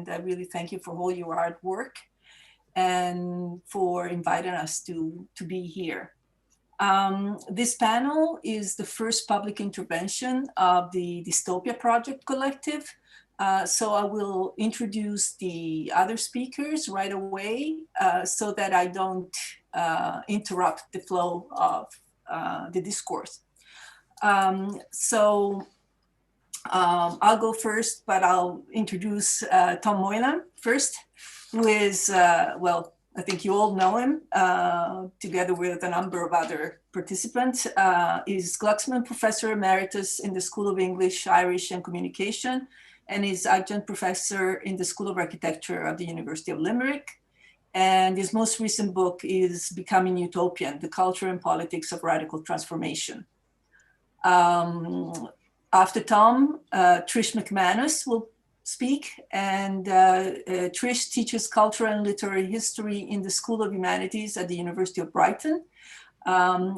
and I really thank you for all your hard work and for inviting us to be here. This panel is the first public intervention of the Dystopia Project Collective. So I will introduce the other speakers right away so that I don't interrupt the flow of the discourse. I'll go first, but I'll introduce Tom Moylan first, who is, well, I think you all know him, together with a number of other participants. He's Glucksman Professor Emeritus in the School of English, Irish and Communication, and is Adjunct Professor in the School of Architecture of the University of Limerick. And his most recent book is Becoming Utopian, The Culture and Politics of Radical Transformation. After Tom, Trish McManus will speak, and Trish teaches cultural and literary history in the School of Humanities at the University of Brighton.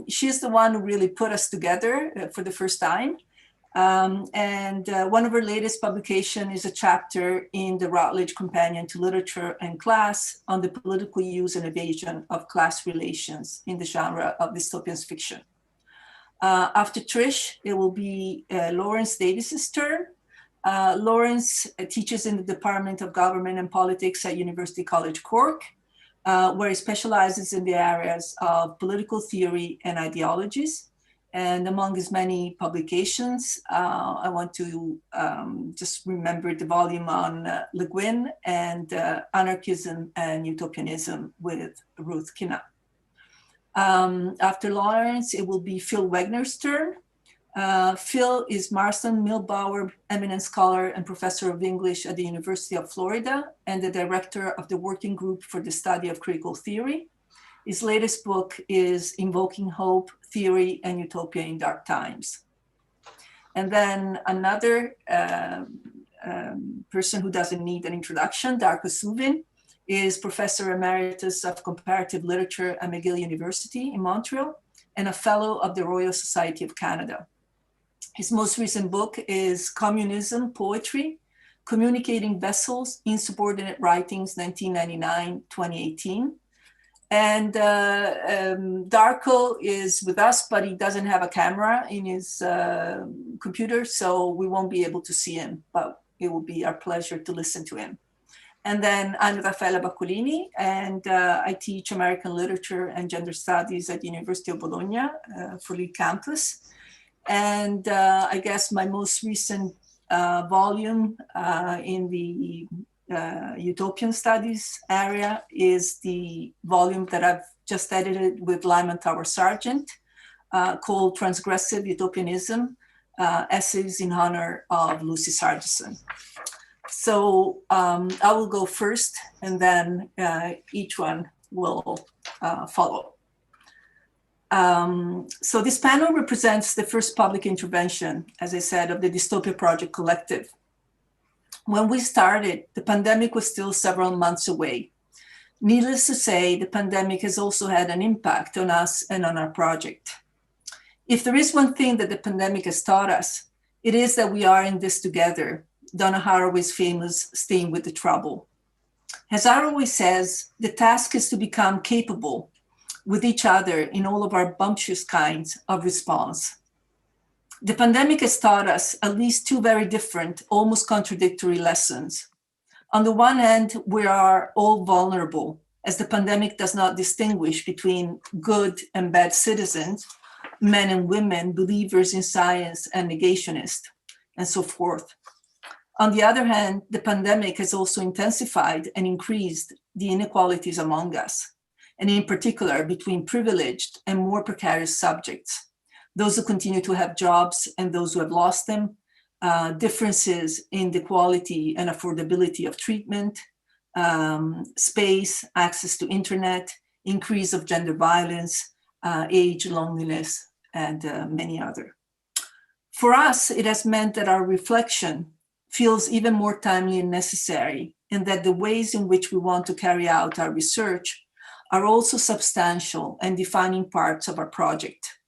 She's the one who really put us together for the first time. And one of her latest publications is a chapter in the Routledge Companion to Literature and Class on the political use and evasion of class relations in the genre of dystopian fiction. After Trish, it will be Lawrence Davis's turn. Lawrence teaches in the Department of Government and Politics at University College Cork, where he specializes in the areas of political theory and ideologies. And among his many publications, I want to just remember the volume on Le Guin and Anarchism and Utopianism with Ruth Kinna. After Lawrence, it will be Phil Wegner's turn. Phil is Marston Milbauer Eminent Scholar and Professor of English at the University of Florida and the Director of the Working Group for the Study of Critical Theory. His latest book is Invoking Hope, Theory and Utopia in Dark Times. And then another person who doesn't need an introduction, Darko Suvin, is Professor Emeritus of Comparative Literature at McGill University in Montreal and a Fellow of the Royal Society of Canada. His most recent book is Communism, Poetry, Communicating Vessels, Insubordinate Writings, 1999-2018. And Darko is with us, but he doesn't have a camera in his computer, so we won't be able to see him, but it will be our pleasure to listen to him. And then I'm Raffaella Baccolini, and I teach American Literature and Gender Studies at the University of Bologna, Forlì campus. And I guess my most recent volume in the Utopian Studies area is the volume that I've just edited with Lyman Tower Sargent called Transgressive Utopianism, Essays in Honor of Lucy Sargison. So I will go first, and then each one will follow. So this panel represents the first public intervention, as I said, of the Dystopia Project Collective. When we started, the pandemic was still several months away. Needless to say, the pandemic has also had an impact on us and on our project. If there is one thing that the pandemic has taught us, it is that we are in this together. Donna Haraway's famous Staying with the Trouble. As Haraway says, the task is to become capable with each other in all of our bumptious kinds of response. The pandemic has taught us at least two very different, almost contradictory lessons. On the one hand, we are all vulnerable, as the pandemic does not distinguish between good and bad citizens, men and women, believers in science and negationists, and so forth. On the other hand, the pandemic has also intensified and increased the inequalities among us, and in particular between privileged and more precarious subjects, those who continue to have jobs and those who have lost them, differences in the quality and affordability of treatment, space, access to internet, increase of gender violence, age, loneliness, and many other. For us, it has meant that our reflection feels even more timely and necessary, and that the ways in which we want to carry out our research are also substantial and defining parts of our project.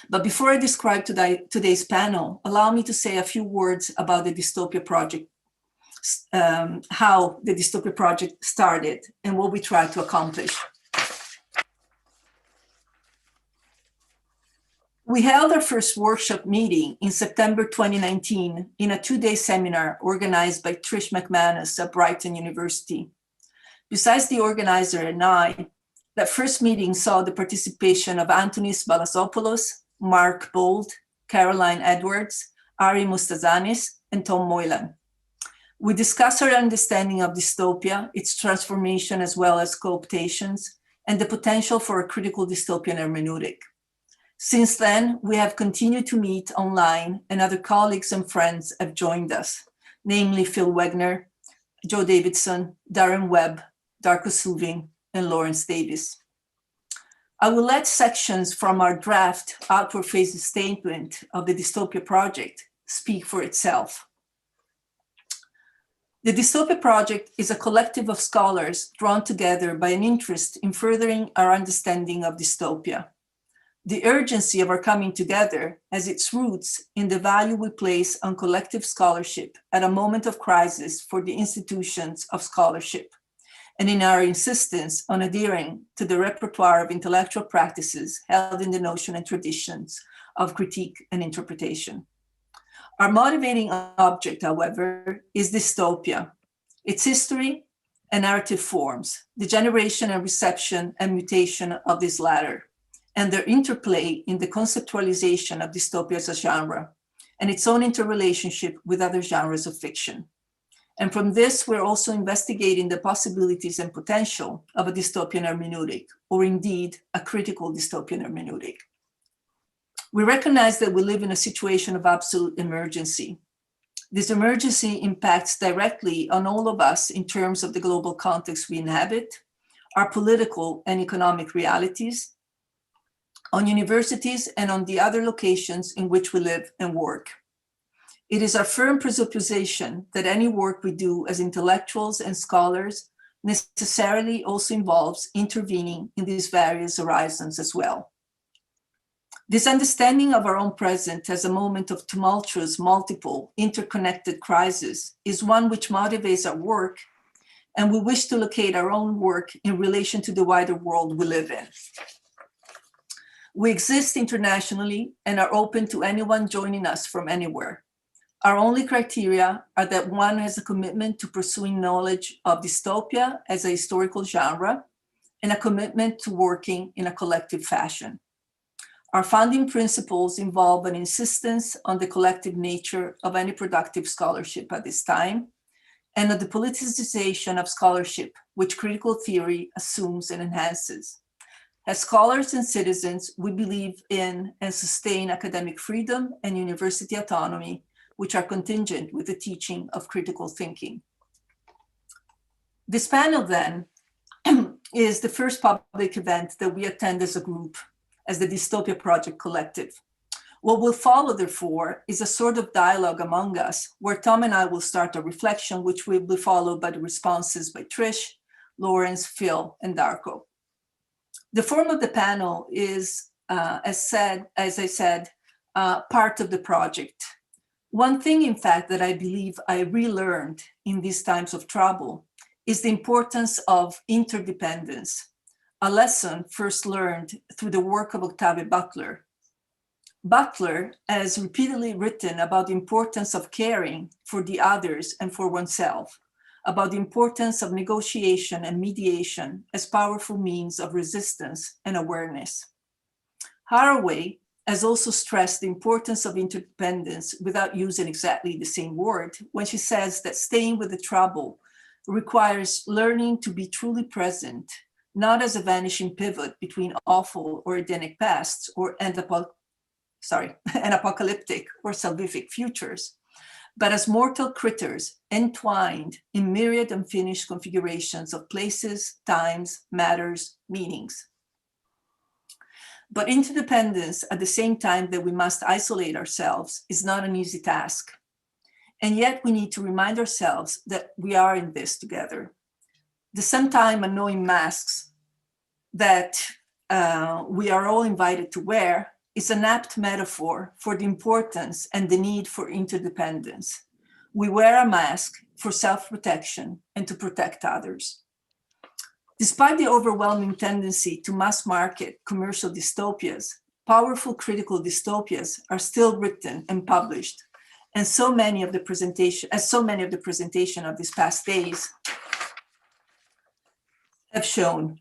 But before I describe today's panel, allow me to say a few words about the Dystopia Project. how the Dystopia project started and what we tried to accomplish. We held our first workshop meeting in September 2019 in a 2-day seminar organized by Trish McManus at Brighton University. Besides the organizer and I, that first meeting saw the participation of Antonis Balasopoulos, Mark Bold, Caroline Edwards, Ari Mustazanis, and Tom Moylan. We discussed our understanding of dystopia, its transformation as well as cooptations, and the potential for a critical dystopian hermeneutic. Since then, we have continued to meet online, and other colleagues and friends have joined us, namely Phil Wegner, Joe Davidson, Darren Webb, Darko Suving, and Lawrence Davis. I will let sections from our draft outward facing statement of the Dystopia project speak for itself. The Dystopia project is a collective of scholars drawn together by an interest in furthering our understanding of dystopia. The urgency of our coming together has its roots in the value we place on collective scholarship at a moment of crisis for the institutions of scholarship, and in our insistence on adhering to the repertoire of intellectual practices held in the notion and traditions of critique and interpretation. Our motivating object, however, is dystopia, its history and narrative forms, the generation and reception and mutation of this latter, and their interplay in the conceptualization of dystopia as a genre, and its own interrelationship with other genres of fiction. And from this, we're also investigating the possibilities and potential of a dystopian hermeneutic, or indeed a critical dystopian hermeneutic. We recognize that we live in a situation of absolute emergency. This emergency impacts directly on all of us in terms of the global context we inhabit, our political and economic realities, on universities and on the other locations in which we live and work. It is our firm presupposition that any work we do as intellectuals and scholars necessarily also involves intervening in these various horizons as well. This understanding of our own present as a moment of tumultuous, multiple, interconnected crisis is one which motivates our work, and we wish to locate our own work in relation to the wider world we live in. We exist internationally and are open to anyone joining us from anywhere. Our only criteria are that one has a commitment to pursuing knowledge of dystopia as a historical genre and a commitment to working in a collective fashion. Our founding principles involve an insistence on the collective nature of any productive scholarship at this time, and on the politicization of scholarship, which critical theory assumes and enhances. As scholars and citizens, we believe in and sustain academic freedom and university autonomy, which are contingent with the teaching of critical thinking. This panel then is the first public event that we attend as a group, as the Dystopia Project Collective. What will follow, therefore, is a sort of dialogue among us, where Tom and I will start a reflection, which will be followed by the responses by Trish, Lawrence, Phil, and Darko. The form of the panel is, as I said, part of the project. One thing, in fact, that I believe I relearned in these times of trouble is the importance of interdependence, a lesson first learned through the work of Octavia Butler. Butler has repeatedly written about the importance of caring for the others and for oneself, about the importance of negotiation and mediation as powerful means of resistance and awareness. Haraway has also stressed the importance of interdependence without using exactly the same word when she says that staying with the trouble requires learning to be truly present, not as a vanishing pivot between awful or Edenic pasts or apocalyptic or salvific futures, but as mortal critters entwined in myriad unfinished configurations of places, times, matters, meanings. But interdependence at the same time that we must isolate ourselves is not an easy task. And yet we need to remind ourselves that we are in this together. The sometime unknowing masks that we are all invited to wear is an apt metaphor for the importance and the need for interdependence. We wear a mask for self-protection and to protect others. Despite the overwhelming tendency to mass market commercial dystopias, powerful critical dystopias are still written and published, and so many of the presentation of these past days have shown.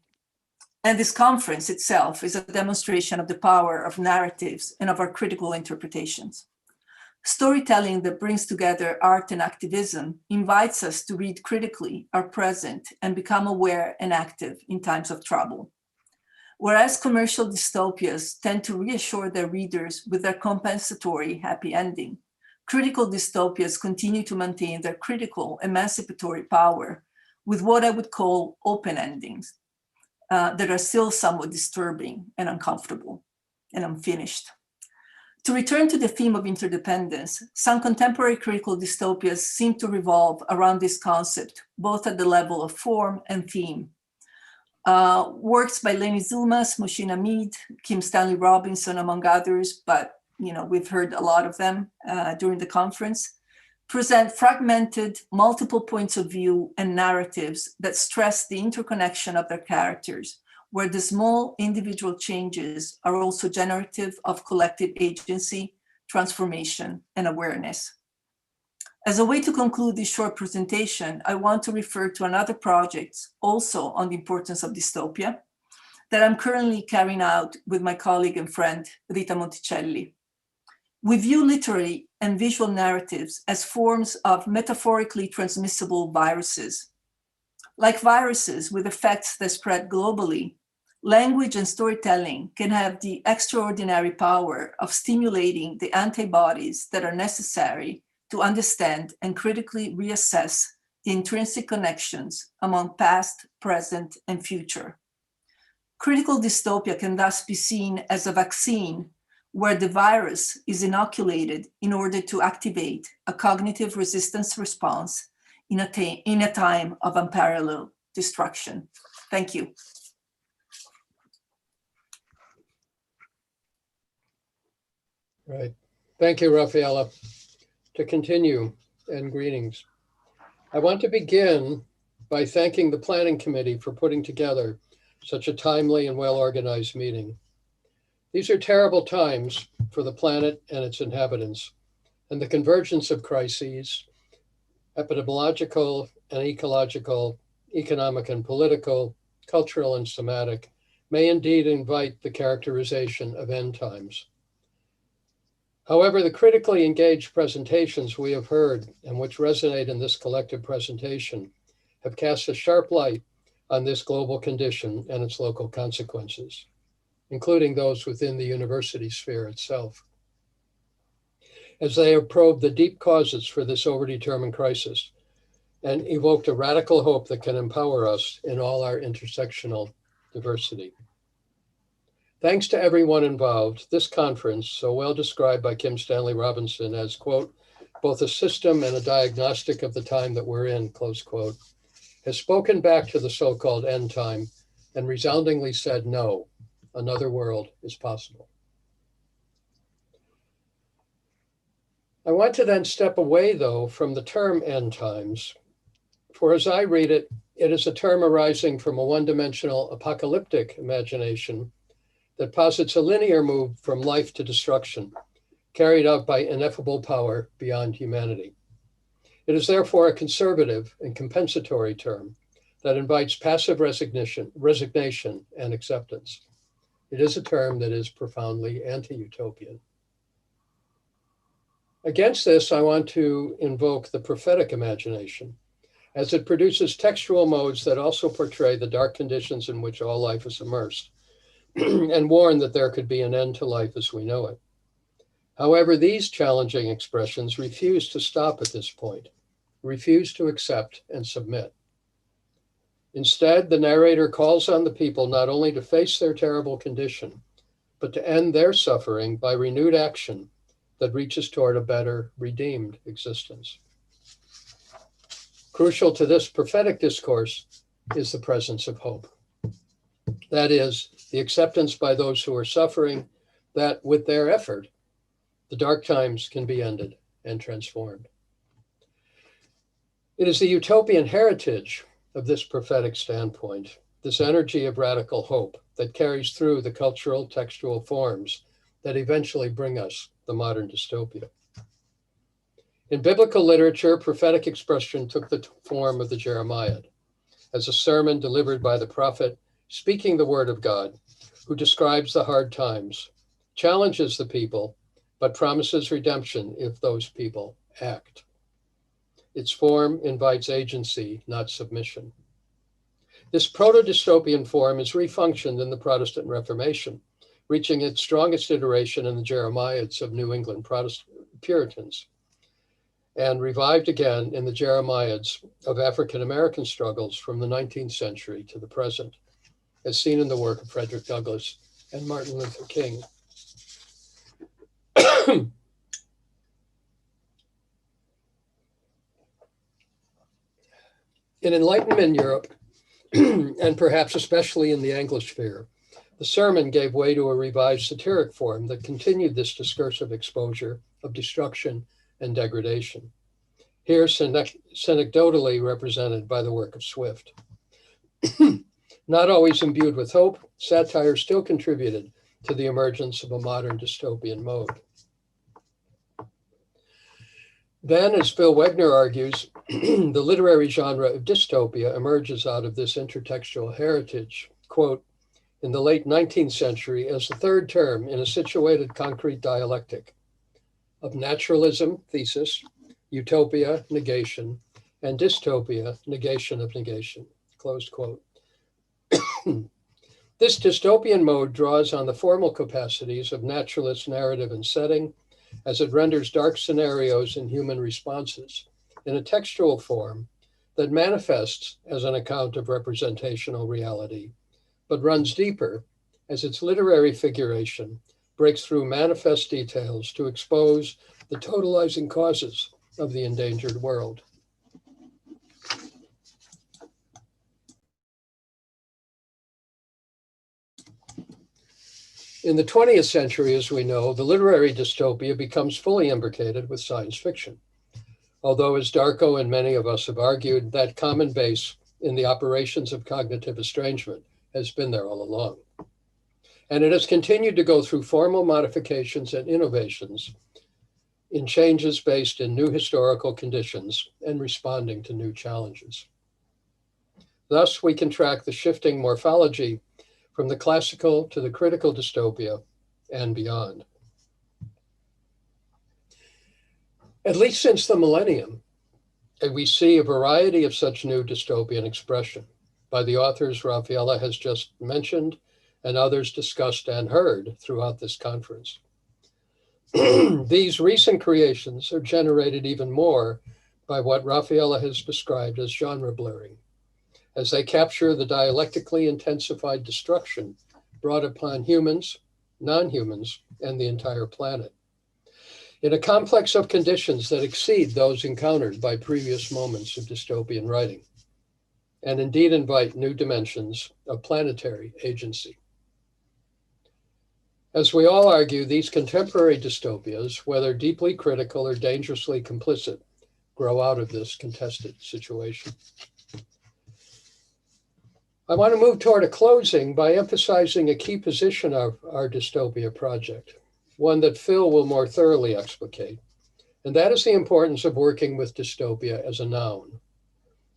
And this conference itself is a demonstration of the power of narratives and of our critical interpretations. Storytelling that brings together art and activism invites us to read critically our present and become aware and active in times of trouble. Whereas commercial dystopias tend to reassure their readers with their compensatory happy ending, critical dystopias continue to maintain their critical emancipatory power with what I would call open endings that are still somewhat disturbing and uncomfortable and unfinished. To return to the theme of interdependence, some contemporary critical dystopias seem to revolve around this concept, both at the level of form and theme. Works by Lenny Zumas, Mohsin Hamid, Kim Stanley Robinson, among others, but we've heard a lot of them during the conference, present fragmented, multiple points of view and narratives that stress the interconnection of their characters, where the small individual changes are also generative of collective agency, transformation, and awareness. As a way to conclude this short presentation, I want to refer to another project also on the importance of dystopia that I'm currently carrying out with my colleague and friend, Rita Monticelli. We view literary and visual narratives as forms of metaphorically transmissible viruses. Like viruses with effects that spread globally, language and storytelling can have the extraordinary power of stimulating the antibodies that are necessary to understand and critically reassess the intrinsic connections among past, present, and future. Critical dystopia can thus be seen as a vaccine where the virus is inoculated in order to activate a cognitive resistance response in a time of unparalleled destruction. Thank you. Right. Thank you, Rafaela. To continue, and greetings. I want to begin by thanking the Planning Committee for putting together such a timely and well-organized meeting. These are terrible times for the planet and its inhabitants, and the convergence of crises, epidemiological and ecological, economic and political, cultural and somatic, may indeed invite the characterization of end times. However, the critically engaged presentations we have heard and which resonate in this collective presentation have cast a sharp light on this global condition and its local consequences, including those within the university sphere itself, as they have probed the deep causes for this overdetermined crisis and evoked a radical hope that can empower us in all our intersectional diversity. Thanks to everyone involved, this conference, so well described by Kim Stanley Robinson as, quote, both a system and a diagnostic of the time that we're in, close quote, has spoken back to the so-called end time and resoundingly said, no, another world is possible. I want to then step away, though, from the term end times, for as I read it, it is a term arising from a one-dimensional apocalyptic imagination that posits a linear move from life to destruction, carried out by ineffable power beyond humanity. It is therefore a conservative and compensatory term that invites passive resignation and acceptance. It is a term that is profoundly anti-utopian. Against this, I want to invoke the prophetic imagination, as it produces textual modes that also portray the dark conditions in which all life is immersed, and warn that there could be an end to life as we know it. However, these challenging expressions refuse to stop at this point, refuse to accept and submit. Instead, the narrator calls on the people not only to face their terrible condition, but to end their suffering by renewed action that reaches toward a better, redeemed existence. Crucial to this prophetic discourse is the presence of hope. That is, the acceptance by those who are suffering that with their effort, the dark times can be ended and transformed. It is the utopian heritage of this prophetic standpoint, this energy of radical hope that carries through the cultural textual forms that eventually bring us the modern dystopia. In biblical literature, prophetic expression took the form of the Jeremiad, as a sermon delivered by the prophet speaking the word of God, who describes the hard times, challenges the people, but promises redemption if those people act. Its form invites agency, not submission. This proto-dystopian form is refunctioned in the Protestant Reformation, reaching its strongest iteration in the Jeremiads of New England Protestant Puritans, and revived again in the Jeremiads of African American struggles from the 19th century to the present, as seen in the work of Frederick Douglass and Martin Luther King. In Enlightenment Europe, and perhaps especially in the Anglosphere, the sermon gave way to a revised satiric form that continued this discursive exposure of destruction and degradation, here synecdotally represented by the work of Swift. Not always imbued with hope, satire still contributed to the emergence of a modern dystopian mode. Then, as Phil Wegner argues, the literary genre of dystopia emerges out of this intertextual heritage, quote, in the late 19th century as the third term in a situated concrete dialectic of naturalism, thesis, utopia, negation, and dystopia, negation of negation, close quote. This dystopian mode draws on the formal capacities of naturalist narrative and setting, as it renders dark scenarios and human responses in a textual form that manifests as an account of representational reality, but runs deeper as its literary figuration breaks through manifest details to expose the totalizing causes of the endangered world. In the 20th century, as we know, the literary dystopia becomes fully imbricated with science fiction. Although, as Darko and many of us have argued, that common base in the operations of cognitive estrangement has been there all along. And it has continued to go through formal modifications and innovations in changes based in new historical conditions and responding to new challenges. Thus, we can track the shifting morphology from the classical to the critical dystopia and beyond. At least since the millennium, we see a variety of such new dystopian expression by the authors Raffaella has just mentioned and others discussed and heard throughout this conference. These recent creations are generated even more by what Raffaella has described as genre blurring, as they capture the dialectically intensified destruction brought upon humans, non-humans, and the entire planet, in a complex of conditions that exceed those encountered by previous moments of dystopian writing, and indeed invite new dimensions of planetary agency. As we all argue, these contemporary dystopias, whether deeply critical or dangerously complicit, grow out of this contested situation. I want to move toward a closing by emphasizing a key position of our dystopia project, one that Phil will more thoroughly explicate, and that is the importance of working with dystopia as a noun,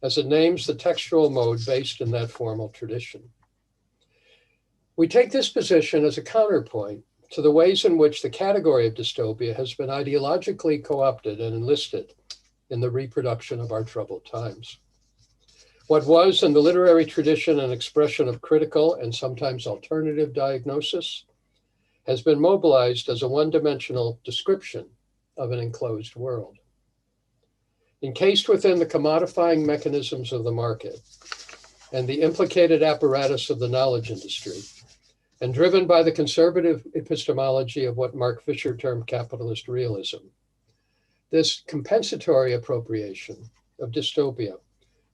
as it names the textual mode based in that formal tradition. We take this position as a counterpoint to the ways in which the category of dystopia has been ideologically co-opted and enlisted in the reproduction of our troubled times. What was in the literary tradition an expression of critical and sometimes alternative diagnosis has been mobilized as a one-dimensional description of an enclosed world. Encased within the commodifying mechanisms of the market and the implicated apparatus of the knowledge industry, and driven by the conservative epistemology of what Mark Fisher termed capitalist realism, this compensatory appropriation of dystopia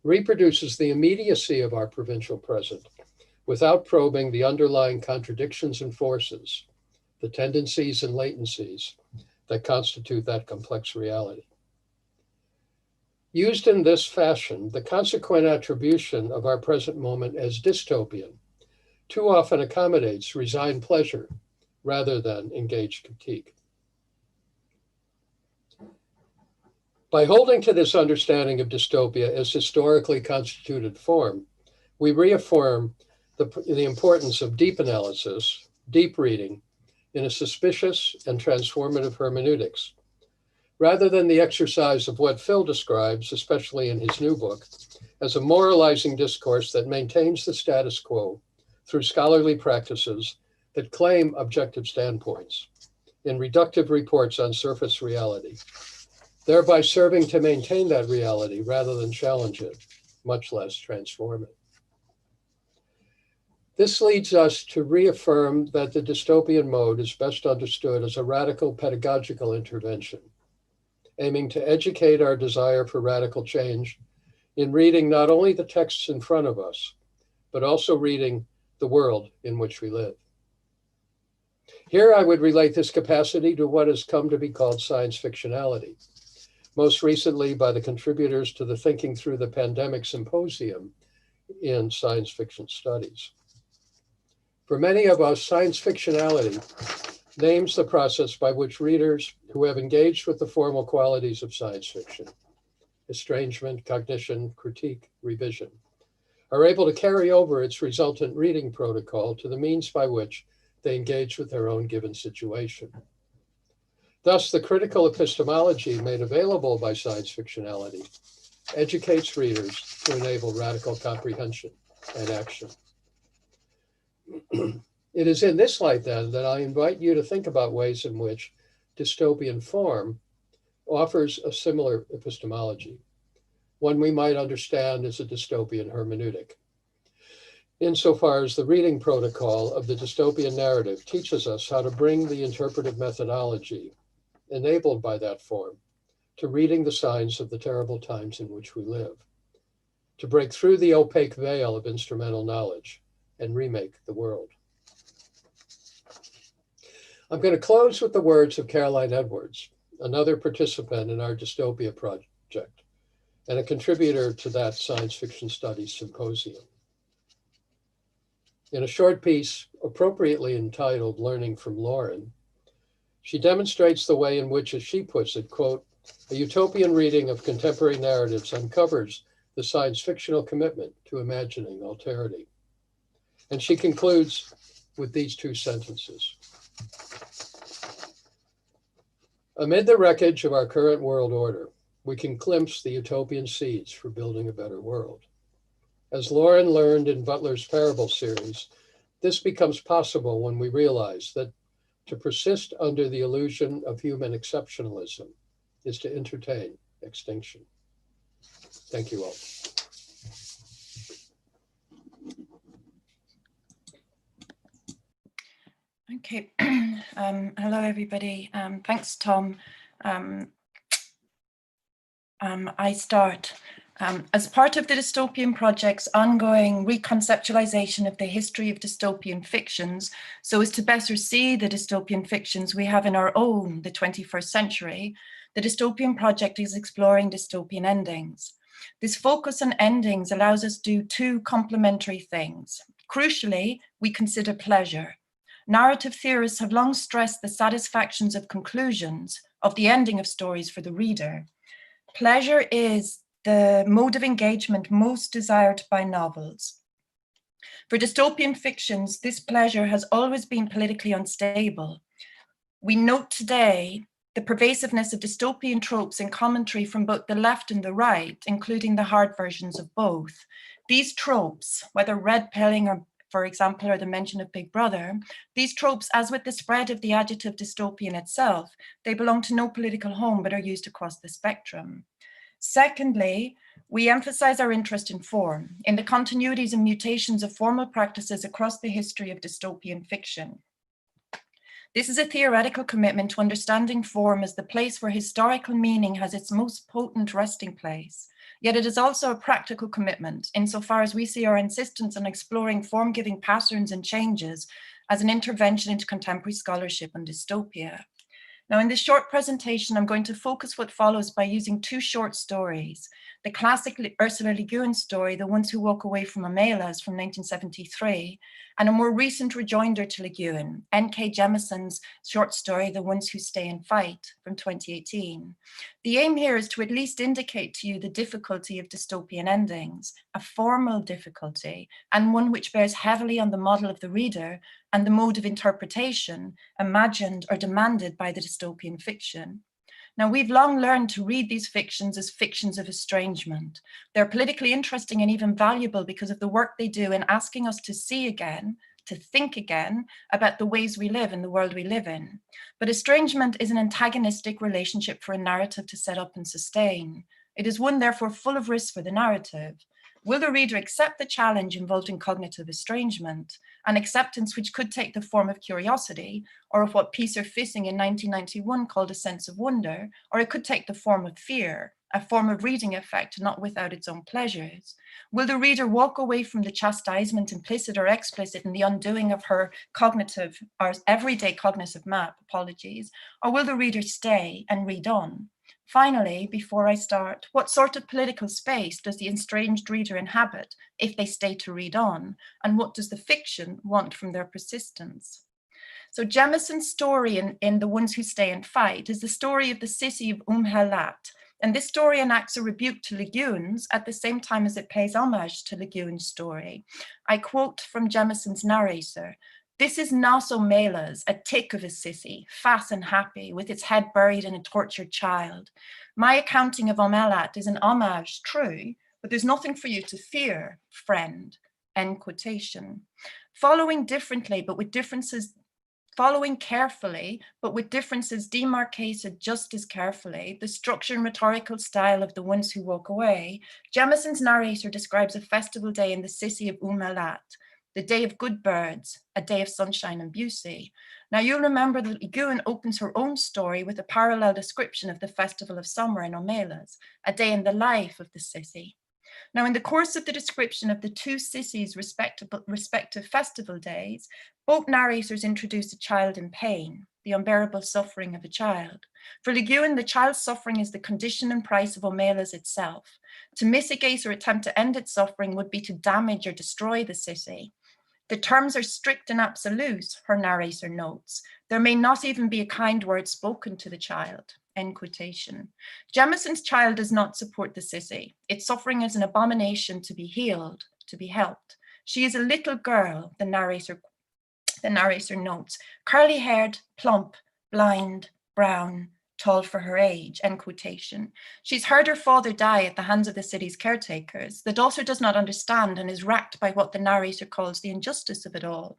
reproduces the immediacy of our provincial present without probing the underlying contradictions and forces, the tendencies and latencies that constitute that complex reality. Used in this fashion, the consequent attribution of our present moment as dystopian too often accommodates resigned pleasure rather than engaged critique. By holding to this understanding of dystopia as historically constituted form, we reaffirm the importance of deep analysis, deep reading, in a suspicious and transformative hermeneutics, rather than the exercise of what Phil describes, especially in his new book, as a moralizing discourse that maintains the status quo through scholarly practices that claim objective standpoints in reductive reports on surface reality, thereby serving to maintain that reality rather than challenge it, much less transform it. This leads us to reaffirm that the dystopian mode is best understood as a radical pedagogical intervention, aiming to educate our desire for radical change in reading not only the texts in front of us, but also reading the world in which we live. Here I would relate this capacity to what has come to be called science fictionality, most recently by the contributors to the Thinking Through the Pandemic Symposium in Science Fiction Studies. For many of us, science fictionality names the process by which readers who have engaged with the formal qualities of science fiction, estrangement, cognition, critique, revision, are able to carry over its resultant reading protocol to the means by which they engage with their own given situation. Thus, the critical epistemology made available by science fictionality educates readers to enable radical comprehension and action. It is in this light, then, that I invite you to think about ways in which dystopian form offers a similar epistemology, one we might understand as a dystopian hermeneutic, insofar as the reading protocol of the dystopian narrative teaches us how to bring the interpretive methodology enabled by that form to reading the signs of the terrible times in which we live, to break through the opaque veil of instrumental knowledge and remake the world. I'm going to close with the words of Caroline Edwards, another participant in our Dystopia project and a contributor to that Science Fiction Studies Symposium. In a short piece appropriately entitled Learning from Lauren, she demonstrates the way in which, as she puts it, quote, a utopian reading of contemporary narratives uncovers the science fictional commitment to imagining alterity. And she concludes with these two sentences. Amid the wreckage of our current world order, we can glimpse the utopian seeds for building a better world. As Lauren learned in Butler's Parable series, this becomes possible when we realize that to persist under the illusion of human exceptionalism is to entertain extinction. Thank you all. Okay, hello everybody. Thanks, Tom. I start. As part of the Dystopian Project's ongoing reconceptualization of the history of dystopian fictions, so as to better see the dystopian fictions we have in our own, the 21st century, the Dystopian Project is exploring dystopian endings. This focus on endings allows us to do two complementary things. Crucially, we consider pleasure. Narrative theorists have long stressed the satisfactions of conclusions, of the ending of stories for the reader. Pleasure is the mode of engagement most desired by novels. For dystopian fictions, this pleasure has always been politically unstable. We note today the pervasiveness of dystopian tropes in commentary from both the left and the right, including the hard versions of both. These tropes, whether red pilling or, for example, or the mention of Big Brother, these tropes, as with the spread of the adjective dystopian itself, they belong to no political home but are used across the spectrum. Secondly, we emphasize our interest in form, in the continuities and mutations of formal practices across the history of dystopian fiction. This is a theoretical commitment to understanding form as the place where historical meaning has its most potent resting place. Yet it is also a practical commitment, insofar as we see our insistence on exploring form-giving patterns and changes as an intervention into contemporary scholarship on dystopia. Now, in this short presentation, I'm going to focus what follows by using two short stories. The classic Ursula Le Guin story, The Ones Who Walk Away from Amelas from 1973, and a more recent rejoinder to Le Guin, N.K. Jemison's short story, The Ones Who Stay and Fight from 2018. The aim here is to at least indicate to you the difficulty of dystopian endings, a formal difficulty, and one which bears heavily on the model of the reader and the mode of interpretation imagined or demanded by the dystopian fiction. Now, we've long learned to read these fictions as fictions of estrangement. They're politically interesting and even valuable because of the work they do in asking us to see again, to think again about the ways we live in the world we live in. But estrangement is an antagonistic relationship for a narrative to set up and sustain. It is one, therefore, full of risks for the narrative. Will the reader accept the challenge involved in cognitive estrangement, an acceptance which could take the form of curiosity, or of what Pieter Vissing in 1991 called a sense of wonder, or it could take the form of fear, a form of reading effect not without its own pleasures? Will the reader walk away from the chastisement, implicit or explicit, in the undoing of her cognitive, or everyday cognitive map, or will the reader stay and read on? Finally, before I start, what sort of political space does the estranged reader inhabit if they stay to read on? And what does the fiction want from their persistence? So Jemison's story in The Ones Who Stay and Fight is the story of the city of Lat. And this story enacts a rebuke to Le Guin's at the same time as it pays homage to Le Guin's story. I quote from Jemison's narrator: "This is Naso Melas, a tick of a sissy, fat and happy, with its head buried in a tortured child. My accounting of Omelat is an homage, true, but there's nothing for you to fear, friend." End quotation. Following carefully, but with differences demarcated just as carefully, the structure and rhetorical style of The Ones Who Walk Away, Jemison's narrator describes a festival day in the city of Lat, the day of good birds, a day of sunshine and beauty. Now, you'll remember that Le Guin opens her own story with a parallel description of the festival of summer in Omelas, a day in the life of the city. Now, in the course of the description of the two cities' respective festival days, both narrators introduce a child in pain, the unbearable suffering of a child. For Le Guin, the child's suffering is the condition and price of Omelas itself. To mitigate or attempt to end its suffering would be to damage or destroy the city. The terms are strict and absolute, her narrator notes. There may not even be a kind word spoken to the child. End quotation. Jemison's child does not support the city. Its suffering is an abomination to be healed, to be helped. She is a little girl, the narrator notes, curly-haired, plump, blind, brown, tall for her age, end quotation. She's heard her father die at the hands of the city's caretakers. The daughter does not understand and is racked by what the narrator calls the injustice of it all.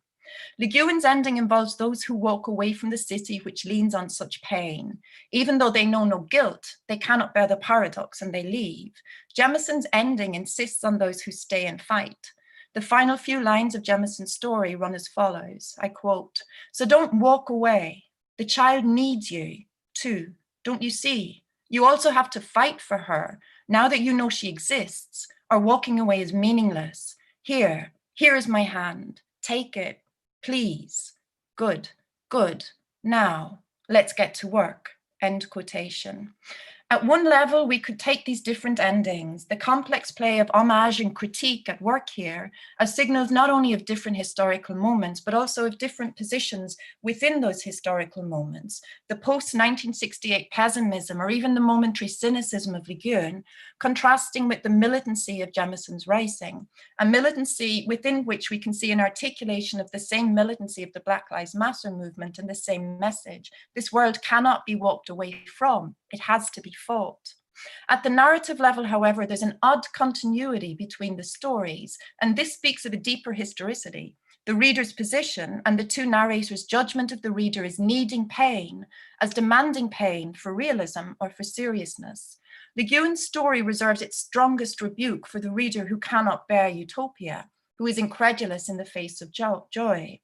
Le Guin's ending involves those who walk away from the city which leans on such pain. Even though they know no guilt, they cannot bear the paradox and they leave. Jemison's ending insists on those who stay and fight. The final few lines of Jemison's story run as follows, I quote, "So don't walk away. The child needs you too, don't you see? You also have to fight for her. Now that you know she exists, or walking away is meaningless. Here is my hand. Take it, please. Good, good. Now, let's get to work." End quotation. At one level, we could take these different endings, the complex play of homage and critique at work here, as signals not only of different historical moments, but also of different positions within those historical moments. The post-1968 pessimism, or even the momentary cynicism of Le Guin, contrasting with the militancy of Jemison's writing, a militancy within which we can see an articulation of the same militancy of the Black Lives Matter movement and the same message. This world cannot be walked away from. It has to be fought. At the narrative level, however, there's an odd continuity between the stories, and this speaks of a deeper historicity. The reader's position and the two narrators' judgment of the reader as needing pain, as demanding pain for realism or for seriousness. Le Guin's story reserves its strongest rebuke for the reader who cannot bear utopia, who is incredulous in the face of joy.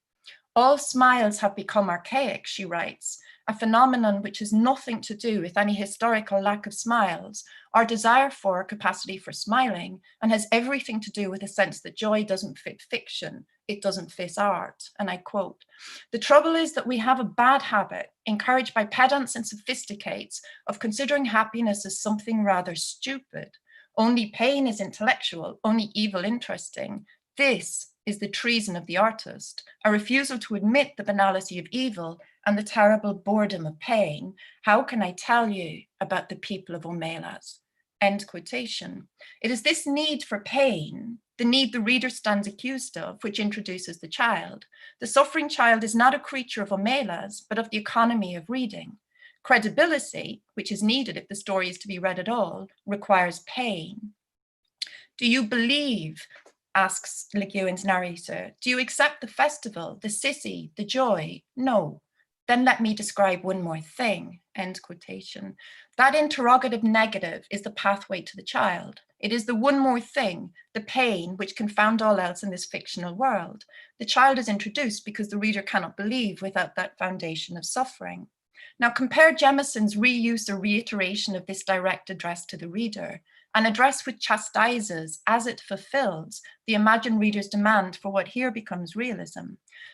All smiles have become archaic, she writes, a phenomenon which has nothing to do with any historical lack of smiles, our desire for, capacity for smiling, and has everything to do with a sense that joy doesn't fit fiction, it doesn't fit art. And I quote, "The trouble is that we have a bad habit, encouraged by pedants and sophisticates, of considering happiness as something rather stupid. Only pain is intellectual, only evil interesting. This is the treason of the artist, a refusal to admit the banality of evil and the terrible boredom of pain. How can I tell you about the people of Omelas?" End quotation. It is this need for pain, the need the reader stands accused of, which introduces the child. The suffering child is not a creature of Omelas, but of the economy of reading. Credibility, which is needed if the story is to be read at all, requires pain. "Do you believe," asks Le Guin's narrator, "do you accept the festival, the sissy, the joy? No. Then let me describe one more thing," end quotation. That interrogative negative is the pathway to the child. It is the one more thing, the pain, which confound all else in this fictional world. The child is introduced because the reader cannot believe without that foundation of suffering. Now compare Jemison's reuse or reiteration of this direct address to the reader, an address which chastises, as it fulfills, the imagined reader's demand for what here becomes realism.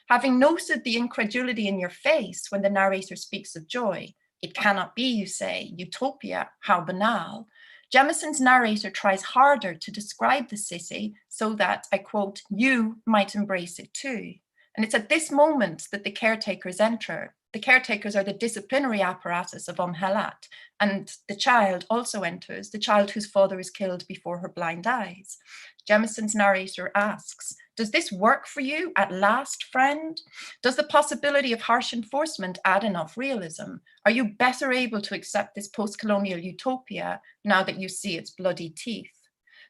Having noted the incredulity in your face when the narrator speaks of joy, "It cannot be, you say, utopia, how banal." Jemison's narrator tries harder to describe the sissy so that, I quote, "you might embrace it too." And it's at this moment that the caretakers enter. The caretakers are the disciplinary apparatus of Helat, and the child also enters, the child whose father is killed before her blind eyes. Jemison's narrator asks, "Does this work for you at last, friend? Does the possibility of harsh enforcement add enough realism? Are you better able to accept this post-colonial utopia now that you see its bloody teeth?"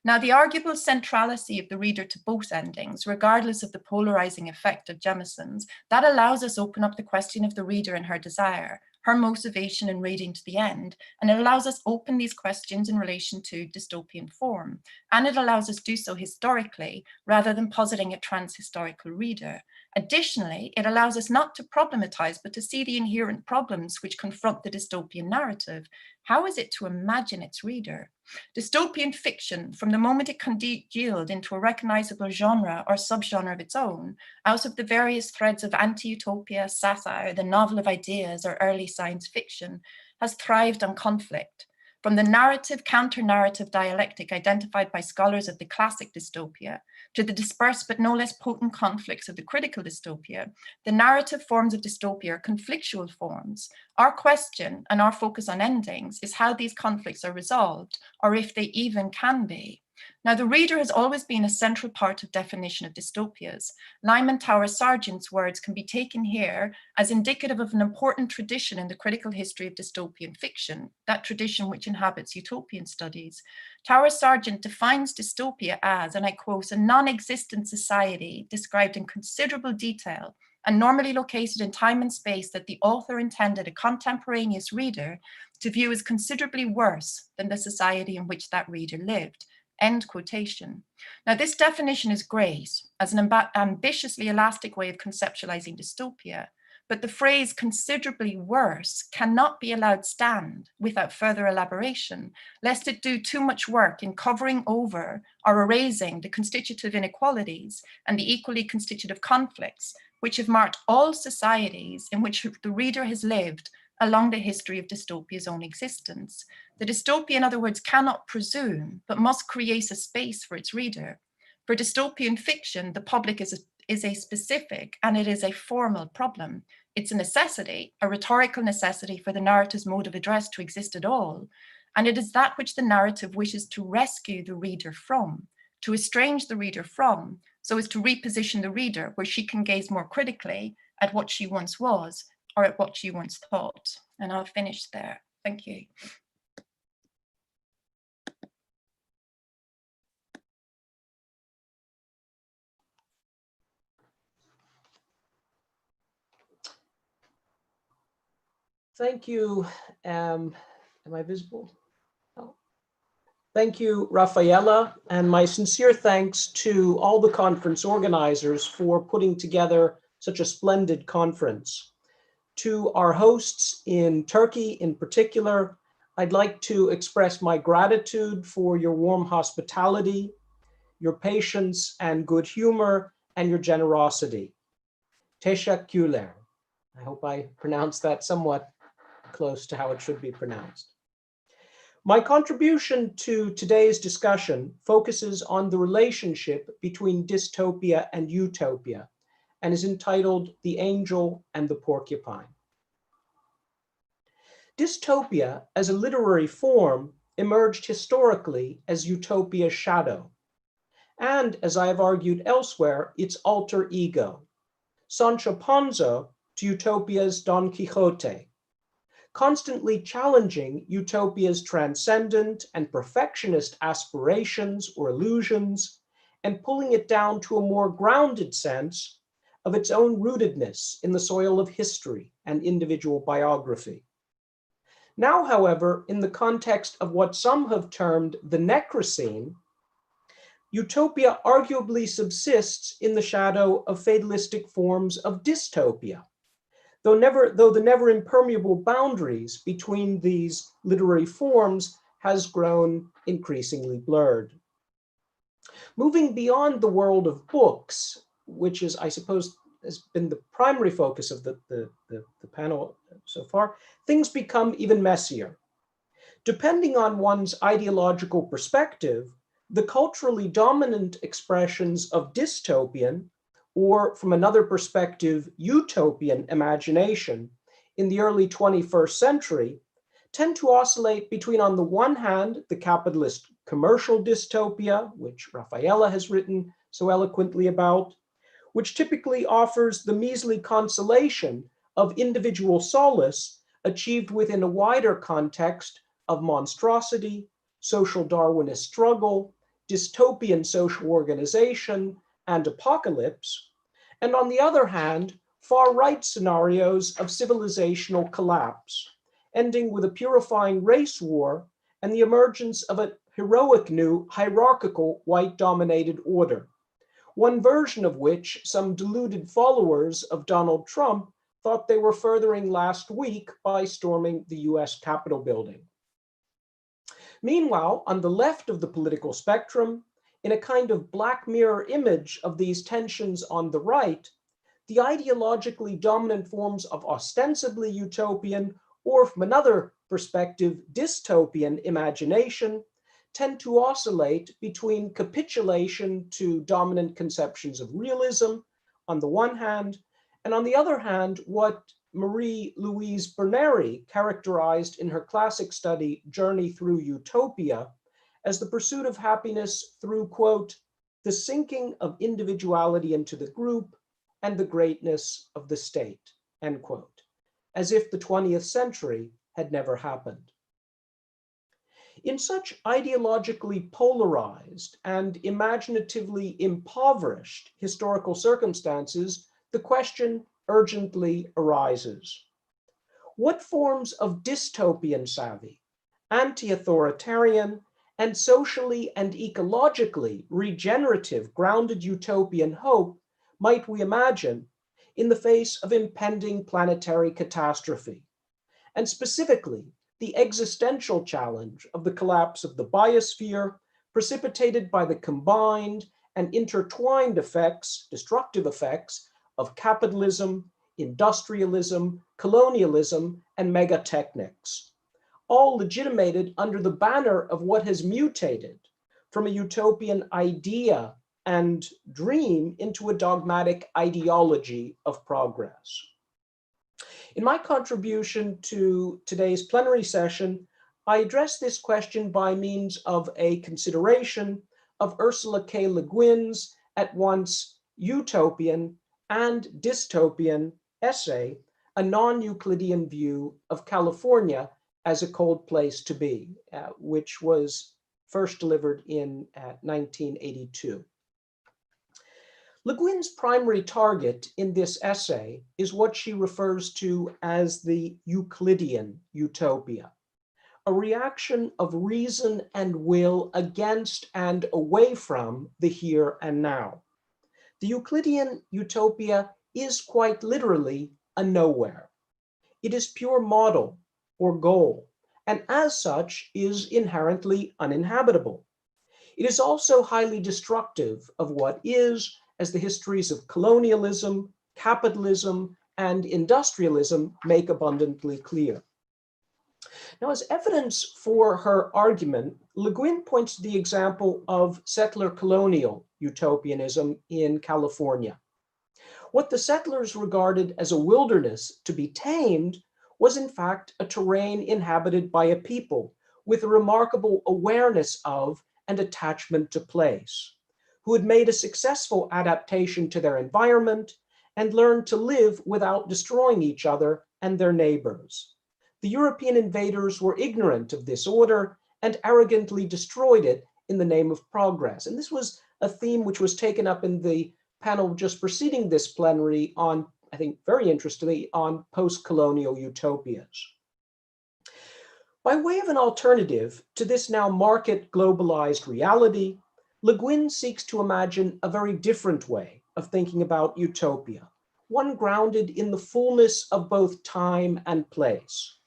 Now, the arguable centrality of the reader to both endings, regardless of the polarizing effect of Jemison's, that allows us open up the question of the reader and her desire, her motivation in reading to the end, and it allows us open these questions in relation to dystopian form, and it allows us do so historically rather than positing a trans-historical reader. Additionally, it allows us not to problematize, but to see the inherent problems which confront the dystopian narrative. How is it to imagine its reader? Dystopian fiction, from the moment it congealed into a recognizable genre or subgenre of its own, out of the various threads of anti-utopia, satire, the novel of ideas, or early science fiction, has thrived on conflict. From the narrative, counter-narrative dialectic identified by scholars of the classic dystopia, to the dispersed but no less potent conflicts of the critical dystopia, the narrative forms of dystopia are conflictual forms. Our question and our focus on endings is how these conflicts are resolved, or if they even can be. Now, the reader has always been a central part of definition of dystopias. Lyman Tower Sargent's words can be taken here as indicative of an important tradition in the critical history of dystopian fiction, that tradition which inhabits utopian studies. Tower Sargent defines dystopia as, and I quote, "a non-existent society described in considerable detail and normally located in time and space that the author intended a contemporaneous reader to view as considerably worse than the society in which that reader lived." End quotation. Now, this definition is great as an ambitiously elastic way of conceptualizing dystopia, but the phrase considerably worse cannot be allowed stand without further elaboration, lest it do too much work in covering over or erasing the constitutive inequalities and the equally constitutive conflicts which have marked all societies in which the reader has lived along the history of dystopia's own existence. The dystopia, in other words, cannot presume, but must create a space for its reader. For dystopian fiction, the public is a specific and it is a formal problem. It's a necessity, a rhetorical necessity for the narrative's mode of address to exist at all. And it is that which the narrative wishes to rescue the reader from, to estrange the reader from, so as to reposition the reader where she can gaze more critically at what she once was or at what she once thought. And I'll finish there. Thank you. Thank you. Am I visible? Oh. Thank you, Rafaela, and my sincere thanks to all the conference organizers for putting together such a splendid conference. To our hosts in Turkey in particular, I'd like to express my gratitude for your warm hospitality, your patience and good humor, and your generosity. Teşekkürler. I hope I pronounced that somewhat close to how it should be pronounced. My contribution to today's discussion focuses on the relationship between dystopia and utopia and is entitled The Angel and the Porcupine. Dystopia as a literary form emerged historically as utopia's shadow, and as I have argued elsewhere, its alter ego, Sancho Panza to utopia's Don Quixote, constantly challenging utopia's transcendent and perfectionist aspirations or illusions, and pulling it down to a more grounded sense of its own rootedness in the soil of history and individual biography. Now, however, in the context of what some have termed the Necrocene, utopia arguably subsists in the shadow of fatalistic forms of dystopia, though the never impermeable boundaries between these literary forms has grown increasingly blurred. Moving beyond the world of books, which is, I suppose, has been the primary focus of the panel so far, things become even messier. Depending on one's ideological perspective, the culturally dominant expressions of dystopian, or from another perspective, utopian imagination in the early 21st century tend to oscillate between, on the one hand, the capitalist commercial dystopia, which Raffaella has written so eloquently about, which typically offers the measly consolation of individual solace achieved within a wider context of monstrosity, social Darwinist struggle, dystopian social organization, and apocalypse, and on the other hand, far-right scenarios of civilizational collapse, ending with a purifying race war and the emergence of a heroic new hierarchical white-dominated order, one version of which some deluded followers of Donald Trump thought they were furthering last week by storming the US Capitol building. Meanwhile, on the left of the political spectrum, in a kind of Black Mirror image of these tensions on the right, the ideologically dominant forms of ostensibly utopian, or from another perspective, dystopian imagination tend to oscillate between capitulation to dominant conceptions of realism on the one hand, and on the other hand, what Marie-Louise Berneri characterized in her classic study, Journey Through Utopia, as the pursuit of happiness through, quote, the sinking of individuality into the group and the greatness of the state, end quote, as if the 20th century had never happened. In such ideologically polarized and imaginatively impoverished historical circumstances, the question urgently arises. What forms of dystopian savvy, anti-authoritarian, and socially and ecologically regenerative grounded utopian hope might we imagine in the face of impending planetary catastrophe, and specifically the existential challenge of the collapse of the biosphere precipitated by the combined and intertwined effects, destructive effects, of capitalism, industrialism, colonialism, and megatechnics, all legitimated under the banner of what has mutated from a utopian idea and dream into a dogmatic ideology of progress. In my contribution to today's plenary session, I address this question by means of a consideration of Ursula K. Le Guin's at once utopian and dystopian essay, A Non-Euclidean View of California as a Cold Place to Be, which was first delivered in 1982. Le Guin's primary target in this essay is what she refers to as the Euclidean Utopia, a reaction of reason and will against and away from the here and now. The Euclidean Utopia is quite literally a nowhere. It is pure model or goal, and as such is inherently uninhabitable. It is also highly destructive of what is, as the histories of colonialism, capitalism, and industrialism make abundantly clear. Now, as evidence for her argument, Le Guin points to the example of settler colonial utopianism in California. What the settlers regarded as a wilderness to be tamed was in fact a terrain inhabited by a people with a remarkable awareness of and attachment to place, who had made a successful adaptation to their environment and learned to live without destroying each other and their neighbors. The European invaders were ignorant of this order and arrogantly destroyed it in the name of progress. And this was a theme which was taken up in the panel just preceding this plenary on, I think very interestingly, on post-colonial utopias. By way of an alternative to this now market globalized reality, Le Guin seeks to imagine a very different way of thinking about utopia, one grounded in the fullness of both time and place.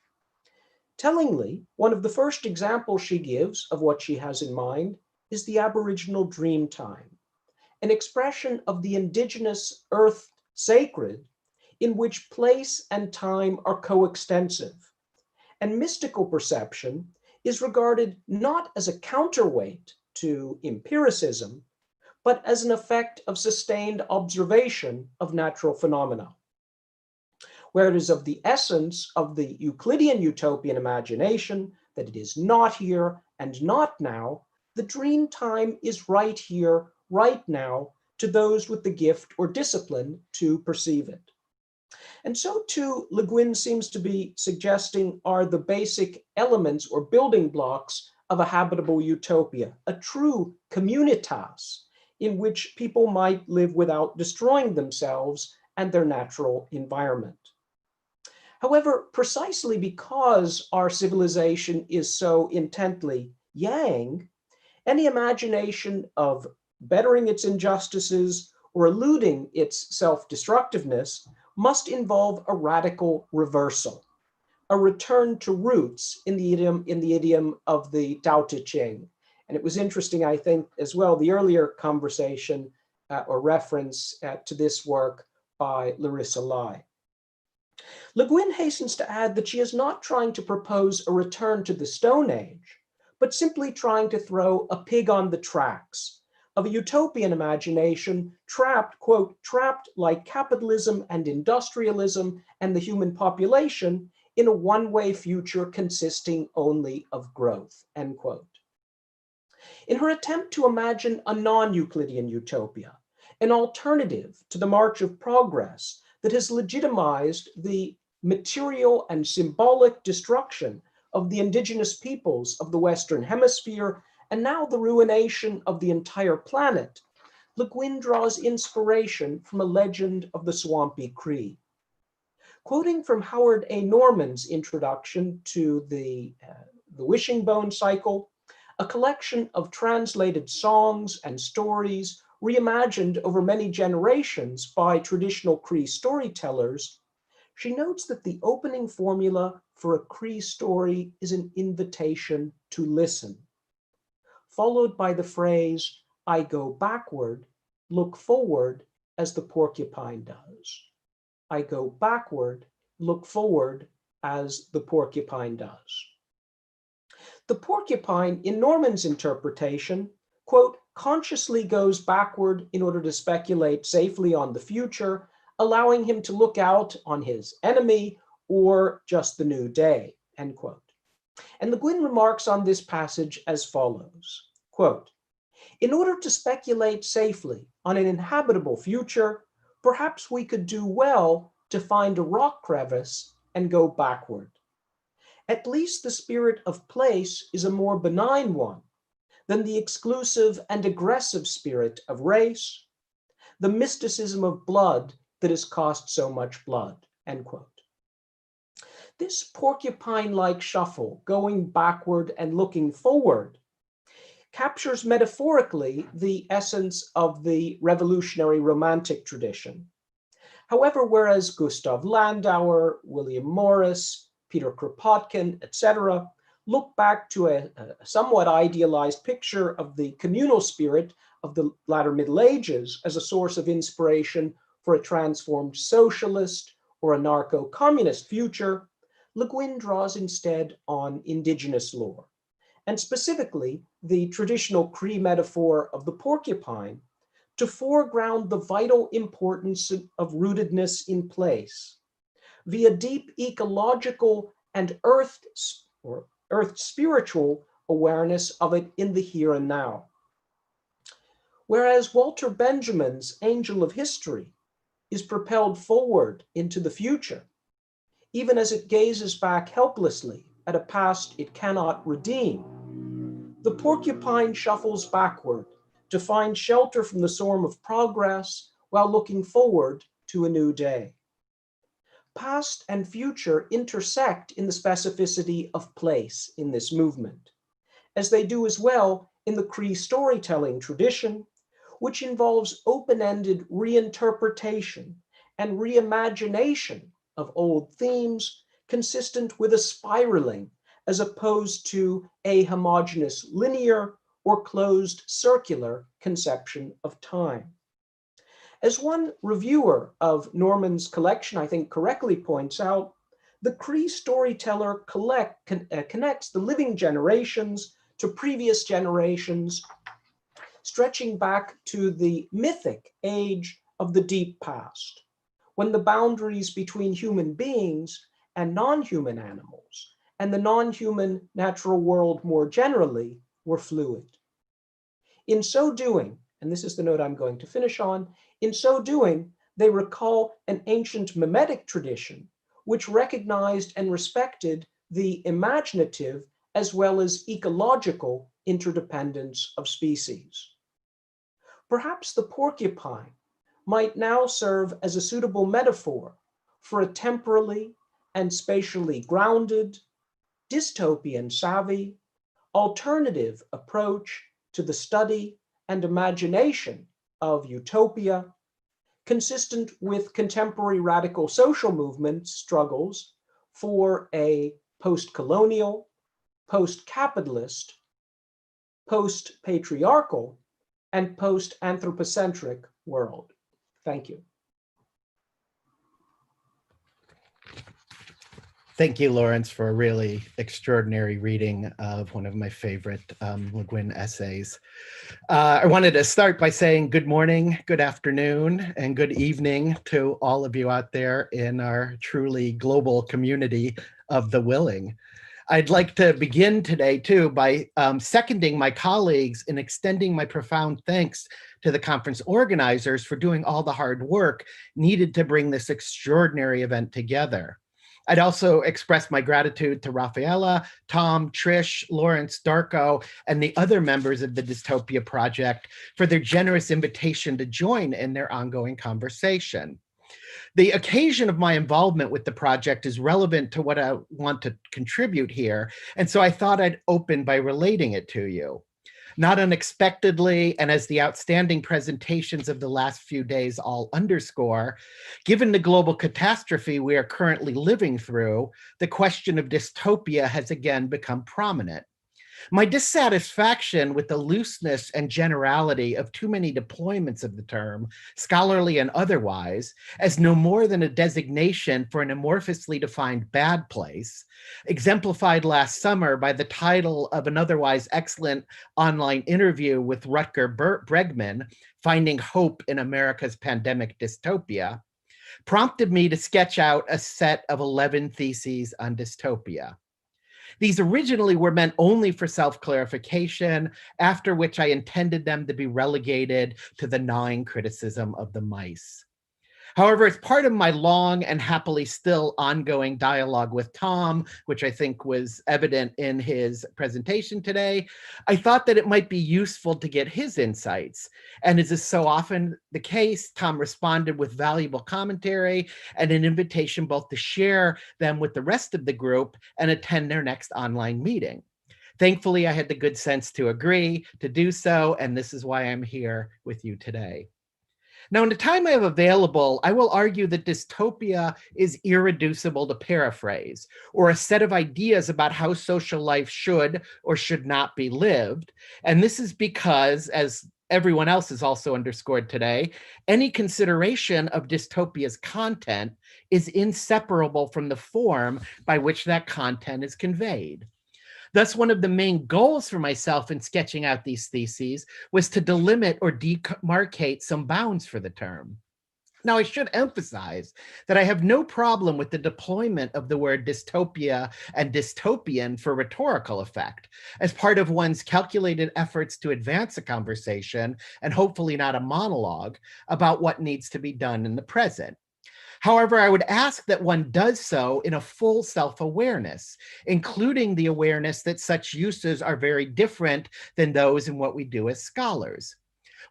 Tellingly, one of the first examples she gives of what she has in mind is the Aboriginal dream time, an expression of the indigenous earth sacred in which place and time are coextensive. And mystical perception is regarded not as a counterweight to empiricism, but as an effect of sustained observation of natural phenomena. Where it is of the essence of the Euclidean utopian imagination that it is not here and not now, the dream time is right here, right now, to those with the gift or discipline to perceive it. And so too, Le Guin seems to be suggesting are the basic elements or building blocks of a habitable utopia, a true communitas in which people might live without destroying themselves and their natural environment. However, precisely because our civilization is so intently yang, any imagination of bettering its injustices or eluding its self-destructiveness must involve a radical reversal, a return to roots in the idiom of the Tao Te Ching. And it was interesting, I think, as well, the earlier conversation or reference to this work by Larissa Lai. Le Guin hastens to add that she is not trying to propose a return to the Stone Age, but simply trying to throw a pig on the tracks of a utopian imagination trapped, quote, trapped like capitalism and industrialism and the human population in a one-way future consisting only of growth, end quote. In her attempt to imagine a non-Euclidean utopia, an alternative to the march of progress that has legitimized the material and symbolic destruction of the indigenous peoples of the Western Hemisphere and now the ruination of the entire planet, Le Guin draws inspiration from a legend of the Swampy Cree. Quoting from Howard A. Norman's introduction to the Wishing-Bone Cycle, a collection of translated songs and stories reimagined over many generations by traditional Cree storytellers, she notes that the opening formula for a Cree story is an invitation to listen, followed by the phrase, "I go backward, look forward as the porcupine does." I go backward, look forward as the porcupine does. The porcupine, in Norman's interpretation, quote, consciously goes backward in order to speculate safely on the future, allowing him to look out on his enemy or just the new day, end quote. And Le Guin remarks on this passage as follows, quote, in order to speculate safely on an inhabitable future, perhaps we could do well to find a rock crevice and go backward. At least the spirit of place is a more benign one than the exclusive and aggressive spirit of race, the mysticism of blood that has cost so much blood, end quote. This porcupine-like shuffle, going backward and looking forward, captures metaphorically the essence of the revolutionary romantic tradition. However, whereas Gustav Landauer, William Morris, Peter Kropotkin, etc., look back to a somewhat idealized picture of the communal spirit of the latter Middle Ages as a source of inspiration for a transformed socialist or anarcho-communist future, Le Guin draws instead on indigenous lore, and specifically the traditional Cree metaphor of the porcupine, to foreground the vital importance of rootedness in place via deep ecological and earth spiritual awareness of it in the here and now. Whereas Walter Benjamin's Angel of History is propelled forward into the future, even as it gazes back helplessly at a past it cannot redeem, the porcupine shuffles backward to find shelter from the storm of progress while looking forward to a new day. Past and future intersect in the specificity of place in this movement, as they do as well in the Cree storytelling tradition, which involves open-ended reinterpretation and reimagination of old themes consistent with a spiraling as opposed to a homogeneous linear or closed circular conception of time. As one reviewer of Norman's collection, I think, correctly points out, the Cree storyteller connects the living generations to previous generations, stretching back to the mythic age of the deep past, when the boundaries between human beings and non-human animals and the non-human natural world more generally were fluid. In so doing, and this is the note I'm going to finish on, in so doing, they recall an ancient mimetic tradition which recognized and respected the imaginative as well as ecological interdependence of species. Perhaps the porcupine might now serve as a suitable metaphor for a temporally and spatially grounded, dystopian savvy, alternative approach to the study and imagination of utopia, consistent with contemporary radical social movement struggles for a post-colonial, post-capitalist, post-patriarchal, and post-anthropocentric world. Thank you. Thank you, Lawrence, for a really extraordinary reading of one of my favorite Le Guin essays. I wanted to start by saying good morning, good afternoon, and good evening to all of you out there in our truly global community of the willing. I'd like to begin today, too, by seconding my colleagues and extending my profound thanks to the conference organizers for doing all the hard work needed to bring this extraordinary event together. I'd also express my gratitude to Rafaela, Tom, Trish, Lawrence, Darko, and the other members of the Dystopia Project for their generous invitation to join in their ongoing conversation. The occasion of my involvement with the project is relevant to what I want to contribute here, and so I thought I'd open by relating it to you. Not unexpectedly, and as the outstanding presentations of the last few days all underscore, given the global catastrophe we are currently living through, the question of dystopia has again become prominent. My dissatisfaction with the looseness and generality of too many deployments of the term, scholarly and otherwise, as no more than a designation for an amorphously defined bad place, exemplified last summer by the title of an otherwise excellent online interview with Rutger Bregman, Finding Hope in America's Pandemic Dystopia, prompted me to sketch out a set of 11 theses on dystopia. These originally were meant only for self-clarification, after which I intended them to be relegated to the gnawing criticism of the mice. However, as part of my long and happily still ongoing dialogue with Tom, which I think was evident in his presentation today, I thought that it might be useful to get his insights. And as is so often the case, Tom responded with valuable commentary and an invitation both to share them with the rest of the group and attend their next online meeting. Thankfully, I had the good sense to agree to do so, and this is why I'm here with you today. Now, in the time I have available, I will argue that dystopia is irreducible to paraphrase, or a set of ideas about how social life should or should not be lived. And this is because, as everyone else has also underscored today, any consideration of dystopia's content is inseparable from the form by which that content is conveyed. Thus, one of the main goals for myself in sketching out these theses was to delimit or demarcate some bounds for the term. Now, I should emphasize that I have no problem with the deployment of the word dystopia and dystopian for rhetorical effect, as part of one's calculated efforts to advance a conversation, and hopefully not a monologue, about what needs to be done in the present. However, I would ask that one does so in a full self-awareness, including the awareness that such uses are very different than those in what we do as scholars.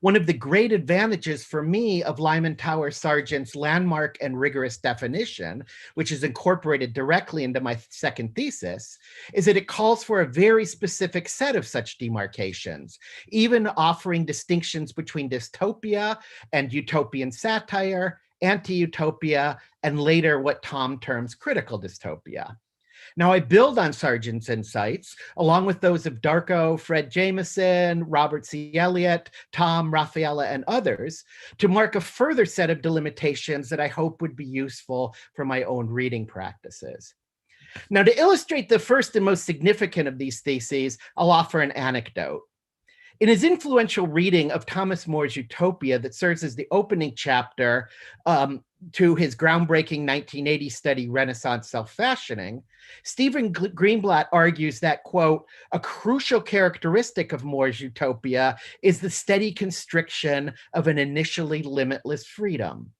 One of the great advantages for me of Lyman Tower Sargent's landmark and rigorous definition, which is incorporated directly into my second thesis, is that it calls for a very specific set of such demarcations, even offering distinctions between dystopia and utopian satire, anti-utopia, and later what Tom terms critical dystopia. Now, I build on Sargent's insights, along with those of Darko, Fred Jameson, Robert C. Elliott, Tom, Raffaella, and others, to mark a further set of delimitations that I hope would be useful for my own reading practices. Now, to illustrate the first and most significant of these theses, I'll offer an anecdote. In his influential reading of Thomas More's Utopia that serves as the opening chapter to his groundbreaking 1980 study, Renaissance Self-Fashioning, Stephen Greenblatt argues that, quote, a crucial characteristic of More's Utopia is the steady constriction of an initially limitless freedom.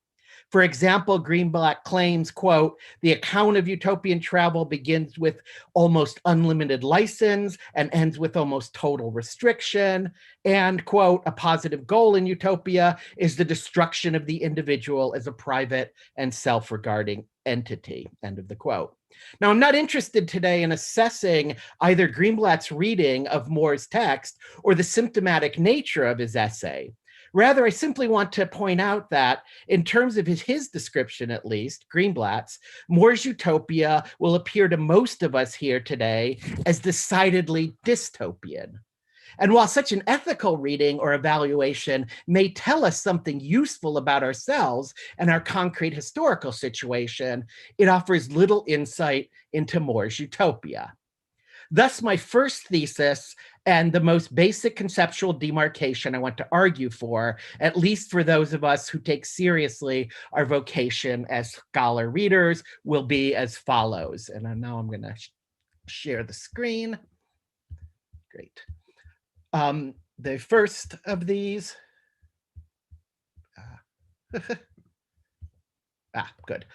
For example, Greenblatt claims, quote, the account of utopian travel begins with almost unlimited license and ends with almost total restriction. And, quote, a positive goal in utopia is the destruction of the individual as a private and self-regarding entity, end of the quote. Now, I'm not interested today in assessing either Greenblatt's reading of More's text or the symptomatic nature of his essay. Rather, I simply want to point out that, in terms of his description at least, Greenblatt's, More's Utopia will appear to most of us here today as decidedly dystopian. And while such an ethical reading or evaluation may tell us something useful about ourselves and our concrete historical situation, it offers little insight into More's Utopia. Thus, my first thesis and the most basic conceptual demarcation I want to argue for, at least for those of us who take seriously our vocation as scholar readers, will be as follows. And now I'm going to share the screen. Great. The first of these. Good.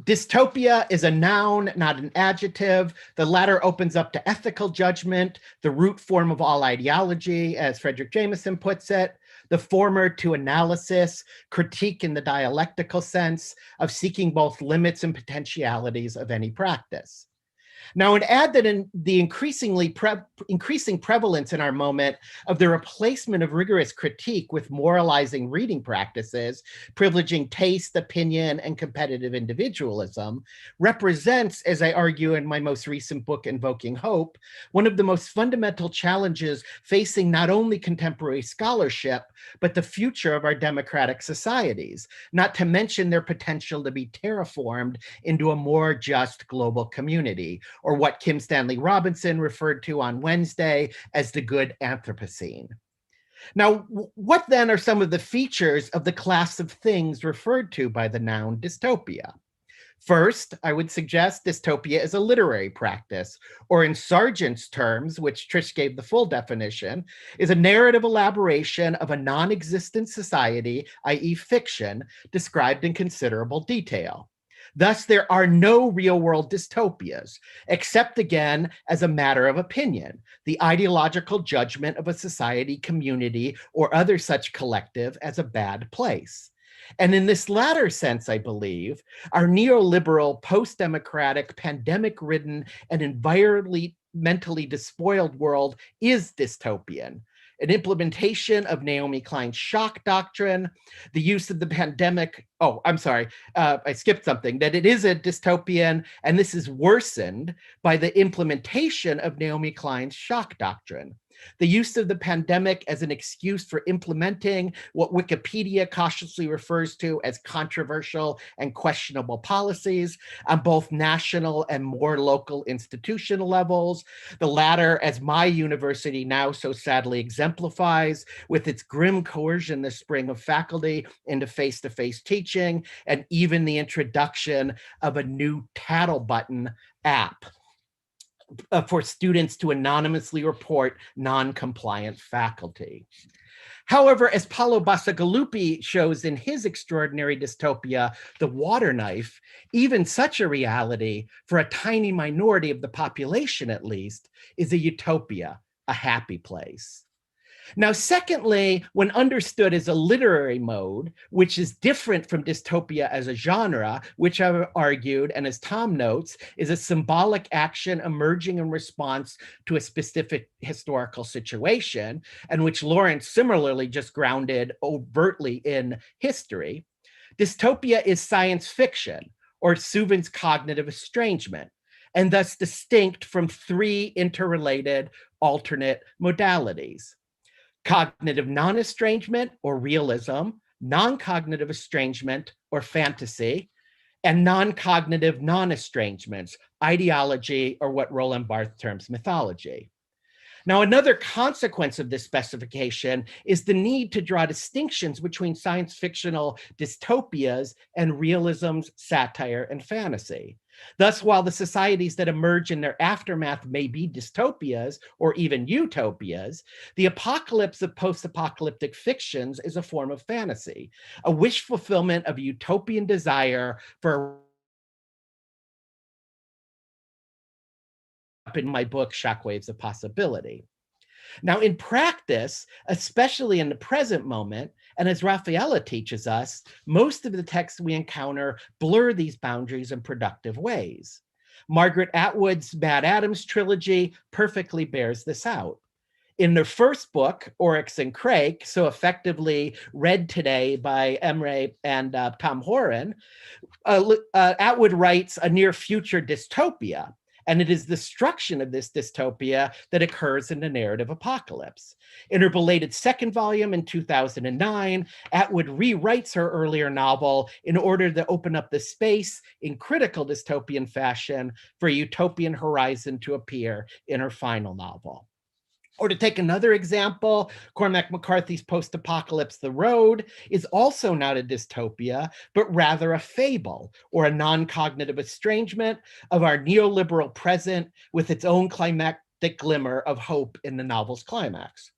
Dystopia is a noun, not an adjective. The latter opens up to ethical judgment, the root form of all ideology, as Frederick Jameson puts it. The former to analysis, critique in the dialectical sense of seeking both limits and potentialities of any practice. Now, I would add that in the increasing prevalence in our moment of the replacement of rigorous critique with moralizing reading practices, privileging taste, opinion, and competitive individualism, represents, as I argue in my most recent book, Invoking Hope, one of the most fundamental challenges facing not only contemporary scholarship, but the future of our democratic societies, not to mention their potential to be terraformed into a more just global community, or what Kim Stanley Robinson referred to on Wednesday as the good Anthropocene. Now, what then are some of the features of the class of things referred to by the noun dystopia? First, I would suggest dystopia is a literary practice, or in Sargent's terms, which Trish gave the full definition, is a narrative elaboration of a non-existent society, i.e. fiction, described in considerable detail. Thus, there are no real-world dystopias, except again as a matter of opinion, the ideological judgment of a society, community, or other such collective as a bad place. And in this latter sense, I believe, our neoliberal, post-democratic, pandemic-ridden, and environmentally despoiled world is dystopian. an implementation of Naomi Klein's shock doctrine, the use of the pandemic. Oh, I'm sorry, I skipped something, that it is a dystopian, and this is worsened by the implementation of Naomi Klein's shock doctrine. The use of the pandemic as an excuse for implementing what Wikipedia cautiously refers to as controversial and questionable policies on both national and more local institutional levels. The latter, as my university now so sadly exemplifies, with its grim coercion this spring of faculty into face-to-face teaching, and even the introduction of a new tattle button app for students to anonymously report non-compliant faculty. However, as Paolo Bacigalupi shows in his extraordinary dystopia, The Water Knife, even such a reality, for a tiny minority of the population at least, is a utopia, a happy place. Now, secondly, when understood as a literary mode, which is different from dystopia as a genre, which I've argued, and as Tom notes, is a symbolic action emerging in response to a specific historical situation, and which Lawrence similarly just grounded overtly in history, dystopia is science fiction, or Suvin's cognitive estrangement, and thus distinct from three interrelated alternate modalities: cognitive non-estrangement, or realism, non-cognitive estrangement, or fantasy, and non-cognitive non-estrangements, ideology, or what Roland Barthes terms mythology. Now, another consequence of this specification is the need to draw distinctions between science fictional dystopias and realism's satire and fantasy. Thus, while the societies that emerge in their aftermath may be dystopias or even utopias, the apocalypse of post-apocalyptic fictions is a form of fantasy, a wish fulfillment of utopian desire for, in my book, Shockwaves of Possibility. Now, in practice, especially in the present moment, and as Rafaela teaches us, most of the texts we encounter blur these boundaries in productive ways. Margaret Atwood's Mad Adams trilogy perfectly bears this out. In their first book, Oryx and Crake, so effectively read today by Emre and Tom Horan, Atwood writes a near future dystopia. And it is the destruction of this dystopia that occurs in the narrative apocalypse. In her belated second volume in 2009, Atwood rewrites her earlier novel in order to open up the space in critical dystopian fashion for a utopian horizon to appear in her final novel. Or to take another example, Cormac McCarthy's post-apocalypse The Road is also not a dystopia, but rather a fable or a non-cognitive estrangement of our neoliberal present with its own climactic glimmer of hope in the novel's climax.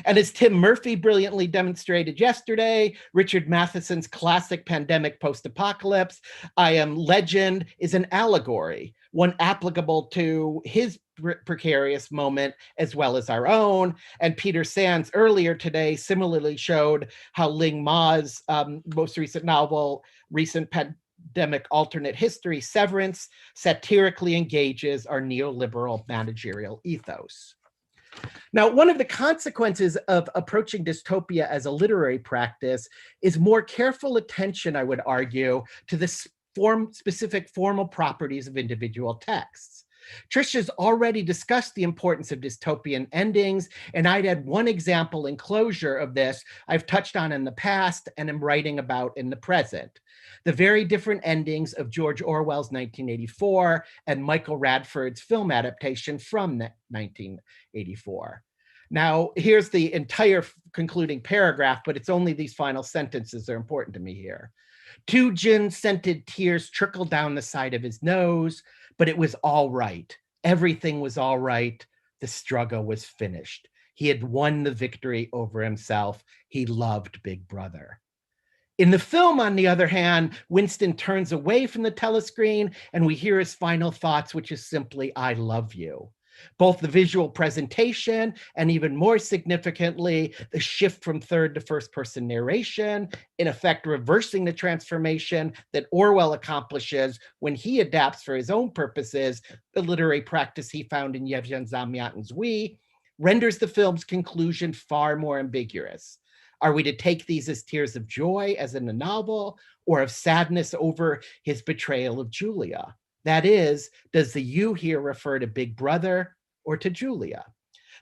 And as Tim Murphy brilliantly demonstrated yesterday, Richard Matheson's classic pandemic post-apocalypse, I Am Legend, is an allegory, one applicable to his precarious moment as well as our own. And Peter Sands earlier today similarly showed how Ling Ma's most recent novel, Recent Pandemic Alternate History, Severance, satirically engages our neoliberal managerial ethos. Now, one of the consequences of approaching dystopia as a literary practice is more careful attention, I would argue, to the specific formal properties of individual texts. Trisha's already discussed the importance of dystopian endings, and I'd add one example in closure of this I've touched on in the past and am writing about in the present: the very different endings of George Orwell's 1984 and Michael Radford's film adaptation from 1984. Now, here's the entire concluding paragraph, but it's only these final sentences that are important to me here. 2 gin-scented tears trickled down the side of his nose, but it was all right. Everything was all right. The struggle was finished. He had won the victory over himself. He loved Big Brother. In the film, on the other hand, Winston turns away from the telescreen and we hear his final thoughts, which is simply, I love you. Both the visual presentation and, even more significantly, the shift from third to first person narration, in effect reversing the transformation that Orwell accomplishes when he adapts for his own purposes the literary practice he found in Yevgen Zamyatin's We, renders the film's conclusion far more ambiguous. Are we to take these as tears of joy, as in a novel, or of sadness over his betrayal of Julia? That is, does the you here refer to Big Brother or to Julia?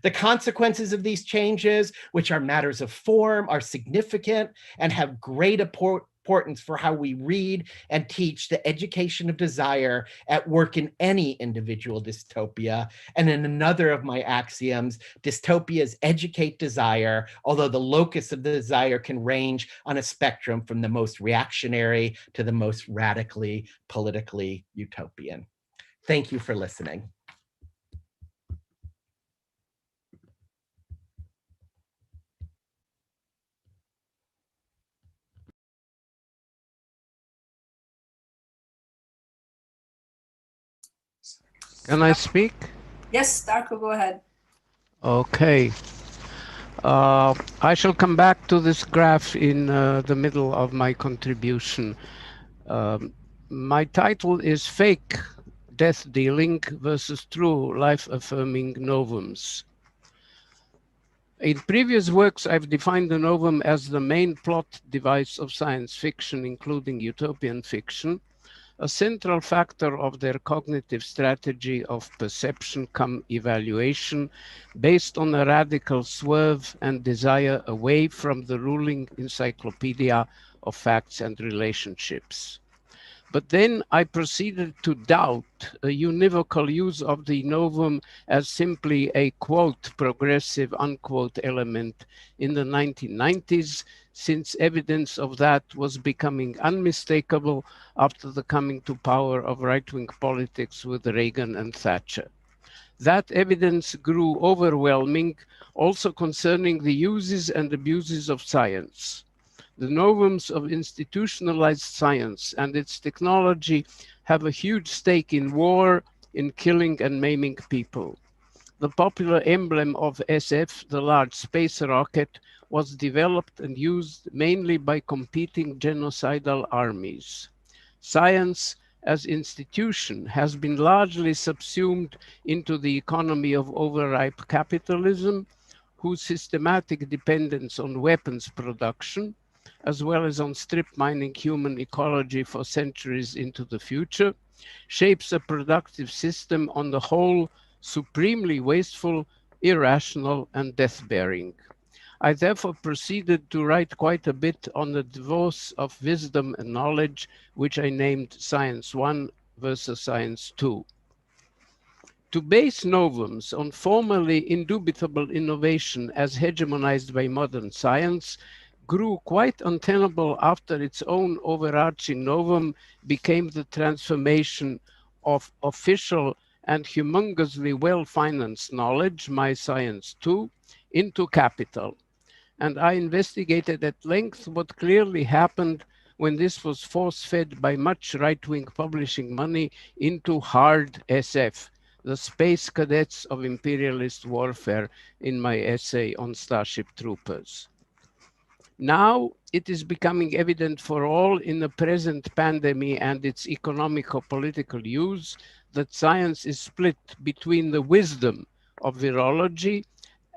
The consequences of these changes, which are matters of form, are significant and have great importance for how we read and teach the education of desire at work in any individual dystopia. And in another of my axioms, dystopias educate desire, although the locus of the desire can range on a spectrum from the most reactionary to the most radically politically utopian. Thank you for listening. Can I speak? Yes, Darko, go ahead. Okay. I shall come back to this graph in the middle of my contribution. My title is Fake Death Dealing versus True Life Affirming Novums. In previous works, I've defined the novum as the main plot device of science fiction, including utopian fiction, a central factor of their cognitive strategy of perception cum evaluation based on a radical swerve and desire away from the ruling encyclopedia of facts and relationships. But then I proceeded to doubt a univocal use of the novum as simply a quote progressive unquote element in the 1990s, since evidence of that was becoming unmistakable after the coming to power of right-wing politics with Reagan and Thatcher. That evidence grew overwhelming, also concerning the uses and abuses of science. The novums of institutionalized science and its technology have a huge stake in war, in killing and maiming people. The popular emblem of SF, the large space rocket, was developed and used mainly by competing genocidal armies. Science as institution has been largely subsumed into the economy of overripe capitalism, whose systematic dependence on weapons production, as well as on strip mining human ecology for centuries into the future, shapes a productive system on the whole supremely wasteful, irrational, and death-bearing. I therefore proceeded to write quite a bit on the divorce of wisdom and knowledge, which I named Science 1 versus Science 2. To base novums on formerly indubitable innovation as hegemonized by modern science grew quite untenable after its own overarching novum became the transformation of official and humongously well-financed knowledge, my Science 2, into capital. And I investigated at length what clearly happened when this was force-fed by much right-wing publishing money into hard SF, the space cadets of imperialist warfare, in my essay on Starship Troopers. Now it is becoming evident for all in the present pandemic and its economico-political use that science is split between the wisdom of virology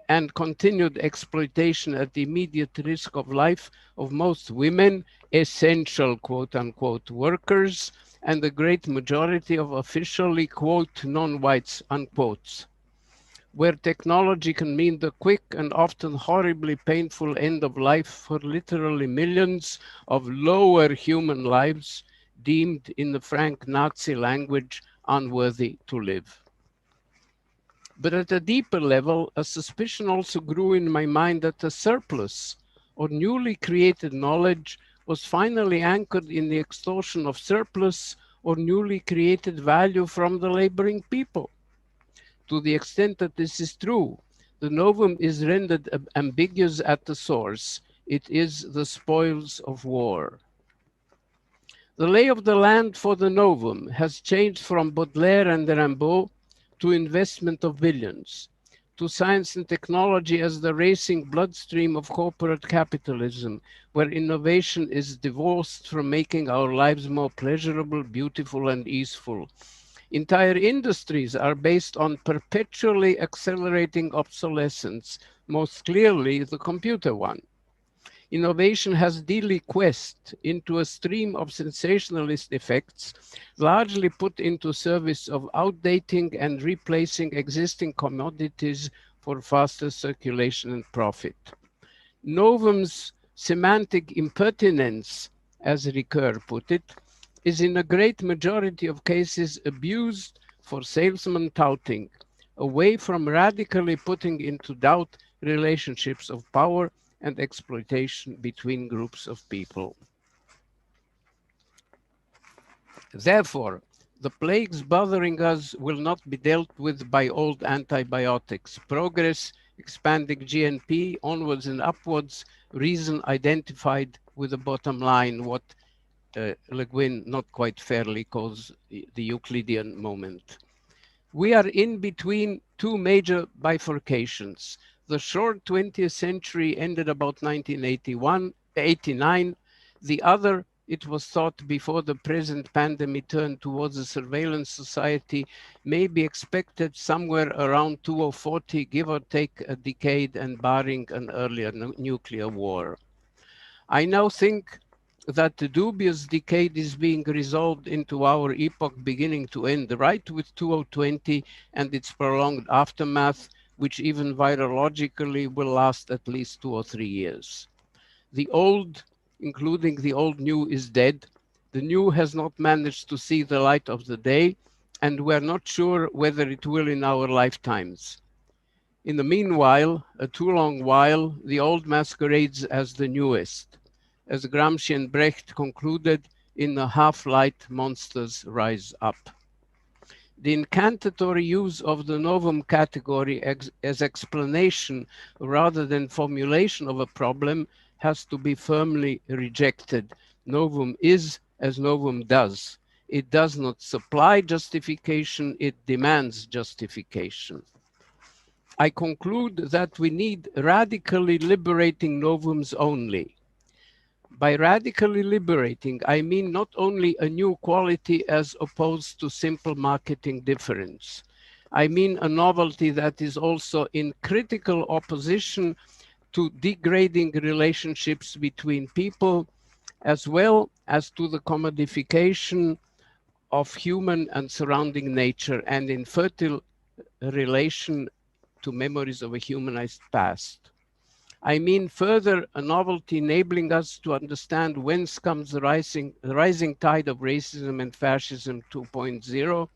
and continued exploitation at the immediate risk of life of most women, essential quote-unquote workers, and the great majority of officially quote non-whites unquotes, where technology can mean the quick and often horribly painful end of life for literally millions of lower human lives deemed, in the frank Nazi language, unworthy to live. But at a deeper level, a suspicion also grew in my mind that the surplus or newly created knowledge was finally anchored in the extortion of surplus or newly created value from the laboring people. To the extent that this is true, the novum is rendered ambiguous at the source. It is the spoils of war. The lay of the land for the novum has changed from Baudelaire and Rimbaud to investment of billions, to science and technology as the racing bloodstream of corporate capitalism, where innovation is divorced from making our lives more pleasurable, beautiful, and easeful. Entire industries are based on perpetually accelerating obsolescence, most clearly the computer one. Innovation has deliquesced into a stream of sensationalist effects, largely put into service of outdating and replacing existing commodities for faster circulation and profit. Novum's semantic impertinence, as Ricoeur put it, is in a great majority of cases abused for salesman touting, away from radically putting into doubt relationships of power and exploitation between groups of people. Therefore, the plagues bothering us will not be dealt with by old antibiotics. Progress, expanding GNP, onwards and upwards, reason identified with the bottom line, what Le Guin not quite fairly calls the Euclidean moment. We are in between two major bifurcations. The short 20th century ended about 1989. The other, it was thought before the present pandemic turned towards a surveillance society, may be expected somewhere around 2040, give or take a decade and barring an earlier nuclear war. I now think that the dubious decade is being resolved into our epoch beginning to end, right with 2020 and its prolonged aftermath, which even virologically will last at least 2 or 3 years. The old, including the old new, is dead. The new has not managed to see the light of the day, and we're not sure whether it will in our lifetimes. In the meanwhile, a too long while, the old masquerades as the newest. As Gramsci and Brecht concluded, in the half-light monsters rise up. The incantatory use of the novum category as explanation rather than formulation of a problem has to be firmly rejected. Novum is as novum does. It does not supply justification, it demands justification. I conclude that we need radically liberating novums only. By radically liberating, I mean not only a new quality as opposed to simple marketing difference. I mean a novelty that is also in critical opposition to degrading relationships between people, as well as to the commodification of human and surrounding nature, and in fertile relation to memories of a humanized past. I mean further a novelty enabling us to understand whence comes the rising tide of racism and fascism 2.0,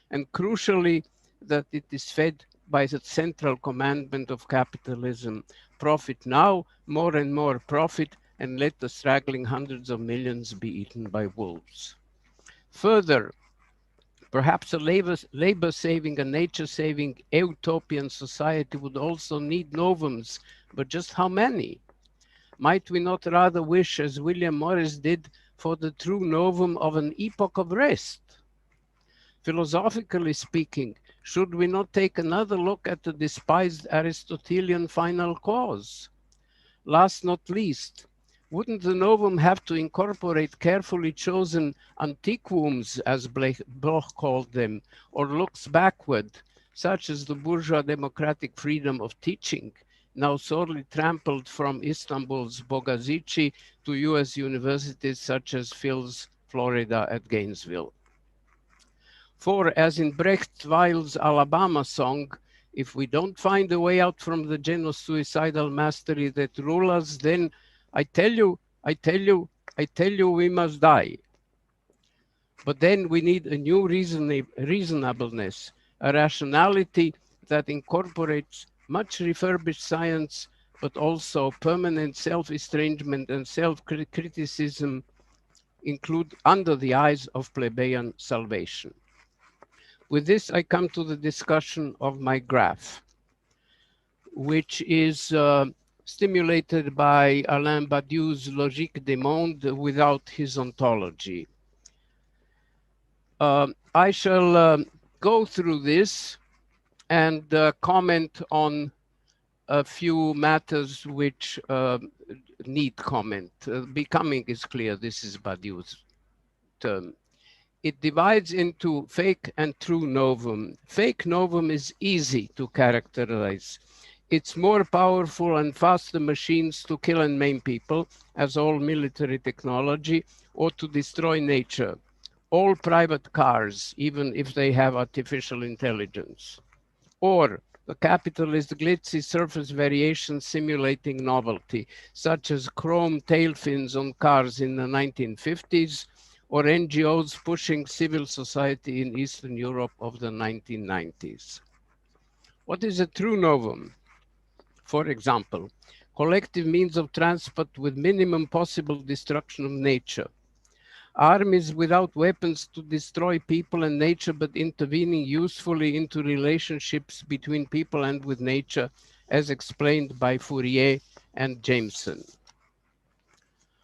and crucially that it is fed by the central commandment of capitalism. Profit now, more and more profit, and let the straggling hundreds of millions be eaten by wolves. Further, perhaps a labor-saving and nature-saving utopian society would also need novums, but just how many? Might we not rather wish, as William Morris did, for the true novum of an epoch of rest? Philosophically speaking, should we not take another look at the despised Aristotelian final cause? Last not least, wouldn't the novum have to incorporate carefully chosen antiquums, as Bloch called them, or looks backward, such as the bourgeois democratic freedom of teaching, now sorely trampled from Istanbul's Bogazici to US universities such as Phil's Florida at Gainesville? For as in Brecht Weil's Alabama song, if we don't find a way out from the genocidal mastery that rule us, then I tell you, we must die. But then we need a new reasonableness, a rationality that incorporates much refurbished science, but also permanent self-estrangement and self-criticism include under the eyes of plebeian salvation. With this, I come to the discussion of my graph, which is stimulated by Alain Badiou's Logique des Mondes without his ontology. I shall go through this and comment on a few matters which need comment. Becoming is clear, this is Badiou's term. It divides into fake and true novum. Fake novum is easy to characterize. It's more powerful and faster machines to kill and maim people, as all military technology, or to destroy nature. All private cars, even if they have artificial intelligence. Or the capitalist glitzy surface variation simulating novelty, such as chrome tail fins on cars in the 1950s, or NGOs pushing civil society in Eastern Europe of the 1990s. What is a true novum? For example, collective means of transport with minimum possible destruction of nature. Armies without weapons to destroy people and nature, but intervening usefully into relationships between people and with nature, as explained by Fourier and Jameson.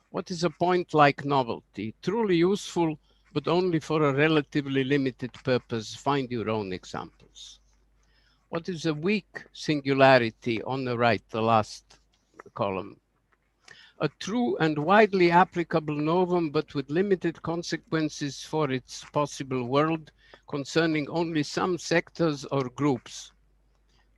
What is a point-like novelty? Truly useful, but only for a relatively limited purpose. Find your own examples. What is a weak singularity on the right, the last column? A true and widely applicable novum, but with limited consequences for its possible world, concerning only some sectors or groups.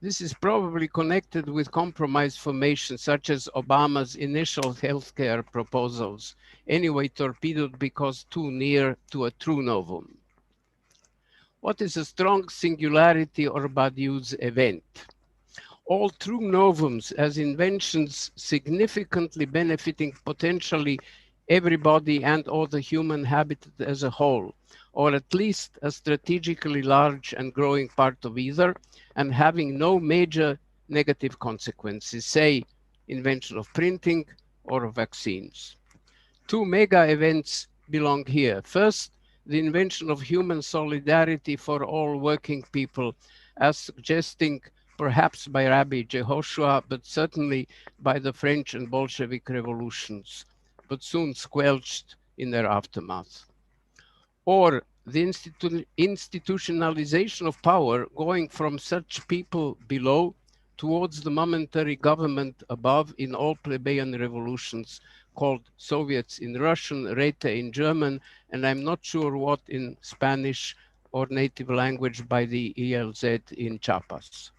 This is probably connected with compromise formation, such as Obama's initial healthcare proposals, anyway torpedoed because too near to a true novum. What is a strong singularity or Badiou's event? All true novums as inventions significantly benefiting potentially everybody and or the human habitat as a whole, or at least a strategically large and growing part of either, and having no major negative consequences, say invention of printing or of vaccines. Two mega events belong here. First, the invention of human solidarity for all working people, as suggesting perhaps by Rabbi Jehoshua, but certainly by the French and Bolshevik revolutions, but soon squelched in their aftermath. Or the institutionalization of power going from such people below towards the momentary government above in all plebeian revolutions, called Soviets in Russian, Räte in German, and I'm not sure what in Spanish or native language by the ELZ in Chiapas.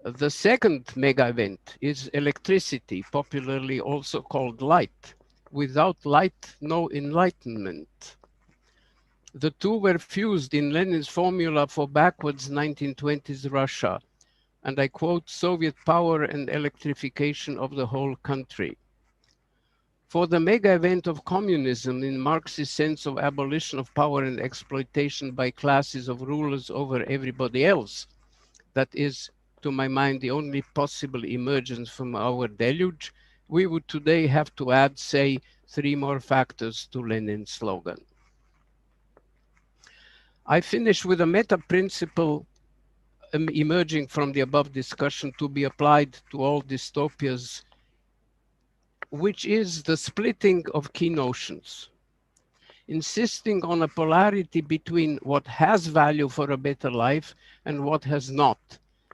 The second mega event is electricity, popularly also called light. Without light, no enlightenment. The two were fused in Lenin's formula for backwards 1920s Russia, and I quote, Soviet power and electrification of the whole country. For the mega event of communism in Marx's sense of abolition of power and exploitation by classes of rulers over everybody else, that is, to my mind, the only possible emergence from our deluge, we would today have to add, say, 3 more factors to Lenin's slogan. I finish with a meta principle emerging from the above discussion to be applied to all dystopias, which is the splitting of key notions, insisting on a polarity between what has value for a better life and what has not.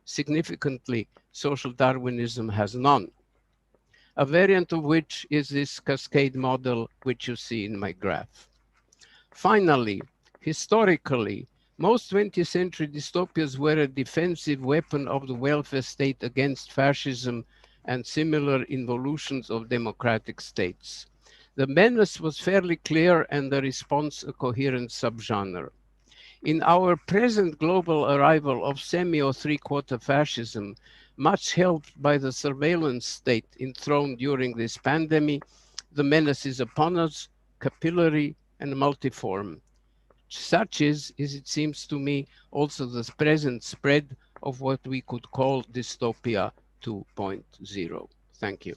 Significantly, social Darwinism has none, a variant of which is this cascade model which you see in my graph. Finally, historically, most 20th century dystopias were a defensive weapon of the welfare state against fascism and similar involutions of democratic states. The menace was fairly clear and the response a coherent subgenre. In our present global arrival of semi or three-quarter fascism, much helped by the surveillance state enthroned during this pandemic, the menace is upon us, capillary and multiform. Such is, it seems to me, also the present spread of what we could call Dystopia 2.0. Thank you.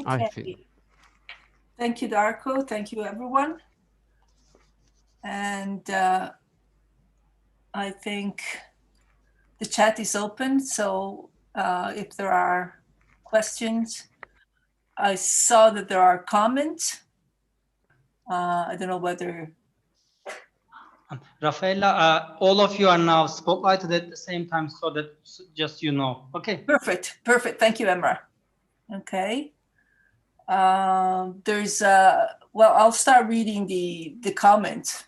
Okay. Thank you, Darko. Thank you, everyone. And I think the chat is open. So if there are questions, I saw that there are comments. I don't know whether. Rafaela, all of you are now spotlighted at the same time, so that just you know. Okay. Perfect. Perfect. Thank you, Emra. Okay. Well, I'll start reading the comments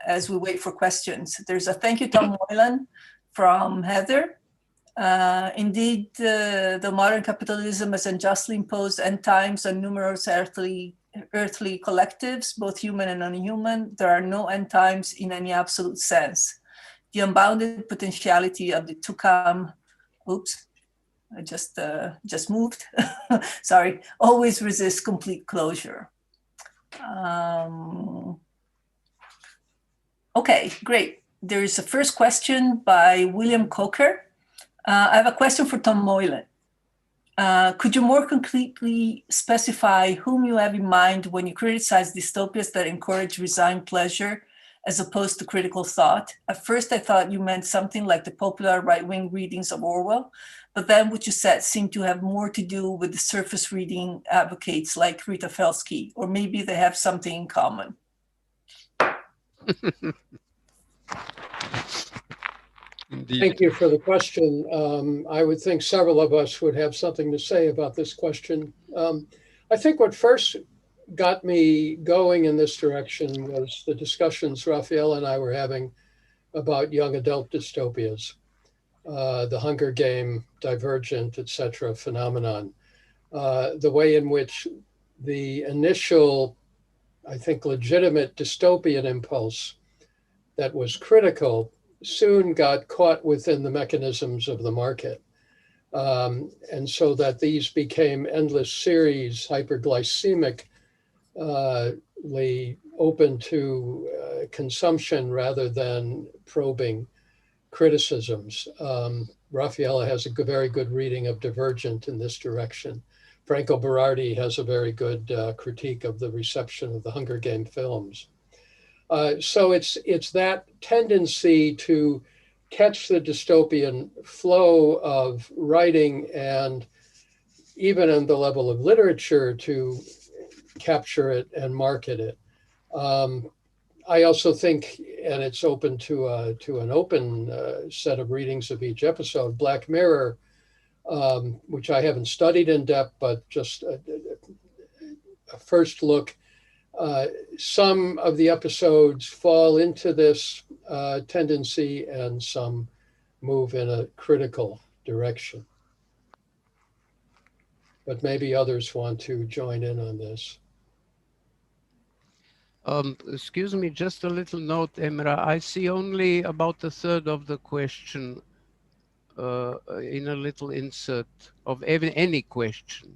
as we wait for questions. There's a thank you, Tom Moylan from Heather. Indeed, the modern capitalism has unjustly imposed end times on numerous earthly collectives, both human and non-human. There are no end times in any absolute sense. The unbounded potentiality of the to come, oops, I just moved, sorry, always resists complete closure. Okay, great. There is a first question by William Coker. I have a question for Tom Moylan. Could you more concretely specify whom you have in mind when you criticize dystopias that encourage resigned pleasure as opposed to critical thought? At first, I thought you meant something like the popular right-wing readings of Orwell, but then what you said seemed to have more to do with the surface reading advocates like Rita Felsky, or maybe they have something in common. Indeed. Thank you for the question. I would think several of us would have something to say about this question. I think what first got me going in this direction was the discussions Raphael and I were having about young adult dystopias, the Hunger Game, Divergent, etc. phenomenon. The way in which the initial, I think, legitimate dystopian impulse that was critical soon got caught within the mechanisms of the market. And so that these became endless series, hyperglycemically open to consumption rather than probing criticisms. Raffaella has a very good reading of Divergent in this direction. Franco Berardi has a very good critique of the reception of the Hunger Game films. So it's that tendency to catch the dystopian flow of writing and even on the level of literature to capture it and market it. I also think, and it's open to an open set of readings of each episode, Black Mirror, which I haven't studied in depth, but just a first look. Some of the episodes fall into this tendency and some move in a critical direction. But maybe others want to join in on this. Excuse me, just a little note, Emra. I see only about a third of the question in a little insert of any question.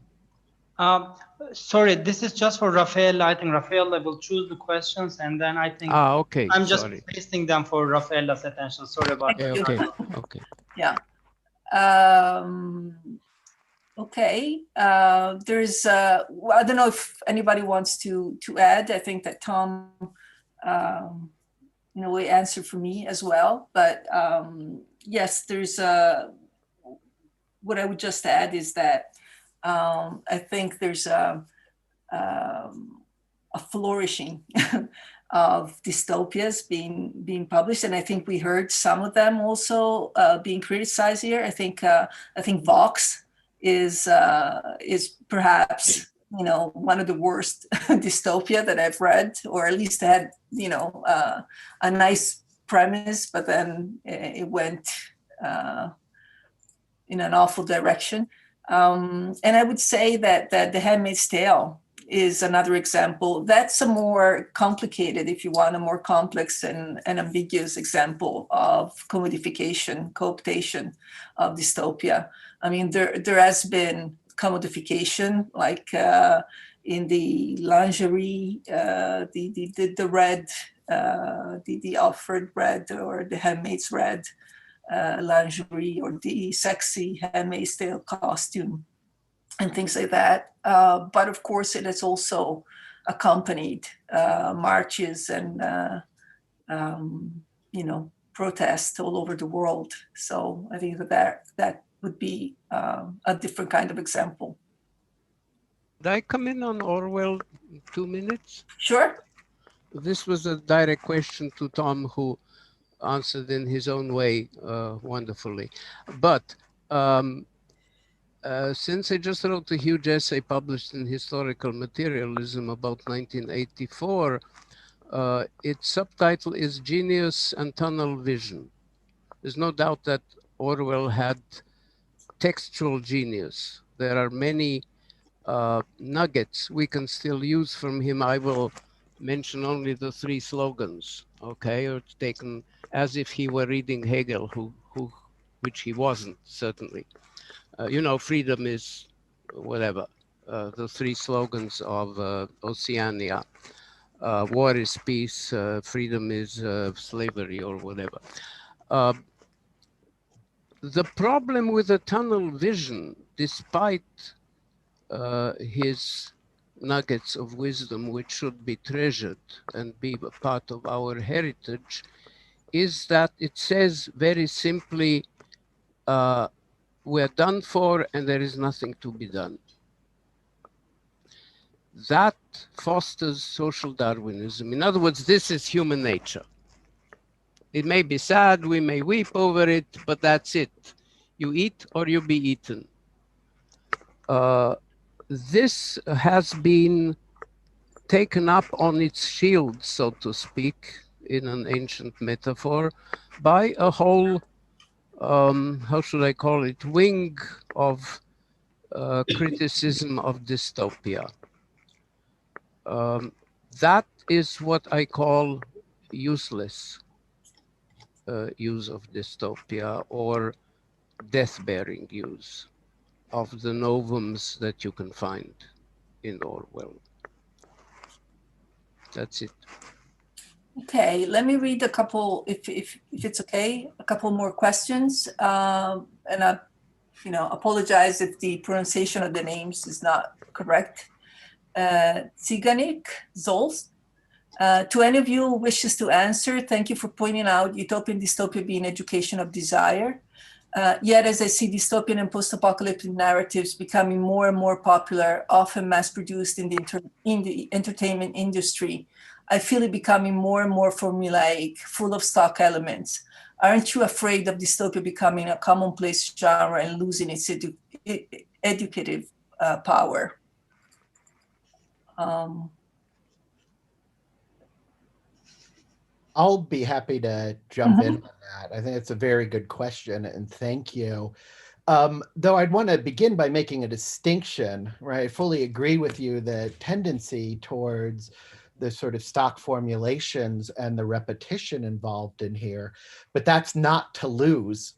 Sorry, this is just for Rafaela. I think Rafaela will choose the questions, and then I think okay. I'm just sorry. pasting them for Rafaela's attention. Sorry about that. Okay. Okay. Yeah. Okay. There's, well, I don't know if anybody wants to add. I think that Tom, in a way, answered for me as well. But yes, there's what I would just add is that I think there's a flourishing of dystopias being published, and I think we heard some of them also being criticized here. I think Vox is perhaps one of the worst dystopia that I've read, or at least had a nice premise, but then it went in an awful direction. And I would say that The Handmaid's Tale is another example. That's a more complicated, if you want, a more complex and ambiguous example of commodification, cooptation of dystopia. I mean, there has been commodification, like in the lingerie, the red, the Alfred red or the Handmaid's red lingerie, or the sexy Handmaid's Tale costume and things like that. But of course, it has also accompanied marches and protests all over the world. So I think that would be a different kind of example. Could I come in on Orwell 2 minutes? Sure. This was a direct question to Tom, who answered in his own way wonderfully. But since I just wrote a huge essay published in Historical Materialism about 1984, its subtitle is Genius and Tunnel Vision. There's no doubt that Orwell had textual genius. There are many nuggets we can still use from him. I will mention only the three slogans, okay? Or it's taken as if he were reading Hegel, which he wasn't, certainly. You know, freedom is whatever. The three slogans of Oceania. War is peace, freedom is slavery, or whatever. The problem with the tunnel vision, despite his nuggets of wisdom, which should be treasured and be a part of our heritage, is that it says very simply, we're done for and there is nothing to be done. That fosters social Darwinism. In other words, this is human nature. It may be sad, we may weep over it, but that's it. You eat or you be eaten. This has been taken up on its shield, so to speak, in an ancient metaphor, by a whole, how should I call it, wing of criticism of dystopia. That is what I call useless use of dystopia, or death-bearing use of the novums that you can find in Orwell. That's it. Okay, let me read a couple, if it's okay, a couple more questions. And I, apologize if the pronunciation of the names is not correct. Tsiganik Zolz. To any of you who wishes to answer, thank you for pointing out utopian dystopia being education of desire. Yet as I see dystopian and post-apocalyptic narratives becoming more and more popular, often mass-produced in the entertainment industry, I feel it becoming more and more formulaic, full of stock elements. Aren't you afraid of dystopia becoming a commonplace genre and losing its educative power? I'll be happy to jump in on that. I think it's a very good question, and thank you. Though I'd want to begin by making a distinction, right? I fully agree with you, the tendency towards the sort of stock formulations and the repetition involved in here, but that's not to lose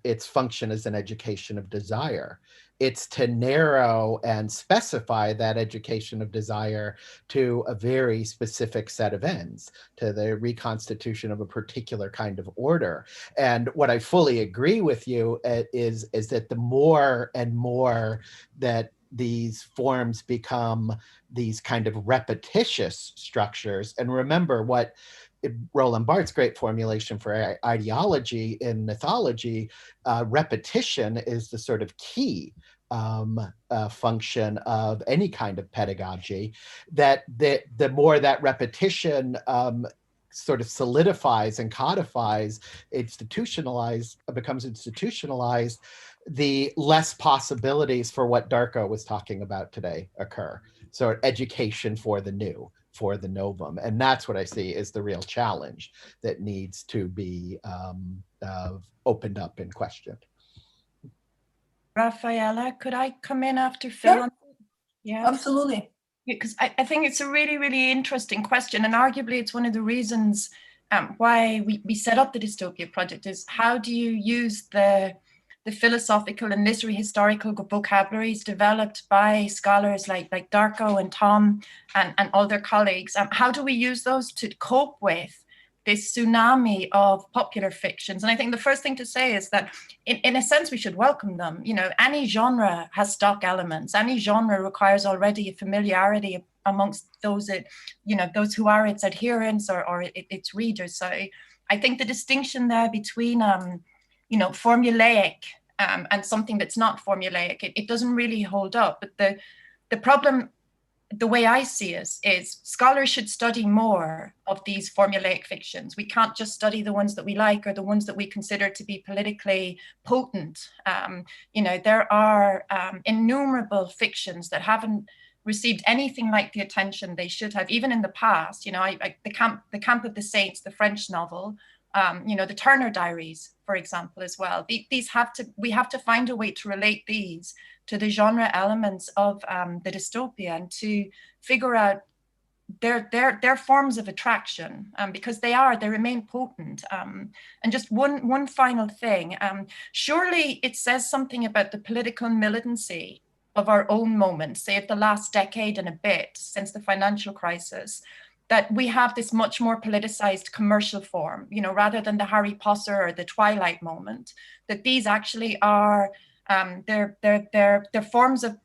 its function as an education of desire. It's to narrow and specify that education of desire to a very specific set of ends, to the reconstitution of a particular kind of order. And what I fully agree with you is that the more and more that these forms become these kind of repetitious structures, and remember what Roland Barthes' great formulation for ideology in mythology, repetition is the sort of key function of any kind of pedagogy, that the more that repetition sort of solidifies and codifies, becomes institutionalized, the less possibilities for what Darko was talking about today occur. So education for the new, for the novum. And that's what I see is the real challenge that needs to be opened up and questioned. Rafaela, could I come in after Phil? Sure. Yeah, absolutely. Because I think it's a really, really interesting question. And arguably it's one of the reasons why we set up the Dystopia Project, is how do you use the philosophical and literary historical vocabularies developed by scholars like Darko and Tom and all their colleagues. How do we use those to cope with this tsunami of popular fictions? And I think the first thing to say is that in a sense, we should welcome them. Any genre has stock elements. Any genre requires already a familiarity amongst those those who are its adherents or its readers. So I think the distinction there between formulaic and something that's not formulaic, it doesn't really hold up. But the problem the way I see it is scholars should study more of these formulaic fictions. We can't just study the ones that we like or the ones that we consider to be politically potent. There are innumerable fictions that haven't received anything like the attention they should have, even in the past. The Camp of the Saints, the French novel, the Turner Diaries, for example, as well. We have to find a way to relate these to the genre elements of the dystopia and to figure out their forms of attraction, because they remain potent. And just one final thing, surely it says something about the political militancy of our own moment, say of the last decade and a bit since the financial crisis, that we have this much more politicized commercial form, rather than the Harry Potter or the Twilight moment, that these actually are they're forms of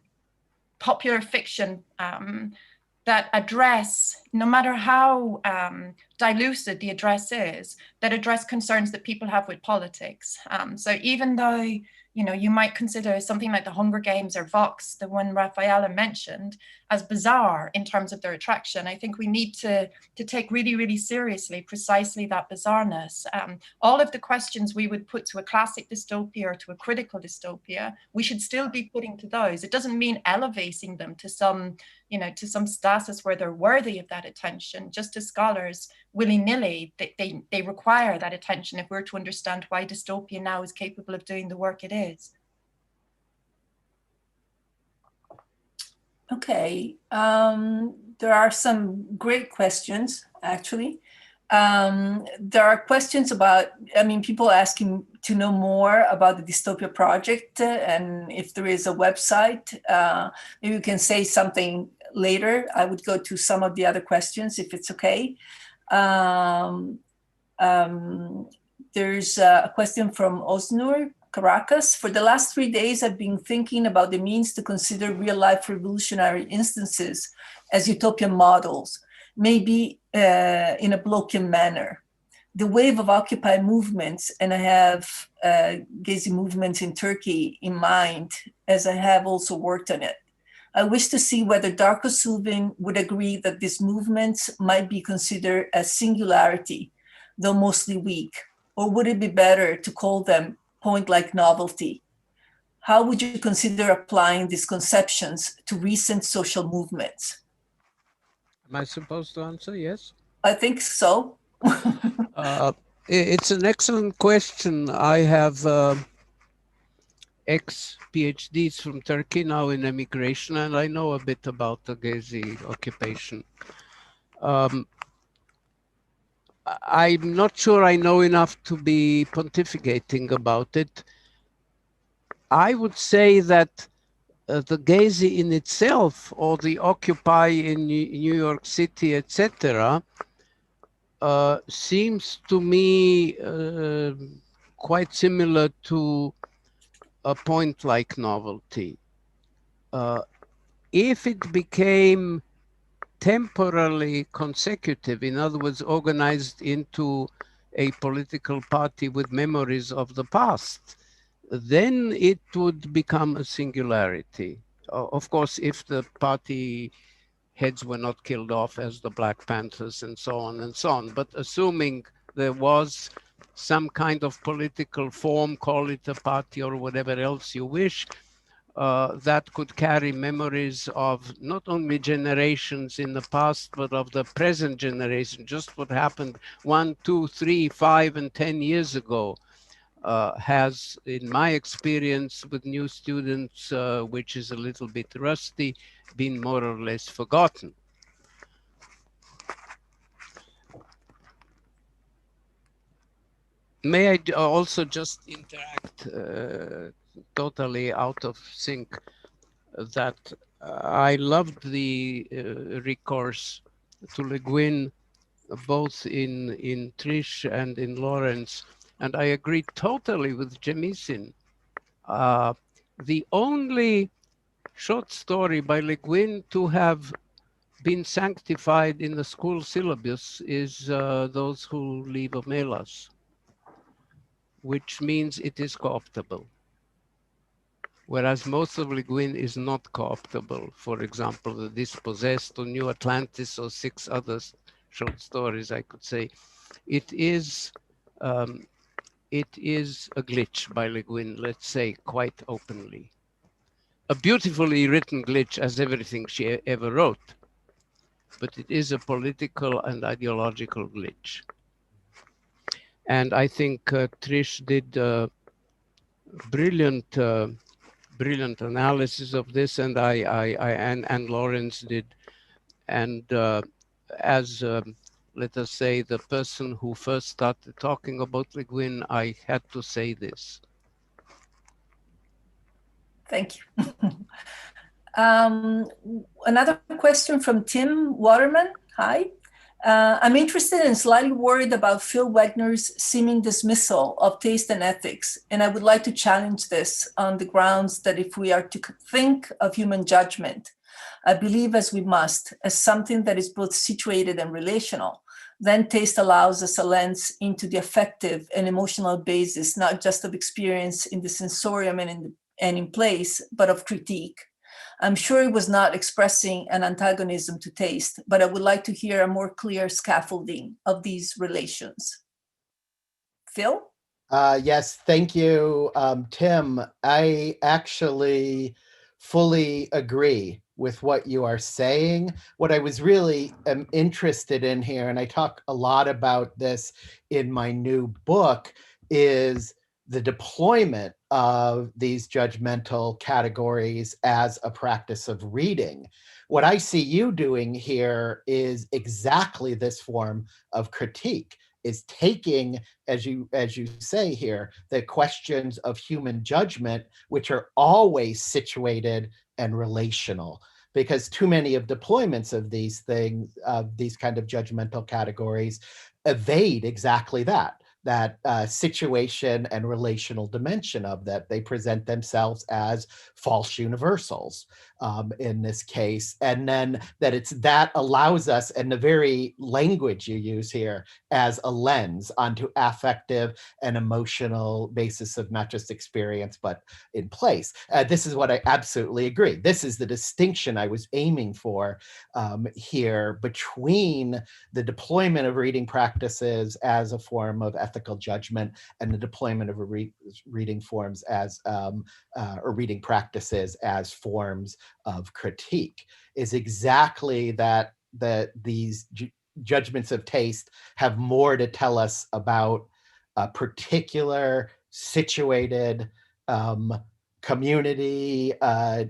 popular fiction that address, no matter how diluted the address is, that address concerns that people have with politics. So even though you might consider something like the Hunger Games or Vox, the one Rafaela mentioned, as bizarre in terms of their attraction, I think we need to take really, really seriously precisely that bizarreness. All of the questions we would put to a classic dystopia or to a critical dystopia, we should still be putting to those. It doesn't mean elevating them to some status where they're worthy of that attention. Just as scholars, willy-nilly, they require that attention if we're to understand why dystopia now is capable of doing the work it is. Okay, there are some great questions, actually. There are questions about, people asking to know more about the Dystopia project, and if there is a website. Maybe you can say something later. I would go to some of the other questions if it's okay. There's a question from Osnur Caracas. For the last 3 days, I've been thinking about the means to consider real-life revolutionary instances as utopian models, maybe in a Blochian manner. The wave of Occupy movements, and I have Gezi movements in Turkey in mind, as I have also worked on it. I wish to see whether Darko Suvin would agree that these movements might be considered as singularity, though mostly weak, or would it be better to call them point-like novelty? How would you consider applying these conceptions to recent social movements? Am I supposed to answer? Yes. I think so. It's an excellent question. I have ex-PhDs from Turkey now in emigration, and I know a bit about the Gezi occupation. I'm not sure I know enough to be pontificating about it. I would say that the Gezi in itself, or the Occupy in New York City, etc., seems to me quite similar to a point-like novelty. If it became temporally consecutive, in other words, organized into a political party with memories of the past, then it would become a singularity. Of course, if the party heads were not killed off as the Black Panthers and so on and so on. But assuming there was some kind of political form, call it a party or whatever else you wish, that could carry memories of not only generations in the past, but of the present generation, just what happened 1, 2, 3, 5, and 10 years ago. Has, in my experience with new students, which is a little bit rusty, been more or less forgotten. May I also just interact totally out of sync that I loved the recourse to Le Guin, both in Trish and in Lawrence. And I agree totally with Jemisin. The only short story by Le Guin to have been sanctified in the school syllabus is Those Who Leave Omelas, which means it is co-optable. whereas most of Le Guin is not co-optable. For example, The Dispossessed or New Atlantis or 6 other short stories, I could say. It is a glitch by Le Guin, let's say, quite openly. A beautifully written glitch, as everything she ever wrote, but it is a political and ideological glitch. And I think Trish did brilliant analysis of this, and and Lawrence did. And as let us say, the person who first started talking about Le Guin, I had to say this. Thank you. Another question from Tim Waterman. Hi. I'm interested and slightly worried about Phil Wegner's seeming dismissal of taste and ethics, and I would like to challenge this on the grounds that if we are to think of human judgment, I believe as we must, as something that is both situated and relational, then taste allows us a lens into the affective and emotional basis, not just of experience in the sensorium and in place, but of critique. I'm sure it was not expressing an antagonism to taste, but I would like to hear a more clear scaffolding of these relations. Phil? Yes, thank you, Tim. I actually fully agree with what you are saying. What I was really interested in here, and I talk a lot about this in my new book, is the deployment of these judgmental categories as a practice of reading. What I see you doing here is exactly this form of critique, is taking, as you say here, the questions of human judgment, which are always situated and relational, because too many of deployments of these things, of these kind of judgmental categories, evade exactly that situation and relational dimension of that. They present themselves as false universals in this case. And then that allows us, and the very language you use here, as a lens onto affective and emotional basis of not just experience, but in place. This is what I absolutely agree. This is the distinction I was aiming for here between the deployment of reading practices as a form of ethical judgment and the deployment of reading forms as or reading practices as forms of critique, is exactly that these judgments of taste have more to tell us about a particular situated community,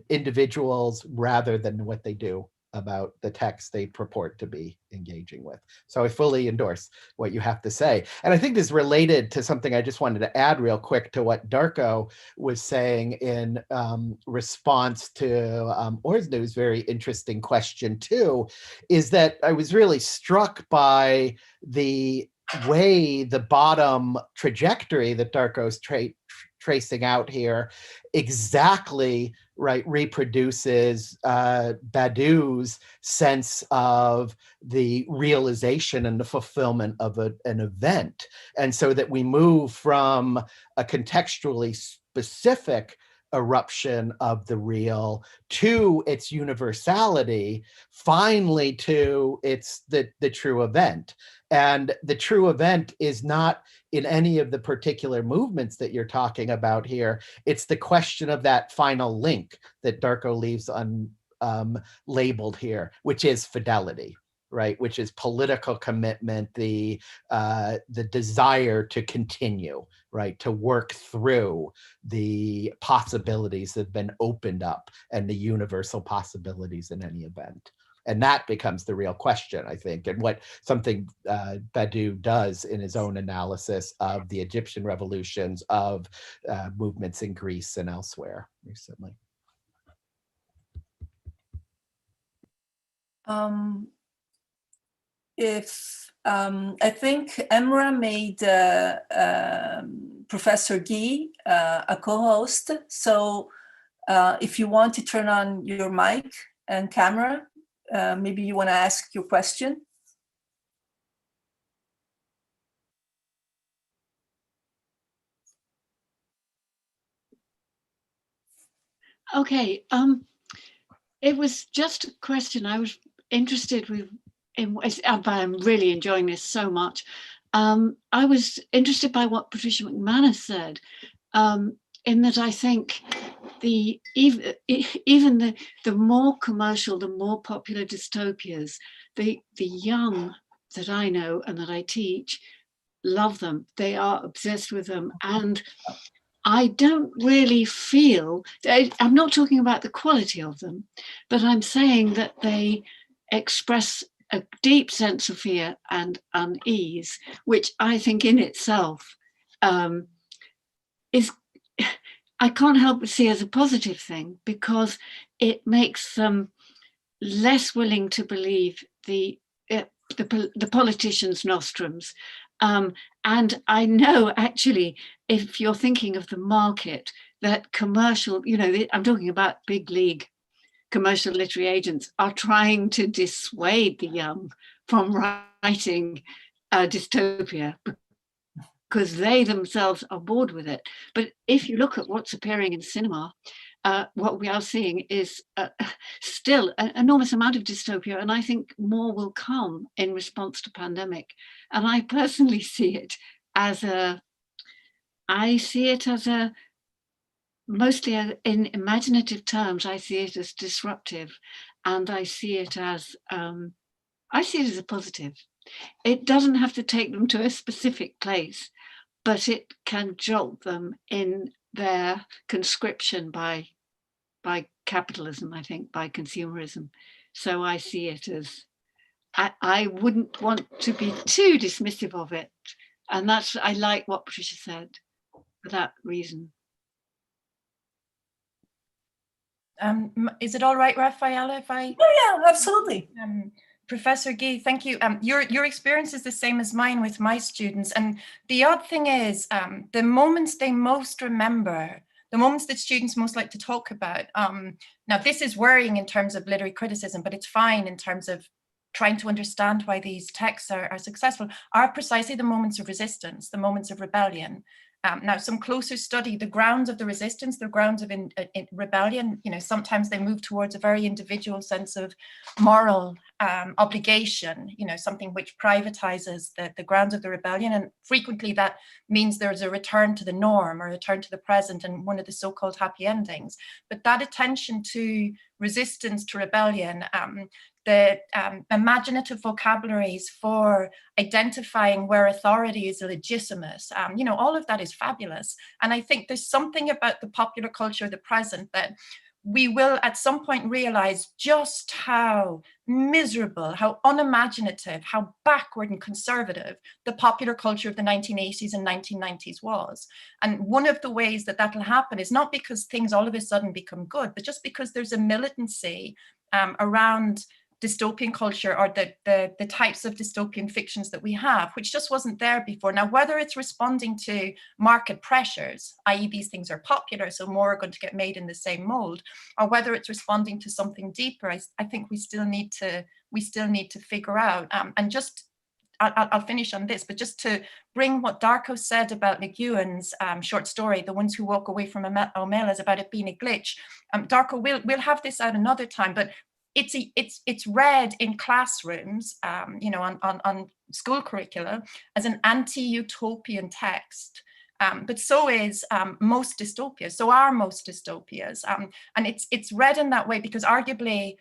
individuals, rather than what they do about the text they purport to be engaging with. So I fully endorse what you have to say. And I think this is related to something I just wanted to add real quick to what Darko was saying in response to Orsnu's very interesting question too, is that I was really struck by the way the bottom trajectory that Darko's tracing out here exactly reproduces Badiou's sense of the realization and the fulfillment of an event. And so that we move from a contextually specific eruption of the real to its universality, finally to the true event. And the true event is not in any of the particular movements that you're talking about here. It's the question of that final link that Darko leaves unlabeled here, which is fidelity, right? Which is political commitment, the desire to continue, right? To work through the possibilities that have been opened up and the universal possibilities in any event. And that becomes the real question, I think, and what something Badiou does in his own analysis of the Egyptian revolutions, of movements in Greece and elsewhere recently. I think Emra made Professor Guy a co-host. So if you want to turn on your mic and camera, maybe you want to ask your question. Okay. It was just a question. I was interested but I'm really enjoying this so much. I was interested by what Patricia McManus said, in that I think even the more commercial, the more popular dystopias, the young that I know and that I teach love them. They are obsessed with them. And I don't really feel, I'm not talking about the quality of them, but I'm saying that they express a deep sense of fear and unease, which I think in itself is, I can't help but see as a positive thing, because it makes them less willing to believe the politicians' nostrums. And I know, actually, if you're thinking of the market, that commercial, I'm talking about big league commercial literary agents are trying to dissuade the young from writing dystopia because they themselves are bored with it. But if you look at what's appearing in cinema, what we are seeing is still an enormous amount of dystopia, and I think more will come in response to pandemic. And I personally see it as mostly in imaginative terms, I see it as disruptive, and I see it as a positive. It doesn't have to take them to a specific place, but it can jolt them in their conscription by capitalism, I think, by consumerism. So I see it as, I wouldn't want to be too dismissive of it. And I like what Patricia said for that reason. Is it all right, Rafaela, if I? Oh, yeah, absolutely. Professor Guy, thank you. Your experience is the same as mine with my students. And the odd thing is, the moments they most remember, the moments that students most like to talk about, now this is worrying in terms of literary criticism, but it's fine in terms of trying to understand why these texts are successful, are precisely the moments of resistance, the moments of rebellion. Now, some closer study, the grounds of the resistance, the grounds of rebellion, sometimes they move towards a very individual sense of moral obligation, something which privatizes the grounds of the rebellion. And frequently that means there's a return to the norm or a return to the present and one of the so-called happy endings. But that attention to resistance to rebellion, the imaginative vocabularies for identifying where authority is illegitimate, all of that is fabulous. And I think there's something about the popular culture of the present that we will at some point realize just how miserable, how unimaginative, how backward and conservative the popular culture of the 1980s and 1990s was. And one of the ways that that'll happen is not because things all of a sudden become good, but just because there's a militancy around dystopian culture or the types of dystopian fictions that we have, which just wasn't there before. Now, whether it's responding to market pressures, i.e. these things are popular, so more are going to get made in the same mold, or whether it's responding to something deeper, I think we still need to figure out. And just, I'll finish on this, but just to bring what Darko said about Le Guin's short story, The Ones Who Walk Away from Omelas, about it being a glitch. Darko, we'll have this out another time, but it's read in classrooms, on school curricula as an anti-utopian text. But so is most dystopias. So are most dystopias, and it's read in that way because arguably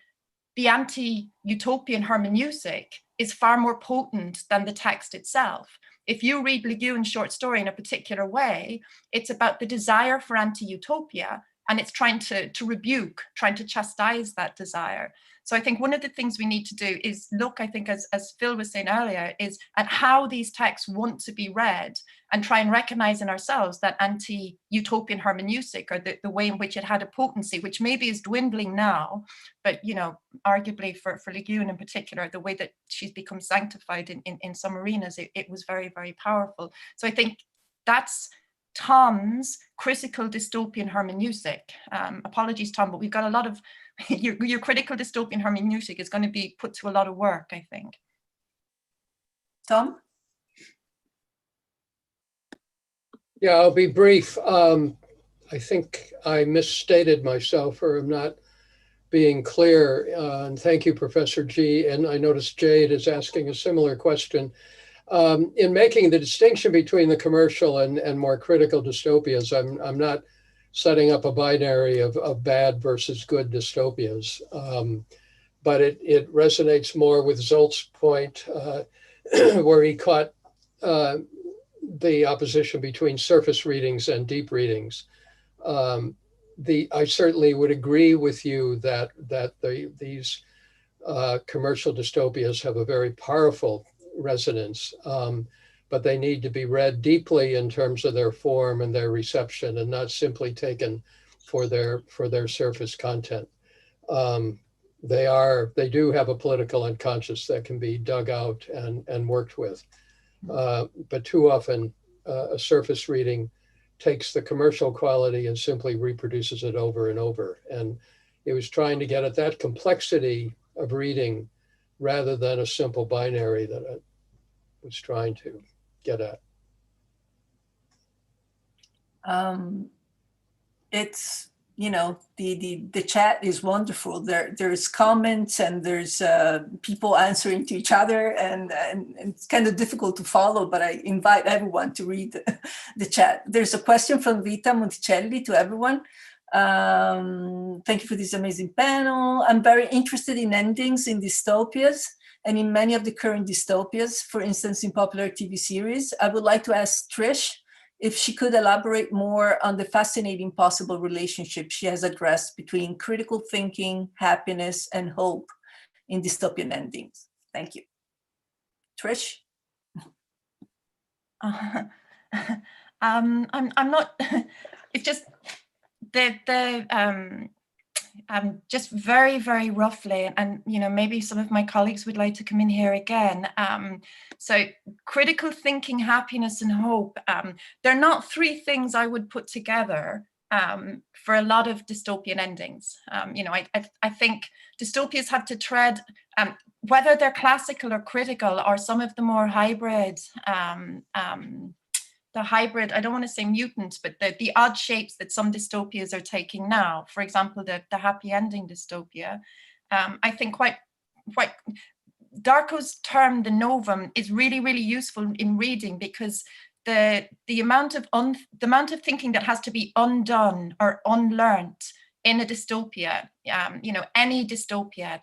the anti-utopian hermeneutic is far more potent than the text itself. If you read Le Guin's short story in a particular way, it's about the desire for anti-utopia, and it's trying to rebuke, trying to chastise that desire. So I think one of the things we need to do is look, I think, as Phil was saying earlier, is at how these texts want to be read and try and recognize in ourselves that anti-utopian hermeneutic, or the way in which it had a potency, which maybe is dwindling now, but, arguably for Le Guin in particular, the way that she's become sanctified in some arenas, it was very, very powerful. So I think that's Tom's critical dystopian hermeneutic. Apologies, Tom, but we've got a lot of, your critical dystopian hermeneutic is going to be put to a lot of work, I think. Tom? Yeah, I'll be brief. I think I misstated myself or am not being clear. And thank you, Professor G. And I noticed Jade is asking a similar question. In making the distinction between the commercial and more critical dystopias, I'm not setting up a binary of bad versus good dystopias. But it resonates more with Zolt's point, where he caught the opposition between surface readings and deep readings. I certainly would agree with you that these commercial dystopias have a very powerful resonance, but they need to be read deeply in terms of their form and their reception, and not simply taken for their surface content. They do have a political unconscious that can be dug out and worked with. But too often a surface reading takes the commercial quality and simply reproduces it over and over. And it was trying to get at that complexity of reading rather than a simple binary that I was trying to get at. It's, you know, the chat is wonderful. There's comments and there's people answering to each other, and it's kind of difficult to follow, but I invite everyone to read the chat. There's a question from Vita Monticelli to everyone. Thank you for this amazing panel. I'm very interested in endings in dystopias and in many of the current dystopias, for instance, in popular TV series. I would like to ask Trish if she could elaborate more on the fascinating possible relationship she has addressed between critical thinking, happiness, and hope in dystopian endings. Thank you. Trish? I'm not, it's just just very, very roughly, and you know, maybe some of my colleagues would like to come in here again. So critical thinking, happiness, and hope, they're not three things I would put together for a lot of dystopian endings. You know, I think dystopias have to tread, whether they're classical or critical, or some of the more hybrid, I don't want to say mutants, but the odd shapes that some dystopias are taking now. For example, the happy ending dystopia. I think quite Darko's term, the novum, is really, really useful in reading, because the amount of thinking that has to be undone or unlearned in a dystopia, you know, any dystopia,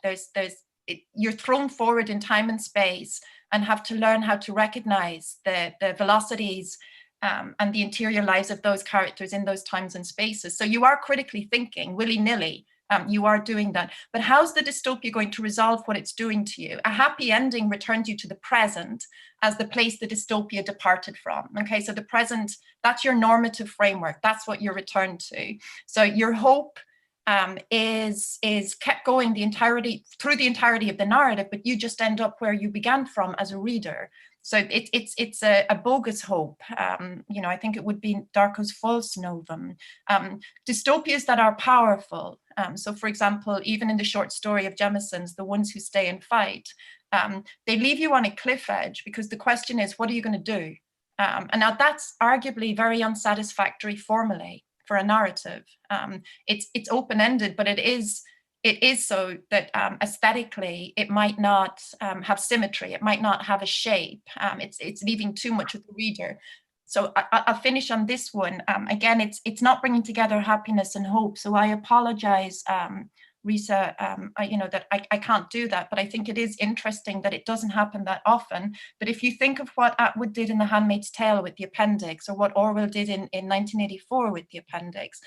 you're thrown forward in time and space and have to learn how to recognize the velocities and the interior lives of those characters in those times and spaces. So you are critically thinking willy-nilly. You are doing that. But how's the dystopia going to resolve what it's doing to you? A happy ending returns you to the present as the place the dystopia departed from. Okay, so the present, that's your normative framework. That's what you're returned to. So your hope is kept going through the entirety of the narrative, but you just end up where you began from as a reader. So it's a bogus hope. You know, I think it would be Darko's false novum. Dystopias that are powerful. So for example, even in the short story of Jemisin's, The Ones Who Stay and Fight, they leave you on a cliff edge, because the question is, what are you going to do? And now that's arguably very unsatisfactory formally for a narrative. It's open-ended, but it is so that aesthetically it might not have symmetry, it might not have a shape. It's leaving too much with the reader. So I'll finish on this one. Again, it's not bringing together happiness and hope. So I apologize, Risa, you know, that I can't do that, but I think it is interesting that it doesn't happen that often. But if you think of what Atwood did in The Handmaid's Tale with the appendix, or what Orwell did in 1984 with the appendix,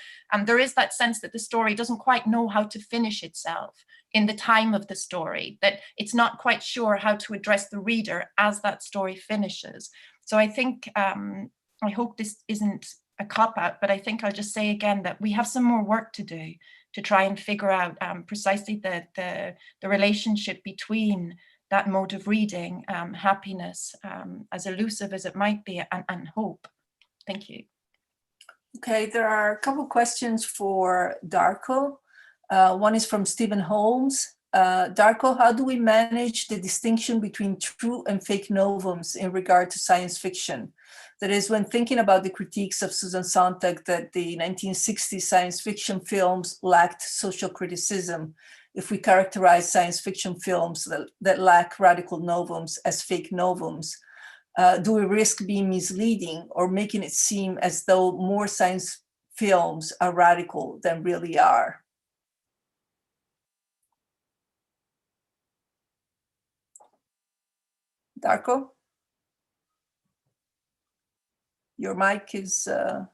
there is that sense that the story doesn't quite know how to finish itself in the time of the story, that it's not quite sure how to address the reader as that story finishes. So I think, I hope this isn't a cop-out, but I think I'll just say again that we have some more work to do to try and figure out precisely the relationship between that mode of reading, happiness, as elusive as it might be, and hope. Thank you. Okay, there are a couple questions for Darko. One is from Stephen Holmes. Darko, how do we manage the distinction between true and fake novums in regard to science fiction? That is, when thinking about the critiques of Susan Sontag that the 1960s science fiction films lacked social criticism, if we characterize science fiction films that lack radical novums as fake novums, do we risk being misleading or making it seem as though more science films are radical than really are? Darko? Your mic is... Do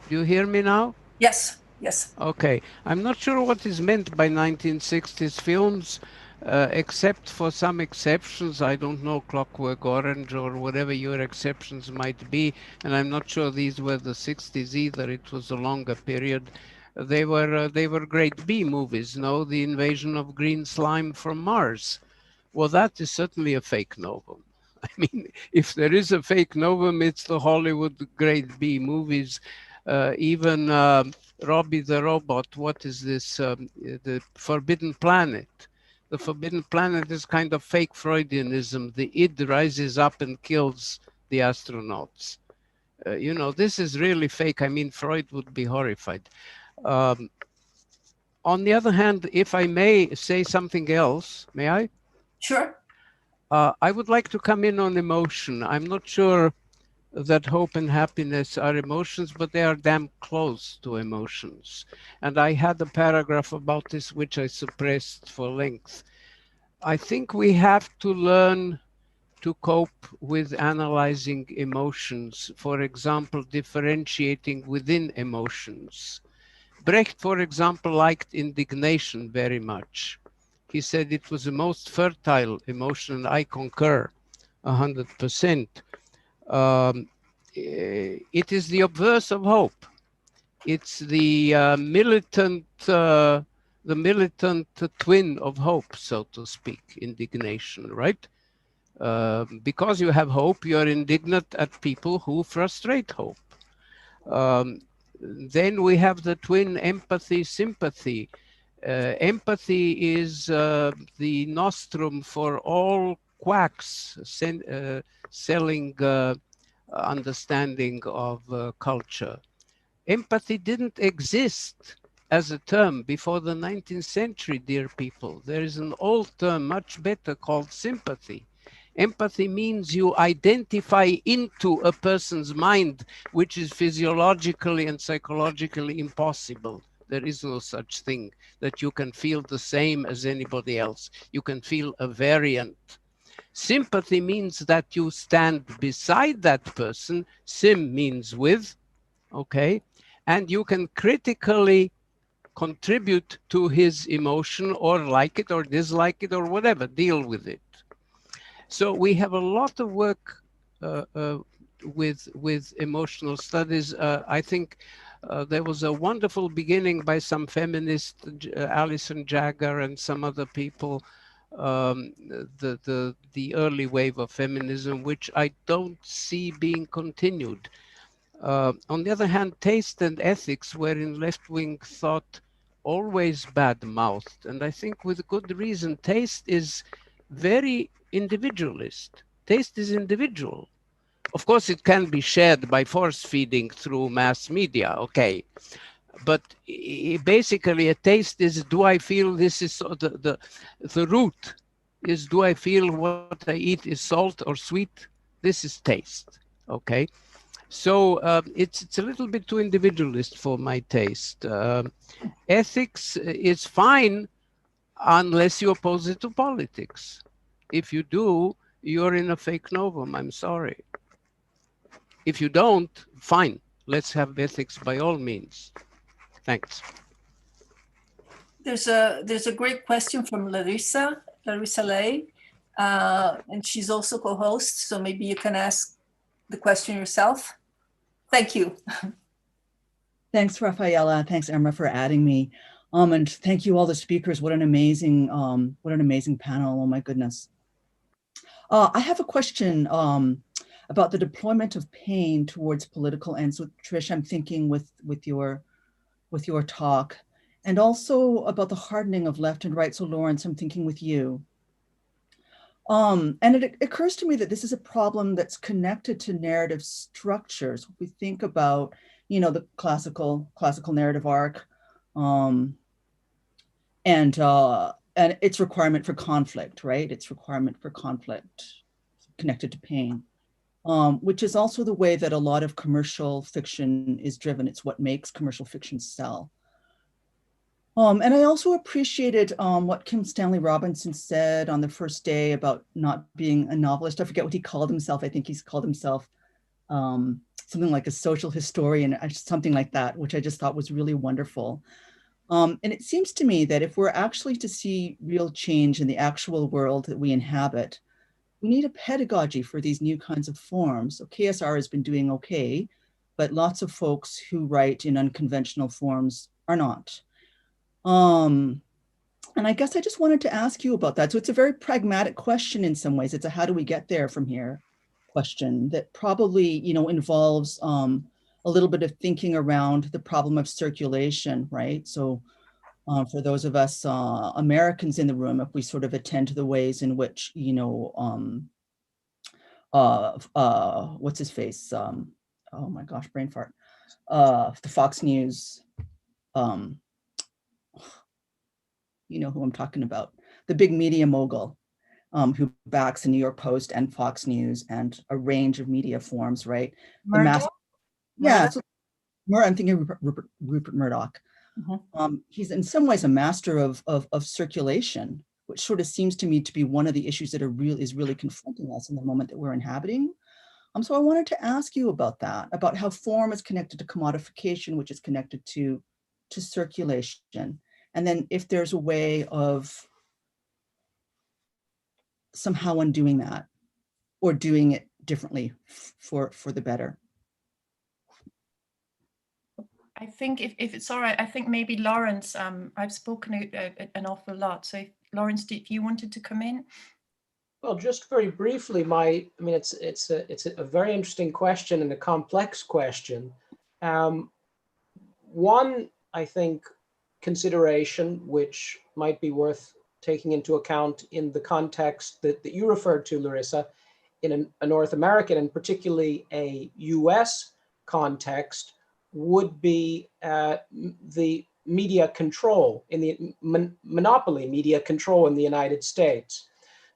you hear me now? Yes, yes. Okay. I'm not sure what is meant by 1960s films, except for some exceptions. I don't know, Clockwork Orange or whatever your exceptions might be. And I'm not sure these were the 60s either. It was a longer period. They were great B movies, no? The Invasion of Green Slime from Mars. Well, that is certainly a fake novum. I mean, if there is a fake novum, it's the Hollywood grade B movies. Even Robbie the Robot, what is this? The Forbidden Planet. The Forbidden Planet is kind of fake Freudianism. The id rises up and kills the astronauts. You know, this is really fake. I mean, Freud would be horrified. On the other hand, if I may say something else, may I? Sure. I would like to come in on emotion. I'm not sure that hope and happiness are emotions, but they are damn close to emotions. And I had a paragraph about this, which I suppressed for length. I think we have to learn to cope with analyzing emotions. For example, differentiating within emotions. Brecht, for example, liked indignation very much. He said it was the most fertile emotion, and I concur 100%. It is the obverse of hope. It's the militant twin of hope, so to speak, indignation, right? Because you have hope, you are indignant at people who frustrate hope. Then we have the twin empathy, sympathy. Empathy is the nostrum for all quacks selling understanding of culture. Empathy didn't exist as a term before the 19th century, dear people. There is an old term, much better, called sympathy. Empathy means you identify into a person's mind, which is physiologically and psychologically impossible. There is no such thing that you can feel the same as anybody else. You can feel a variant. Sympathy means that you stand beside that person. Sim means with, okay? And you can critically contribute to his emotion or like it or dislike it or whatever, deal with it. So we have a lot of work with emotional studies. I think there was a wonderful beginning by some feminists, Alison Jagger and some other people, the early wave of feminism, which I don't see being continued. On the other hand, taste and ethics were in left-wing thought always bad-mouthed, and I think with good reason. Taste is very individualist. Taste is individual. Of course, it can be shared by force feeding through mass media, okay. But basically a taste is, do I feel this is the root is, do I feel what I eat is salt or sweet? This is taste, okay. So it's a little bit too individualist for my taste. Ethics is fine unless you oppose it to politics. If you do, you're in a fake novum, I'm sorry. If you don't, fine, let's have ethics by all means. Thanks. There's a great question from Larissa Lay, and she's also co-host, so maybe you can ask the question yourself. Thank you. Thanks, Rafaela. Thanks, Emma, for adding me. And thank you all the speakers. What an amazing panel. Oh my goodness. I have a question about the deployment of pain towards political ends. So, Trish, I'm thinking with your talk, and also about the hardening of left and right. So, Lawrence, I'm thinking with you. And it occurs to me that this is a problem that's connected to narrative structures. We think about, you know, the classical narrative arc, and its requirement for conflict, right? Its requirement for conflict connected to pain, which is also the way that a lot of commercial fiction is driven. It's what makes commercial fiction sell. And I also appreciated what Kim Stanley Robinson said on the first day about not being a novelist. I forget what he called himself. I think he's called himself something like a social historian, something like that, which I just thought was really wonderful. And it seems to me that if we're actually to see real change in the actual world that we inhabit, we need a pedagogy for these new kinds of forms. So KSR has been doing okay, but lots of folks who write in unconventional forms are not. And I guess I just wanted to ask you about that. So it's a very pragmatic question in some ways. It's a how do we get there from here question that probably, you know, involves a little bit of thinking around the problem of circulation, right? So for those of us Americans in the room, if we sort of attend to the ways in which, you know, what's his face? Oh my gosh, brain fart. The Fox News, you know who I'm talking about, the big media mogul who backs the New York Post and Fox News and a range of media forms, right? Murdoch? Yeah, so I'm thinking Rupert Murdoch. He's in some ways a master of circulation, which sort of seems to me to be one of the issues that is really confronting us in the moment that we're inhabiting. So I wanted to ask you about that, about how form is connected to commodification, which is connected to circulation. And then if there's a way of somehow undoing that or doing it differently for the better. I think if it's all right, I think maybe Lawrence, I've spoken an awful lot. So if, Lawrence, if you wanted to come in? Well, just very briefly, it's a very interesting question and a complex question. One, I think, consideration which might be worth taking into account in the context that you referred to, Larissa, in a North American and particularly a US context, would be the media control in the monopoly media control in the United States.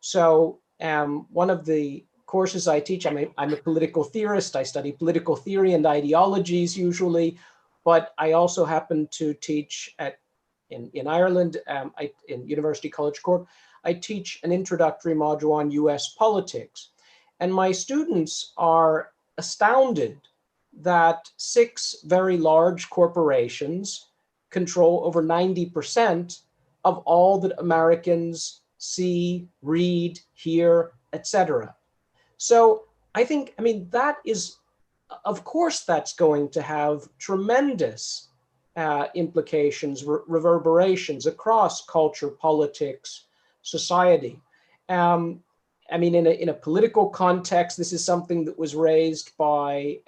So one of the courses I teach, I'm a political theorist. I study political theory and ideologies usually, but I also happen to teach in Ireland, in University College Cork. I teach an introductory module on US politics. And my students are astounded that 6 very large corporations control over 90% of all that Americans see, read, hear, etc. So I think, that is, of course, that's going to have tremendous implications, reverberations across culture, politics, society. In a political context, this is something that was raised by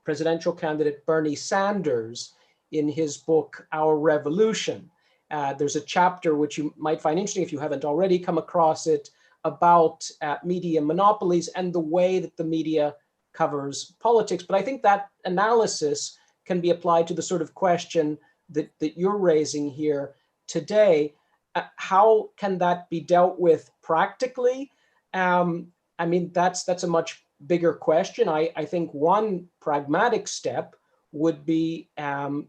presidential candidate Bernie Sanders in his book, Our Revolution. There's a chapter which you might find interesting if you haven't already come across it, about media monopolies and the way that the media covers politics. But I think that analysis can be applied to the sort of question that you're raising here today. How can that be dealt with practically? That's a much bigger question. I think one pragmatic step would be the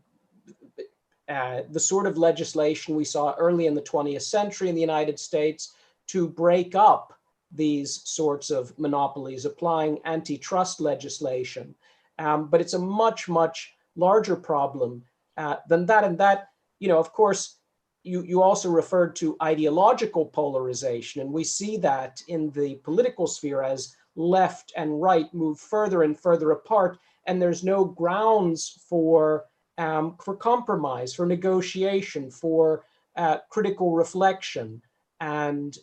sort of legislation we saw early in the 20th century in the United States to break up these sorts of monopolies, applying antitrust legislation. But it's a much, much larger problem than that. And that, of course, you also referred to ideological polarization, and we see that in the political sphere as left and right move further and further apart, and there's no grounds for compromise, for negotiation, for critical reflection and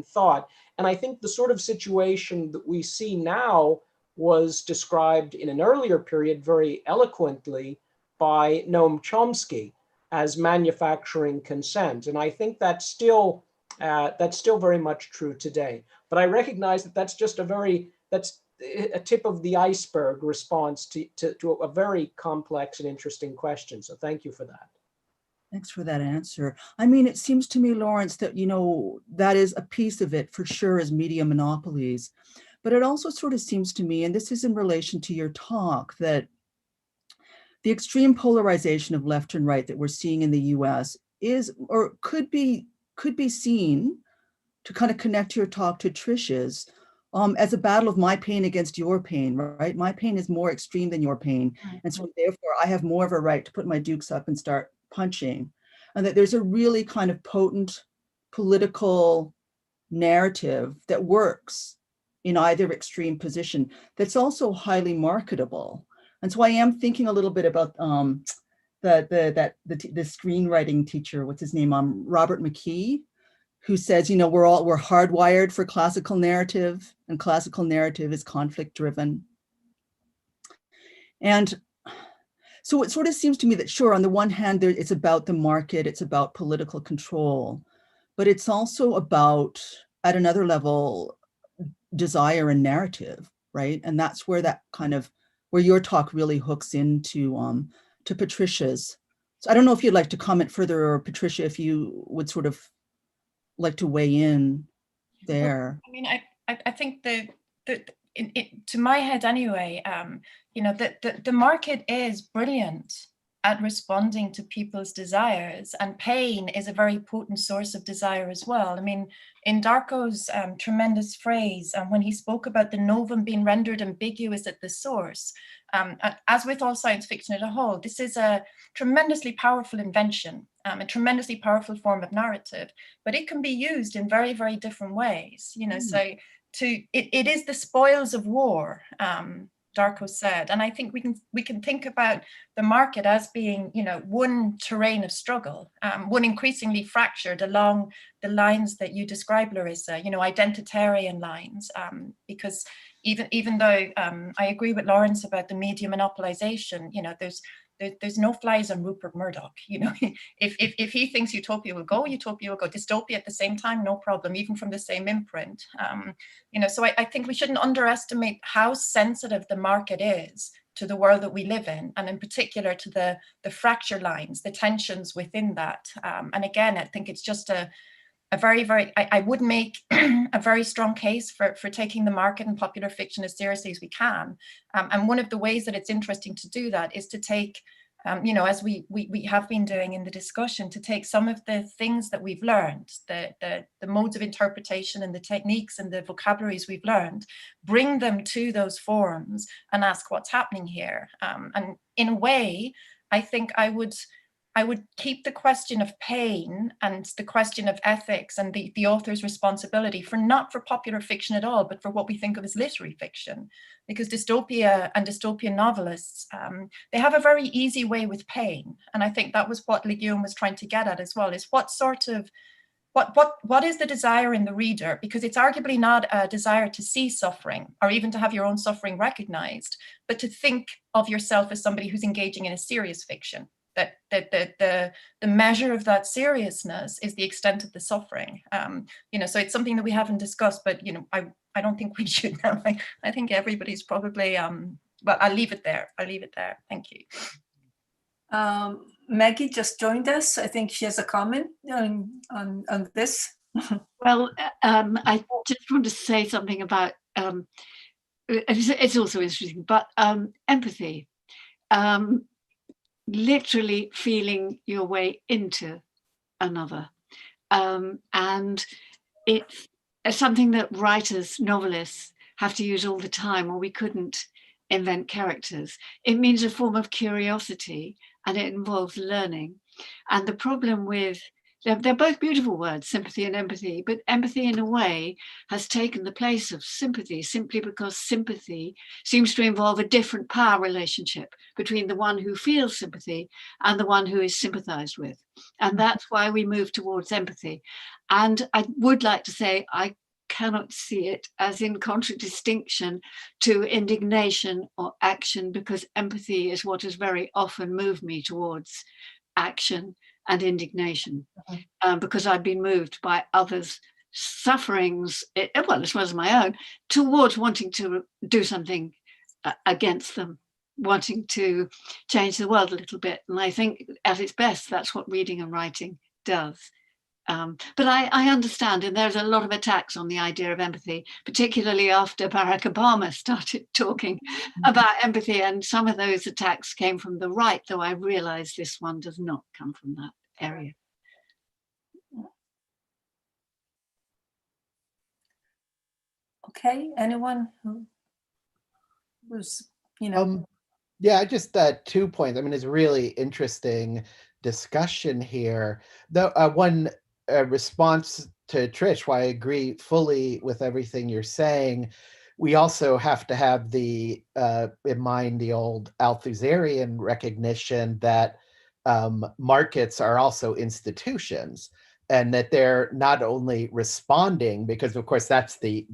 thought. And I think the sort of situation that we see now was described in an earlier period very eloquently by Noam Chomsky as manufacturing consent. And I think that's still That's still very much true today. But I recognize that that's just that's a tip of the iceberg response to a very complex and interesting question. So thank you for that. Thanks for that answer. I mean, it seems to me, Lawrence, that, you know, that is a piece of it for sure, is media monopolies. But it also sort of seems to me, and this is in relation to your talk, that the extreme polarization of left and right that we're seeing in the US is, or could be seen, to kind of connect your talk to Trish's, as a battle of my pain against your pain, right? My pain is more extreme than your pain. And so therefore I have more of a right to put my dukes up and start punching. And that there's a really kind of potent political narrative that works in either extreme position that's also highly marketable. And so I am thinking a little bit about the screenwriting teacher, what's his name, Robert McKee, who says, you know, we're hardwired for classical narrative, and classical narrative is conflict driven. And so it sort of seems to me that, sure, on the one hand, it's about the market, it's about political control, but it's also about, at another level, desire and narrative, right? And that's where that kind of, where your talk really hooks into to Patricia's. So I don't know if you'd like to comment further, or Patricia, if you would sort of like to weigh in there. I mean, I think to my head anyway, you know, the market is brilliant at responding to people's desires, and pain is a very potent source of desire as well. I mean, in Darko's tremendous phrase, when he spoke about the novum being rendered ambiguous at the source, as with all science fiction as a whole, this is a tremendously powerful invention, a tremendously powerful form of narrative, but it can be used in very, very different ways. You know, so it is the spoils of war, Darko said, and I think we can think about the market as being, you know, one terrain of struggle, one increasingly fractured along the lines that you describe, Larissa, you know, identitarian lines, because even though I agree with Lawrence about the media monopolization, you know, there's no flies on Rupert Murdoch. You know, if he thinks utopia will go, dystopia at the same time, no problem, even from the same imprint. You know, so I think we shouldn't underestimate how sensitive the market is to the world that we live in, and in particular to the fracture lines, the tensions within that. And again, I think it's just a very, very, I would make a very strong case for taking the market and popular fiction as seriously as we can. And one of the ways that it's interesting to do that is to take, you know, as we have been doing in the discussion, to take some of the things that we've learned, the modes of interpretation and the techniques and the vocabularies we've learned, bring them to those forums and ask what's happening here. And in a way, I think I would keep the question of pain and the question of ethics and the author's responsibility not for popular fiction at all, but for what we think of as literary fiction. Because dystopia and dystopian novelists, they have a very easy way with pain. And I think that was what Le Guin was trying to get at as well, is what is the desire in the reader? Because it's arguably not a desire to see suffering or even to have your own suffering recognized, but to think of yourself as somebody who's engaging in a serious fiction. That the measure of that seriousness is the extent of the suffering. You know, so it's something that we haven't discussed, but, you know, I don't think we should now. I think everybody's probably, well, I'll leave it there. Thank you. Maggie just joined us. I think she has a comment on this. Well, I just want to say something about, it's also interesting, but empathy. Literally feeling your way into another. And it's something that writers, novelists have to use all the time, or we couldn't invent characters. It means a form of curiosity, and it involves learning. And the problem with, they're both beautiful words, sympathy and empathy, but empathy in a way has taken the place of sympathy simply because sympathy seems to involve a different power relationship between the one who feels sympathy and the one who is sympathized with. And that's why we move towards empathy. And I would like to say, I cannot see it as in contradistinction to indignation or action, because empathy is what has very often moved me towards action and indignation, because I've been moved by others' sufferings, well, as well as my own, towards wanting to do something against them, wanting to change the world a little bit. And I think at its best, that's what reading and writing does. But I understand, and there's a lot of attacks on the idea of empathy, particularly after Barack Obama started talking about empathy. And some of those attacks came from the right, though I realize this one does not come from that area. Okay, anyone who was, you know? Yeah, just 2 points. I mean, it's a really interesting discussion here. Though one response to Trish, why I agree fully with everything you're saying, we also have to have the in mind the old Althusserian recognition that markets are also institutions, and that they're not only responding, because of course that's the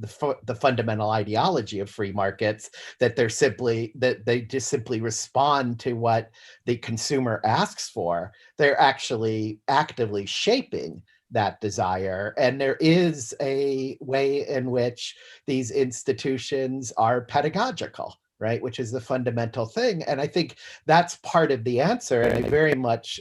fundamental ideology of free markets, that they just simply respond to what the consumer asks for. They're actually actively shaping that desire. And there is a way in which these institutions are pedagogical, right? Which is the fundamental thing. And I think that's part of the answer. And I very much,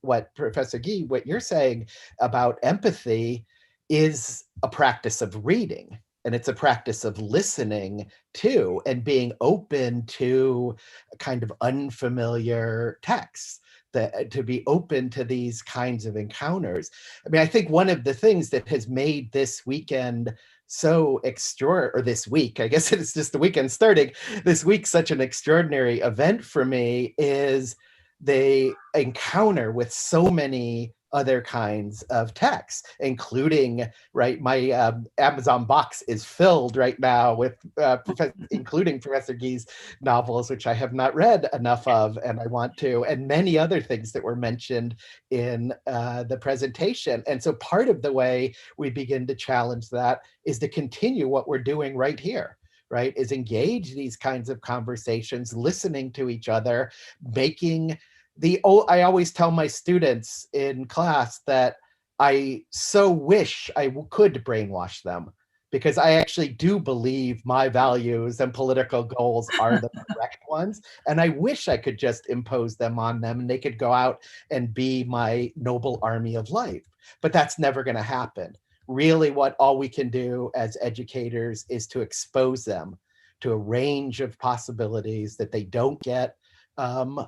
what Professor Guy, what you're saying about empathy is a practice of reading. And it's a practice of listening to and being open to kind of unfamiliar texts, to be open to these kinds of encounters. I mean, I think one of the things that has made this weekend so extraordinary, or this week, I guess it's just the weekend starting, this week such an extraordinary event for me, is the encounter with so many other kinds of texts, including, right, my Amazon box is filled right now with, including Professor Guy's novels, which I have not read enough of, and I want to, and many other things that were mentioned in the presentation. And so part of the way we begin to challenge that is to continue what we're doing right here, right, is engage these kinds of conversations, listening to each other, making I always tell my students in class that I so wish I could brainwash them, because I actually do believe my values and political goals are the correct ones. And I wish I could just impose them on them and they could go out and be my noble army of life. But that's never going to happen. Really, all we can do as educators is to expose them to a range of possibilities that they don't get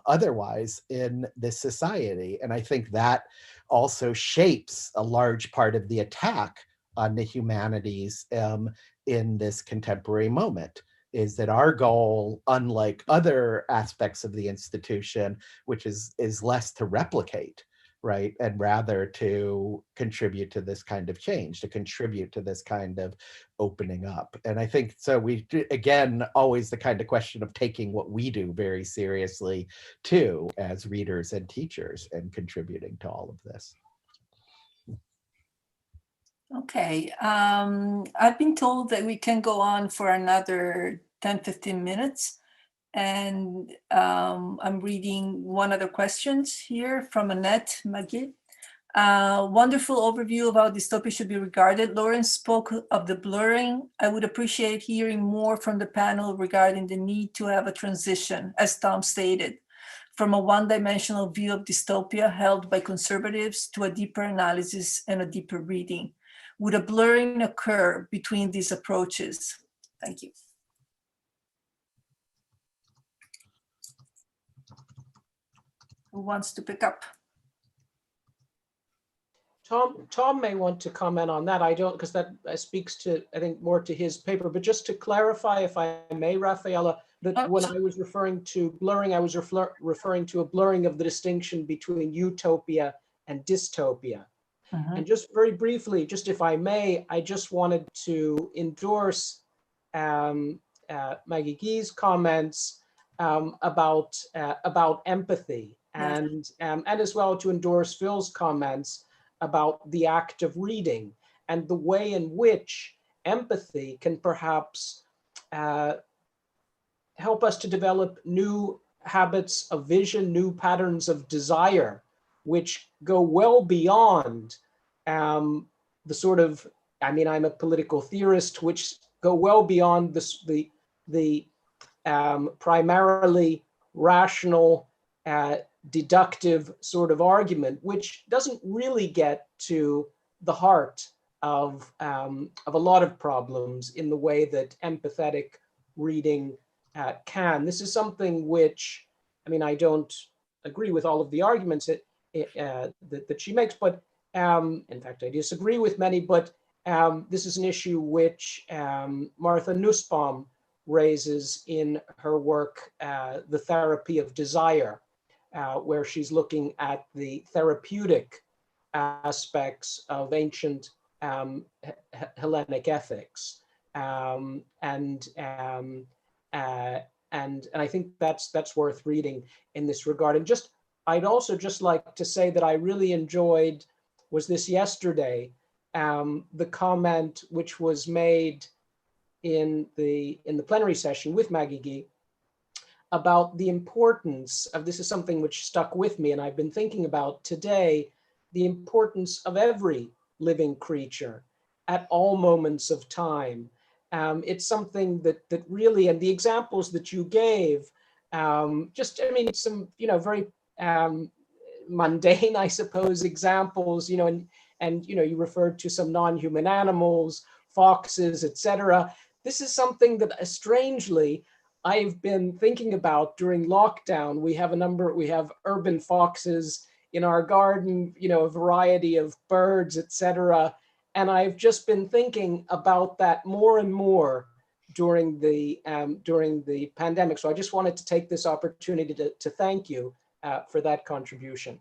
otherwise in this society. And I think that also shapes a large part of the attack on the humanities in this contemporary moment, is that our goal, unlike other aspects of the institution, which is less to replicate, right, and rather to contribute to this kind of change, to contribute to this kind of opening up. And I think so we, again, always the kind of question of taking what we do very seriously too, as readers and teachers, and contributing to all of this. Okay, I've been told that we can go on for another 10-15 minutes. And I'm reading one other questions here from Annette Magid. Wonderful overview of how dystopia should be regarded. Lawrence spoke of the blurring. I would appreciate hearing more from the panel regarding the need to have a transition, as Tom stated, from a one-dimensional view of dystopia held by conservatives to a deeper analysis and a deeper reading. Would a blurring occur between these approaches? Thank you. Who wants to pick up? Tom may want to comment on that. I don't, because that speaks to, I think, more to his paper. But just to clarify, if I may, Rafaela, that when I was referring to blurring, I was referring to a blurring of the distinction between utopia and dystopia. And just very briefly, just if I may, I just wanted to endorse Maggie Guy's comments about empathy, and as well to endorse Phil's comments about the act of reading and the way in which empathy can perhaps help us to develop new habits of vision, new patterns of desire which go well beyond the sort of, I mean, I'm a political theorist, which go well beyond the primarily rational, deductive sort of argument, which doesn't really get to the heart of a lot of problems in the way that empathetic reading can. This is something which, I mean, I don't agree with all of the arguments that she makes, but in fact, I disagree with many, but this is an issue which Martha Nussbaum raises in her work, The Therapy of Desire, where she's looking at the therapeutic aspects of ancient Hellenic ethics. And I think that's worth reading in this regard. And I'd also just like to say that I really enjoyed, was this yesterday, the comment which was made in the plenary session with Maggie Gee about the importance of, this is something which stuck with me and I've been thinking about today, the importance of every living creature at all moments of time. It's something that really, and the examples that you gave, I mean, some, very mundane, I suppose, examples, and you referred to some non-human animals, foxes, etc. This is something that strangely I've been thinking about during lockdown. We have urban foxes in our garden, a variety of birds, etc. And I've just been thinking about that more and more during the pandemic. So I just wanted to take this opportunity to thank you for that contribution.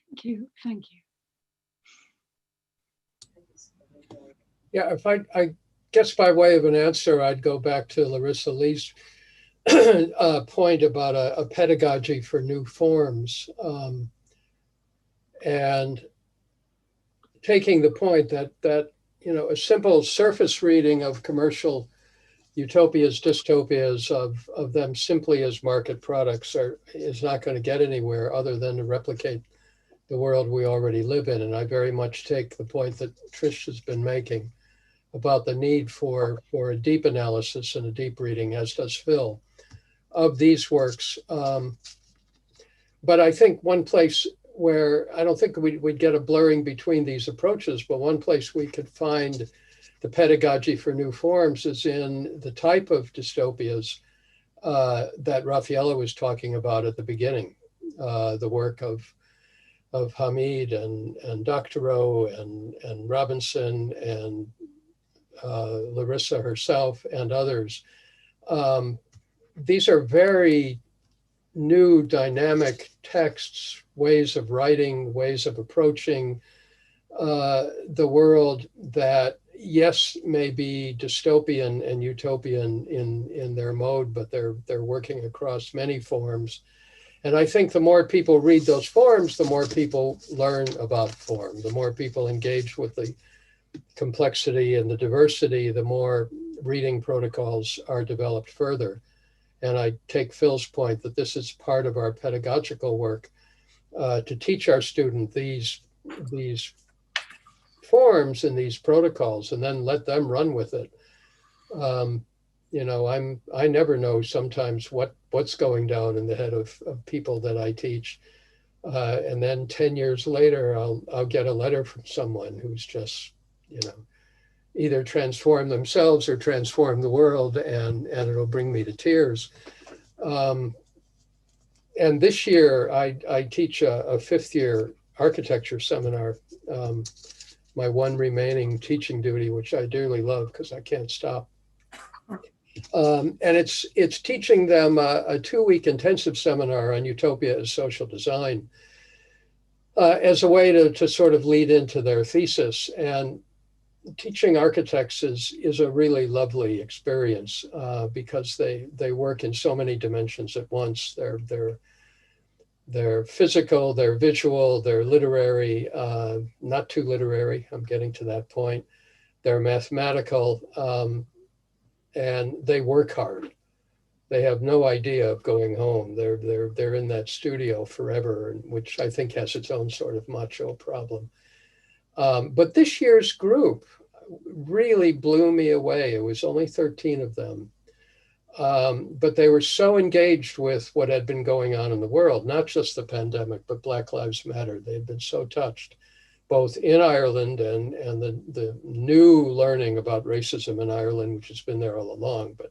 Thank you. Thank you. Yeah, if I guess by way of an answer, I'd go back to Larissa Lee's point about a pedagogy for new forms, and taking the point that a simple surface reading of commercial utopias, dystopias of them simply as market products is not going to get anywhere other than to replicate the world we already live in. And I very much take the point that Trish has been making about the need for a deep analysis and a deep reading, as does Phil, of these works. But I think one place where I don't think we'd get a blurring between these approaches, but one place we could find the pedagogy for new forms is in the type of dystopias that Raffaella was talking about at the beginning, the work of Hamid and Doctorow and Robinson and Larissa herself and others. These are very new dynamic texts, ways of writing, ways of approaching the world that, yes, may be dystopian and utopian in their mode, but they're working across many forms. And I think the more people read those forms, the more people learn about form. The more people engage with the complexity and the diversity, the more reading protocols are developed further. And I take Phil's point that this is part of our pedagogical work to teach our student these forms and these protocols, and then let them run with it. I never know sometimes what's going down in the head of people that I teach. And then 10 years later, I'll get a letter from someone who's just, either transform themselves or transform the world, and it'll bring me to tears. And this year, I teach a fifth year architecture seminar, my one remaining teaching duty, which I dearly love because I can't stop. And it's teaching them a 2-week intensive seminar on utopia as social design as a way to sort of lead into their thesis. And teaching architects is a really lovely experience because they work in so many dimensions at once. They're physical, they're visual, they're literary, not too literary, I'm getting to that point. They're mathematical, and they work hard. They have no idea of going home. They're in that studio forever, which I think has its own sort of macho problem. But this year's group really blew me away. It was only 13 of them. But they were so engaged with what had been going on in the world, not just the pandemic, but Black Lives Matter. They had been so touched, both in Ireland and the new learning about racism in Ireland, which has been there all along. But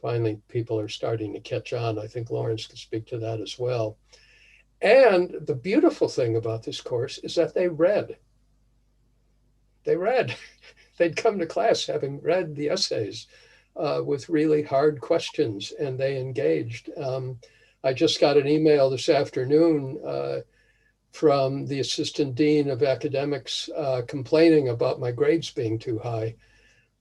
finally, people are starting to catch on. I think Lawrence can speak to that as well. And the beautiful thing about this course is that they read. They read. They'd come to class having read the essays with really hard questions, and they engaged. I just got an email this afternoon from the assistant dean of academics complaining about my grades being too high.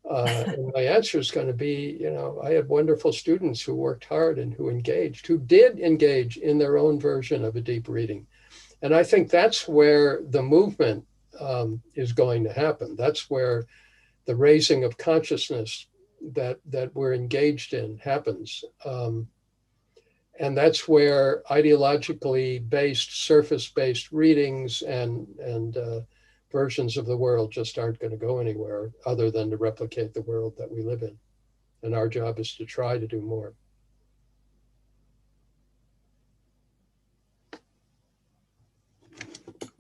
And my answer is going to be, you know, I had wonderful students who worked hard and who engaged, who did engage in their own version of a deep reading. And I think that's where the movement is going to happen. That's where the raising of consciousness that we're engaged in happens. And that's where ideologically based, surface-based readings and versions of the world just aren't going to go anywhere other than to replicate the world that we live in. And our job is to try to do more.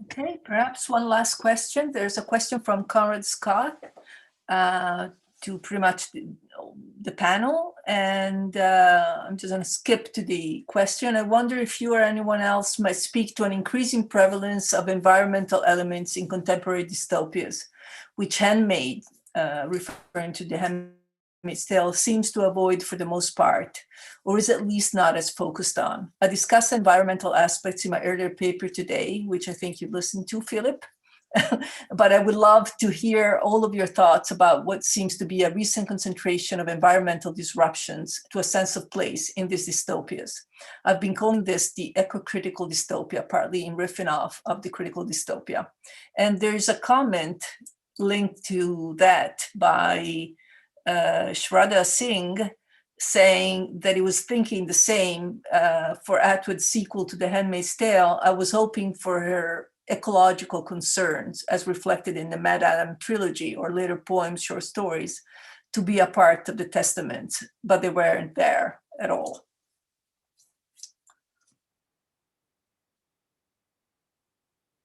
Okay, perhaps one last question. There's a question from Conrad Scott to pretty much the panel. And I'm just going to skip to the question. I wonder if you or anyone else might speak to an increasing prevalence of environmental elements in contemporary dystopias, which Handmaid, referring to the Handmaid's Tale, seems to avoid for the most part, or is at least not as focused on. I discussed environmental aspects in my earlier paper today, which I think you listened to, Philip. But I would love to hear all of your thoughts about what seems to be a recent concentration of environmental disruptions to a sense of place in these dystopias. I've been calling this the eco-critical dystopia, partly in riffing off of the critical dystopia. And there's a comment linked to that by Shraddha Singh, saying that he was thinking the same for Atwood's sequel to The Handmaid's Tale. I was hoping for her ecological concerns, as reflected in the Mad Adam trilogy or later poems, short stories, to be a part of the testament, but they weren't there at all.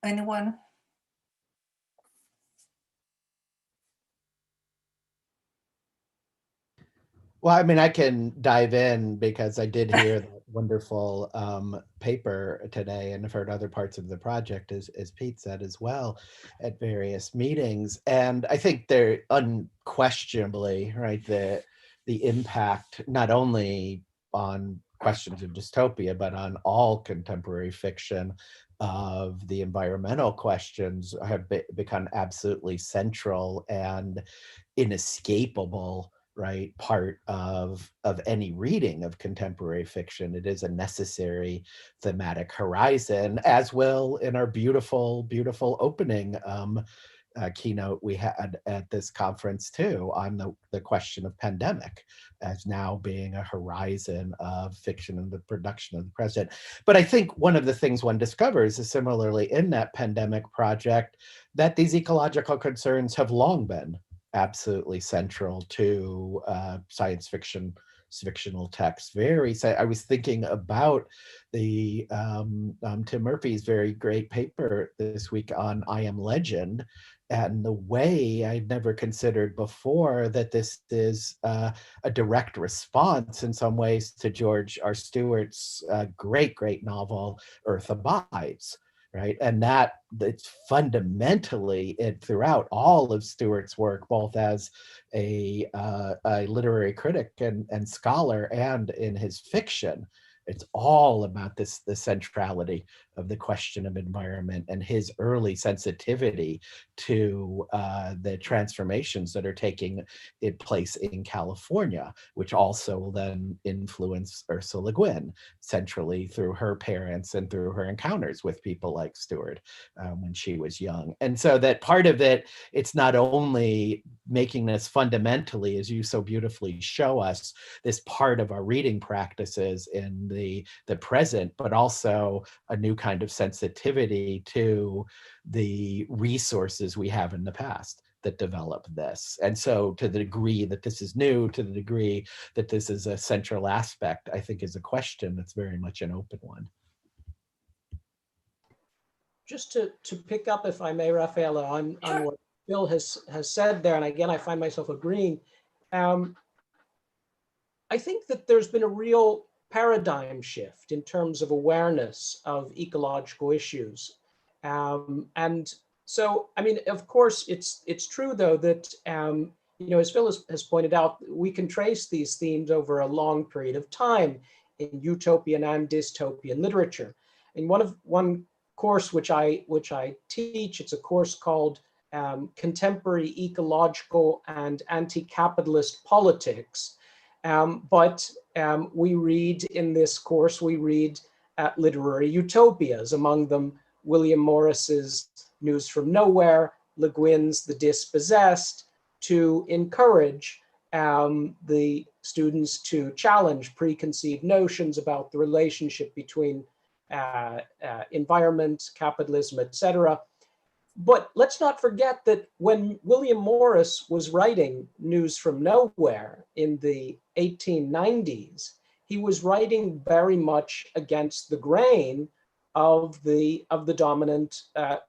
Anyone? Well, I mean, I can dive in because I did hear that wonderful paper today and I've heard other parts of the project, as Pete said as well, at various meetings. And I think they're unquestionably, right, the impact not only on questions of dystopia, but on all contemporary fiction of the environmental questions have become absolutely central and inescapable, right, part of any reading of contemporary fiction. It is a necessary thematic horizon, as will in our beautiful, beautiful opening keynote we had at this conference too, on the question of pandemic as now being a horizon of fiction and the production of the present. But I think one of the things one discovers is similarly in that pandemic project that these ecological concerns have long been absolutely central to science fiction, fictional text. I was thinking about the Tim Murphy's very great paper this week on I Am Legend, and the way I'd never considered before that this is a direct response in some ways to George R. Stewart's great novel, Earth Abides. Right, and that it's fundamentally throughout all of Stewart's work, both as a literary critic and scholar, and in his fiction, It's all about the centrality of the question of environment and his early sensitivity to the transformations that are taking place in California, which also will then influence Ursula Le Guin centrally through her parents and through her encounters with people like Stewart when she was young. And so that part of it, it's not only making this fundamentally, as you so beautifully show us, this part of our reading practices in the present, but also a new kind of sensitivity to the resources we have in the past that develop this. And so to the degree that this is new, to the degree that this is a central aspect, I think is a question that's very much an open one. Just to pick up, if I may, Rafaela, on what Phil has said there, and again, I find myself agreeing. I think that there's been a real paradigm shift in terms of awareness of ecological issues. And so, I mean, of course, it's true, though, that, you know, as Phil has pointed out, we can trace these themes over a long period of time in utopian and dystopian literature. And one course which I teach, it's a course called Contemporary Ecological and Anti-Capitalist Politics. But we read in this course, we read literary utopias, among them William Morris's News from Nowhere, Le Guin's The Dispossessed, to encourage the students to challenge preconceived notions about the relationship between environment, capitalism, etc. But let's not forget that when William Morris was writing News from Nowhere in the 1890s, he was writing very much against the grain of the dominant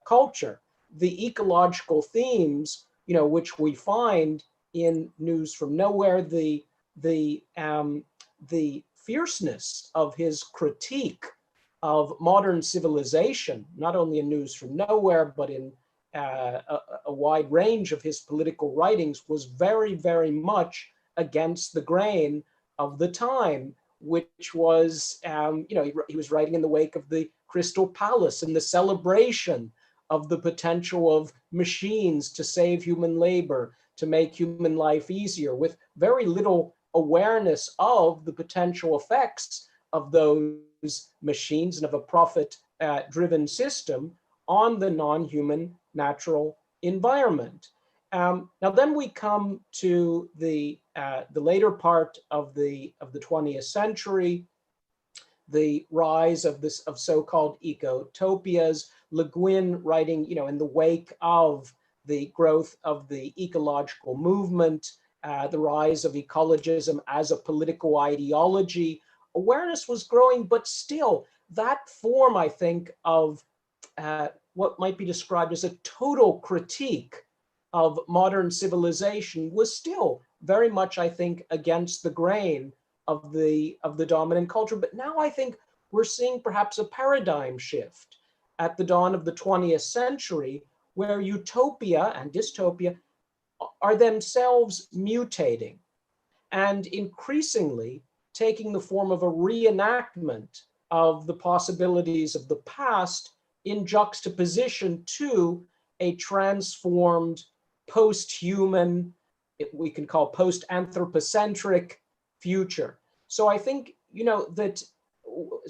culture. The ecological themes, you know, which we find in News from Nowhere, the fierceness of his critique of modern civilization, not only in News from Nowhere, but in a wide range of his political writings, was very, very much against the grain of the time, which was, you know, he was writing in the wake of the Crystal Palace and the celebration of the potential of machines to save human labor, to make human life easier, with very little awareness of the potential effects of those machines and of a profit-driven system on the non-human natural environment. Now then we come to the later part of the 20th century, the rise of so-called ecotopias, Le Guin writing, you know, in the wake of the growth of the ecological movement, the rise of ecologism as a political ideology. Awareness was growing, but still that form, I think, of what might be described as a total critique of modern civilization was still very much, I think, against the grain of the dominant culture. But now I think we're seeing perhaps a paradigm shift at the dawn of the 20th century, where utopia and dystopia are themselves mutating and increasingly taking the form of a reenactment of the possibilities of the past in juxtaposition to a transformed post-human, we can call post-anthropocentric future. So I think, you know, that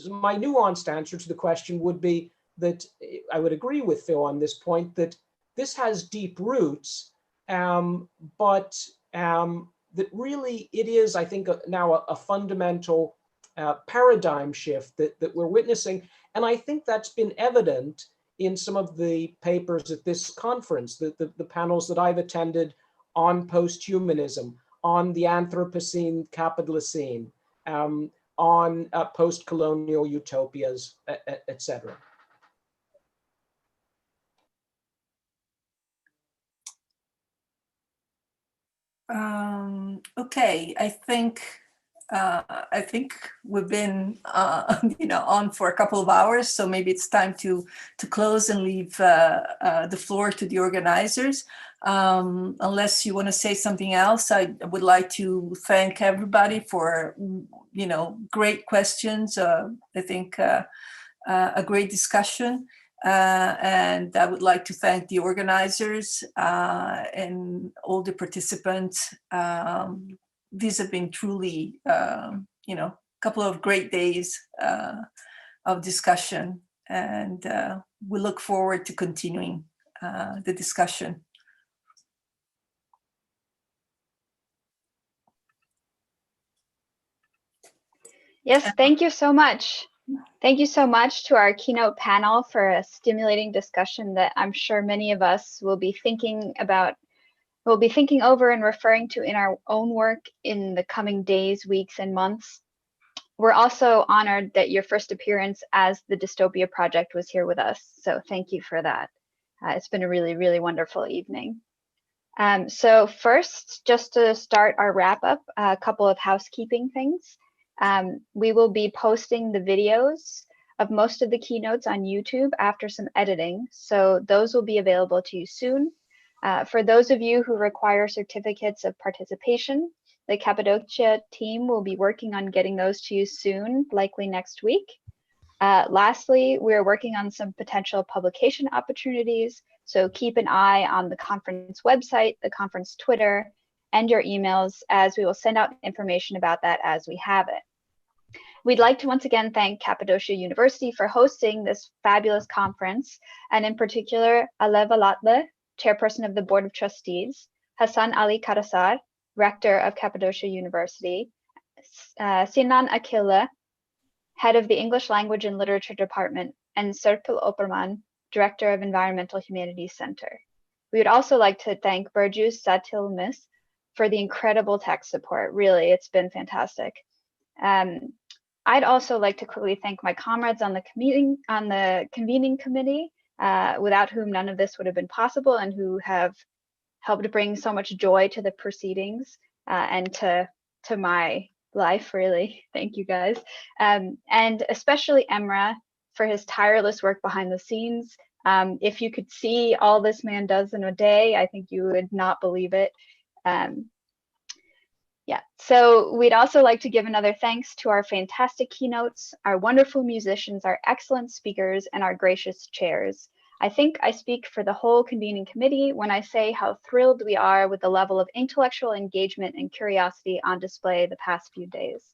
my nuanced answer to the question would be that I would agree with Phil on this point, that this has deep roots, but that really it is, I think, now a fundamental paradigm shift that we're witnessing. And I think that's been evident in some of the papers at this conference, the panels that I've attended on post-humanism, on the Anthropocene, Capitalocene, on post-colonial utopias, etc. Okay, I think I think we've been, on for a couple of hours, so maybe it's time to close and leave the floor to the organizers. Unless you want to say something else, I would like to thank everybody for, great questions. I think a great discussion. And I would like to thank the organizers and all the participants. These have been truly, a couple of great days of discussion, and we look forward to continuing the discussion. Yes, thank you so much. Thank you so much to our keynote panel for a stimulating discussion that I'm sure many of us will be thinking over and referring to in our own work in the coming days, weeks, and months. We're also honored that your first appearance as the Dystopia Project was here with us. So thank you for that. It's been a really, really wonderful evening. So first, just to start our wrap up, a couple of housekeeping things. We will be posting the videos of most of the keynotes on YouTube after some editing. So those will be available to you soon. For those of you who require certificates of participation, the Cappadocia team will be working on getting those to you soon, likely next week. Lastly, we're working on some potential publication opportunities. So keep an eye on the conference website, the conference Twitter, and your emails, as we will send out information about that as we have it. We'd like to once again thank Cappadocia University for hosting this fabulous conference, and in particular, Alev Alatle, Chairperson of the Board of Trustees, Hassan Ali Karasar, Rector of Cappadocia University, Sinan Akilla, Head of the English Language and Literature Department, and Serpil Opperman, Director of Environmental Humanities Center. We would also like to thank Burjus Satilmis for the incredible tech support. Really, it's been fantastic. I'd also like to quickly thank my comrades on the convening committee, without whom none of this would have been possible, and who have helped bring so much joy to the proceedings and to my life, really. Thank you guys. And especially Emra for his tireless work behind the scenes. If you could see all this man does in a day, I think you would not believe it. Yeah, so we'd also like to give another thanks to our fantastic keynotes, our wonderful musicians, our excellent speakers, and our gracious chairs. I think I speak for the whole convening committee when I say how thrilled we are with the level of intellectual engagement and curiosity on display the past few days.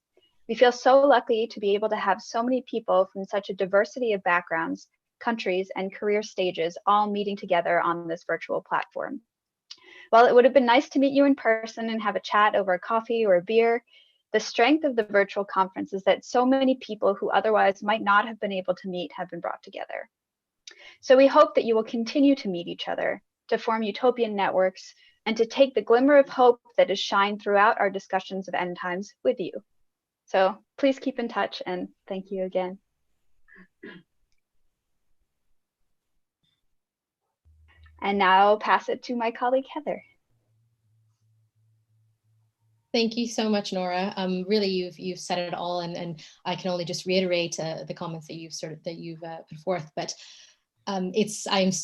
We feel so lucky to be able to have so many people from such a diversity of backgrounds, countries, and career stages all meeting together on this virtual platform. While it would have been nice to meet you in person and have a chat over a coffee or a beer, the strength of the virtual conference is that so many people who otherwise might not have been able to meet have been brought together. So we hope that you will continue to meet each other, to form utopian networks, and to take the glimmer of hope that has shined throughout our discussions of end times with you. So please keep in touch, and thank you again. And now I'll pass it to my colleague, Heather. Thank you so much, Nora. Really, you've said it all, and I can only just reiterate the comments that you've put forth. But I'm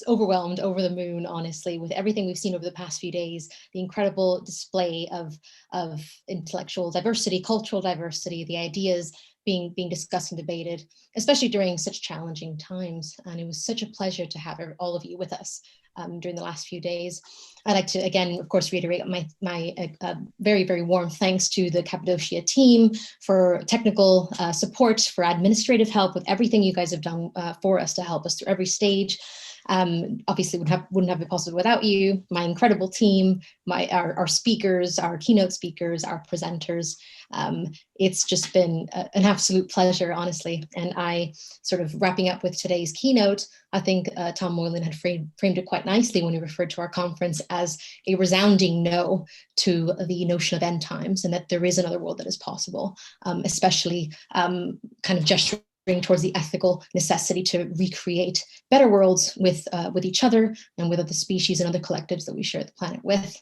overwhelmed, over the moon, honestly, with everything we've seen over the past few days. The incredible display of intellectual diversity, cultural diversity, the ideas being discussed and debated, especially during such challenging times. And it was such a pleasure to have all of you with us during the last few days. I'd like to, again, of course, reiterate my very, very warm thanks to the Cappadocia team for technical support, for administrative help with everything you guys have done for us to help us through every stage. Obviously wouldn't have been possible without you, my incredible team, our speakers, our keynote speakers, our presenters. It's just been an absolute pleasure, honestly. And I, sort of wrapping up with today's keynote, I think Tom Moylan had framed it quite nicely when he referred to our conference as a resounding no to the notion of end times, and that there is another world that is possible, especially kind of gesturing towards the ethical necessity to recreate better worlds with each other and with other species and other collectives that we share the planet with.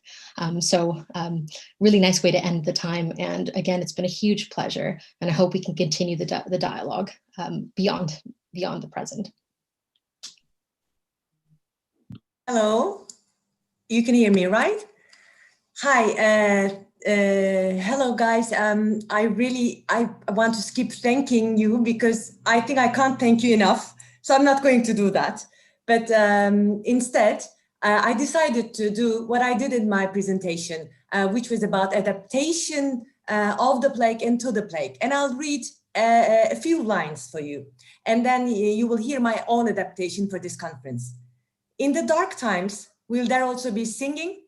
Really nice way to end the time. And again, it's been a huge pleasure, and I hope we can continue the dialogue beyond the present. Hello, you can hear me, right? Hi, hello guys. I want to keep thanking you because I think I can't thank you enough. So I'm not going to do that. But instead, I decided to do what I did in my presentation, which was about adaptation of the plague into the plague. And I'll read a few lines for you. And then you will hear my own adaptation for this conference. In the dark times, will there also be singing?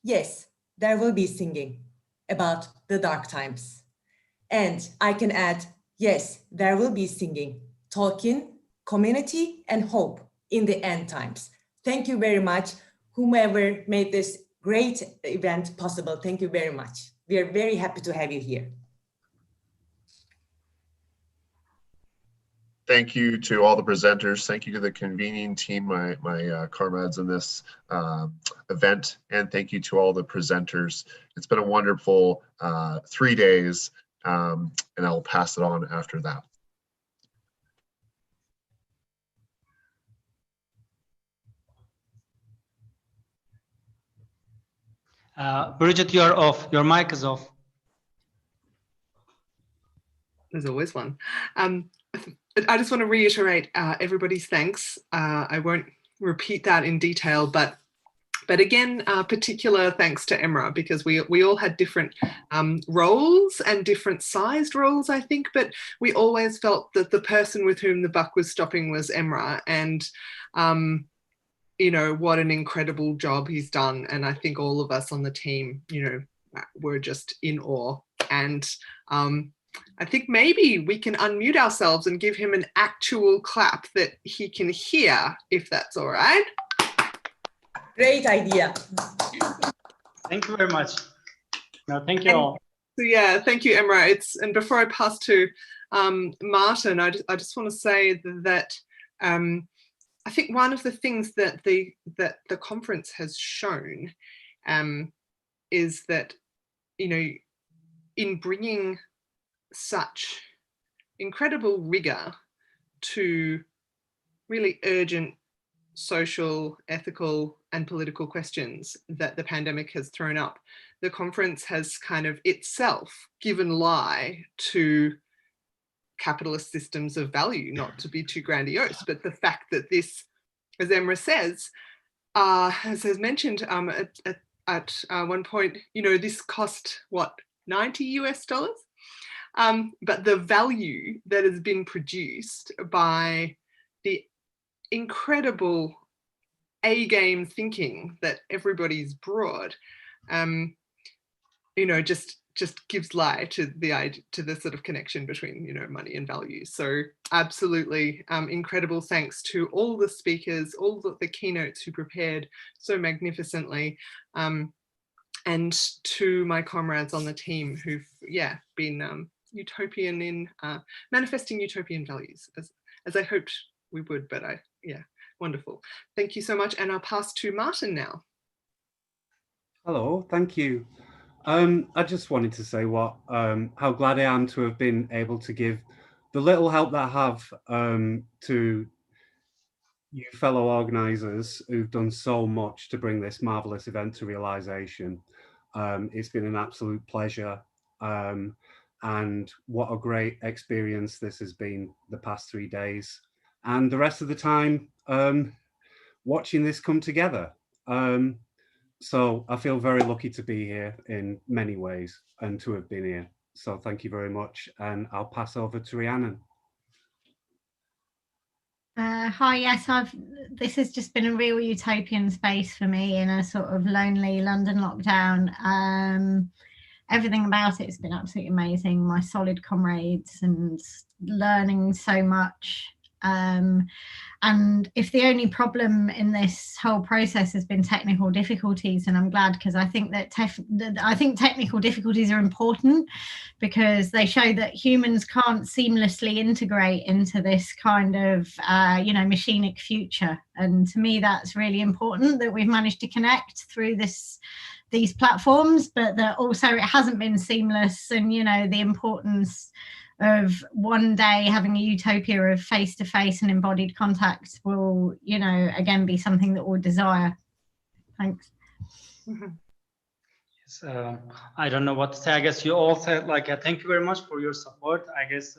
Yes, there will be singing about the dark times. And I can add, yes, there will be singing, talking, community, and hope in the end times. Thank you very much, whomever made this great event possible. Thank you very much. We are very happy to have you here. Thank you to all the presenters. Thank you to the convening team, my comrades in this event, and thank you to all the presenters. It's been a wonderful 3 days, and I'll pass it on after that. Bridget, you're off. Your mic is off. There's always one. I just want to reiterate everybody's thanks. I won't repeat that in detail, but again, particular thanks to Emra, because we all had different roles and different sized roles, I think, but we always felt that the person with whom the buck was stopping was Emra, and you know, what an incredible job he's done. And I think all of us on the team, you know, were just in awe. And I think maybe we can unmute ourselves and give him an actual clap that he can hear, if that's all right. Great idea. Thank you very much. No, thank you all. So yeah, thank you, Emra. And before I pass to Martin, I just want to say that I think one of the things that the conference has shown is that, you know, in bringing such incredible rigor to really urgent social, ethical, and political questions that the pandemic has thrown up, the conference has kind of itself given lie to capitalist systems of value, not to be too grandiose, but the fact that this, as Emra says, as mentioned at one point, you know, this cost, what, $90 US? But the value that has been produced by the incredible A-game thinking that everybody's brought, you know, just gives lie to the sort of connection between, you know, money and value. So absolutely incredible thanks to all the speakers, all the keynotes who prepared so magnificently, and to my comrades on the team who've, yeah, been utopian in manifesting utopian values, as I hoped we would, but yeah, wonderful. Thank you so much. And I'll pass to Martin now. Hello, thank you. I just wanted to say how glad I am to have been able to give the little help that I have to you fellow organisers who've done so much to bring this marvellous event to realisation. It's been an absolute pleasure, and what a great experience this has been the past 3 days, and the rest of the time watching this come together. So I feel very lucky to be here in many ways and to have been here. So thank you very much. And I'll pass over to Rhiannon. Hi, yes, this has just been a real utopian space for me in a sort of lonely London lockdown. Everything about it has been absolutely amazing. My solid comrades and learning so much. And if the only problem in this whole process has been technical difficulties, and I'm glad, because I think that technical difficulties are important, because they show that humans can't seamlessly integrate into this kind of machinic future. And to me, that's really important, that we've managed to connect through these platforms, but that also it hasn't been seamless. And the importance of one day having a utopia of face-to-face and embodied contact will, again, be something that we'll desire. Thanks. Yes, I don't know what to say. I guess you all said, thank you very much for your support. I guess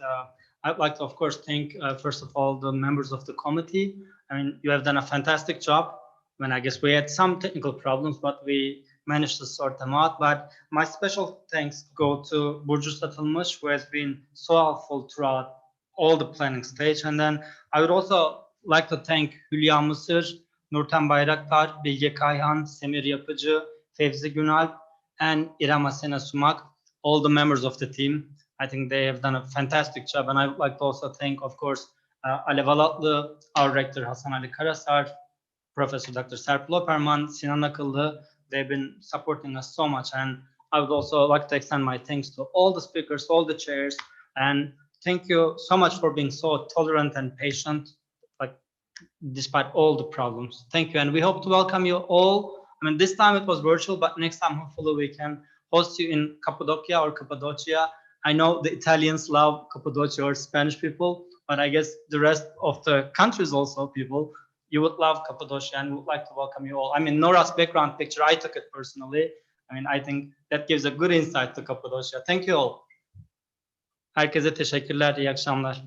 I'd like to, of course, thank, first of all, the members of the committee. I mean, you have done a fantastic job. I guess we had some technical problems, but we managed to sort them out. But my special thanks go to Burcu Satılmış, who has been so helpful throughout all the planning stage. And then I would also like to thank Hülya Mısır, Nurten Bayraktar, Bilge Kayhan, Semir Yapıcı, Fevzi Günalp, and İrem Asena Sumak, all the members of the team. I think they have done a fantastic job. And I would like to also thank, of course, Alev Alatlı, our rector Hasan Ali Karasar, Professor Dr. Serpil Operman, Sinan Akıllı. They've been supporting us so much. And I would also like to extend my thanks to all the speakers, all the chairs, and thank you so much for being so tolerant and patient, despite all the problems. Thank you. And we hope to welcome you all. I mean, this time it was virtual, but next time, hopefully we can host you in Cappadocia or Cappadocia. I know the Italians love Cappadocia or Spanish people, but I guess the rest of the countries also people, you would love Cappadocia, and would like to welcome you all. I mean, Nora's background picture, I took it personally. I mean, I think that gives a good insight to Cappadocia. Thank you all. Herkese teşekkürler, iyi akşamlar.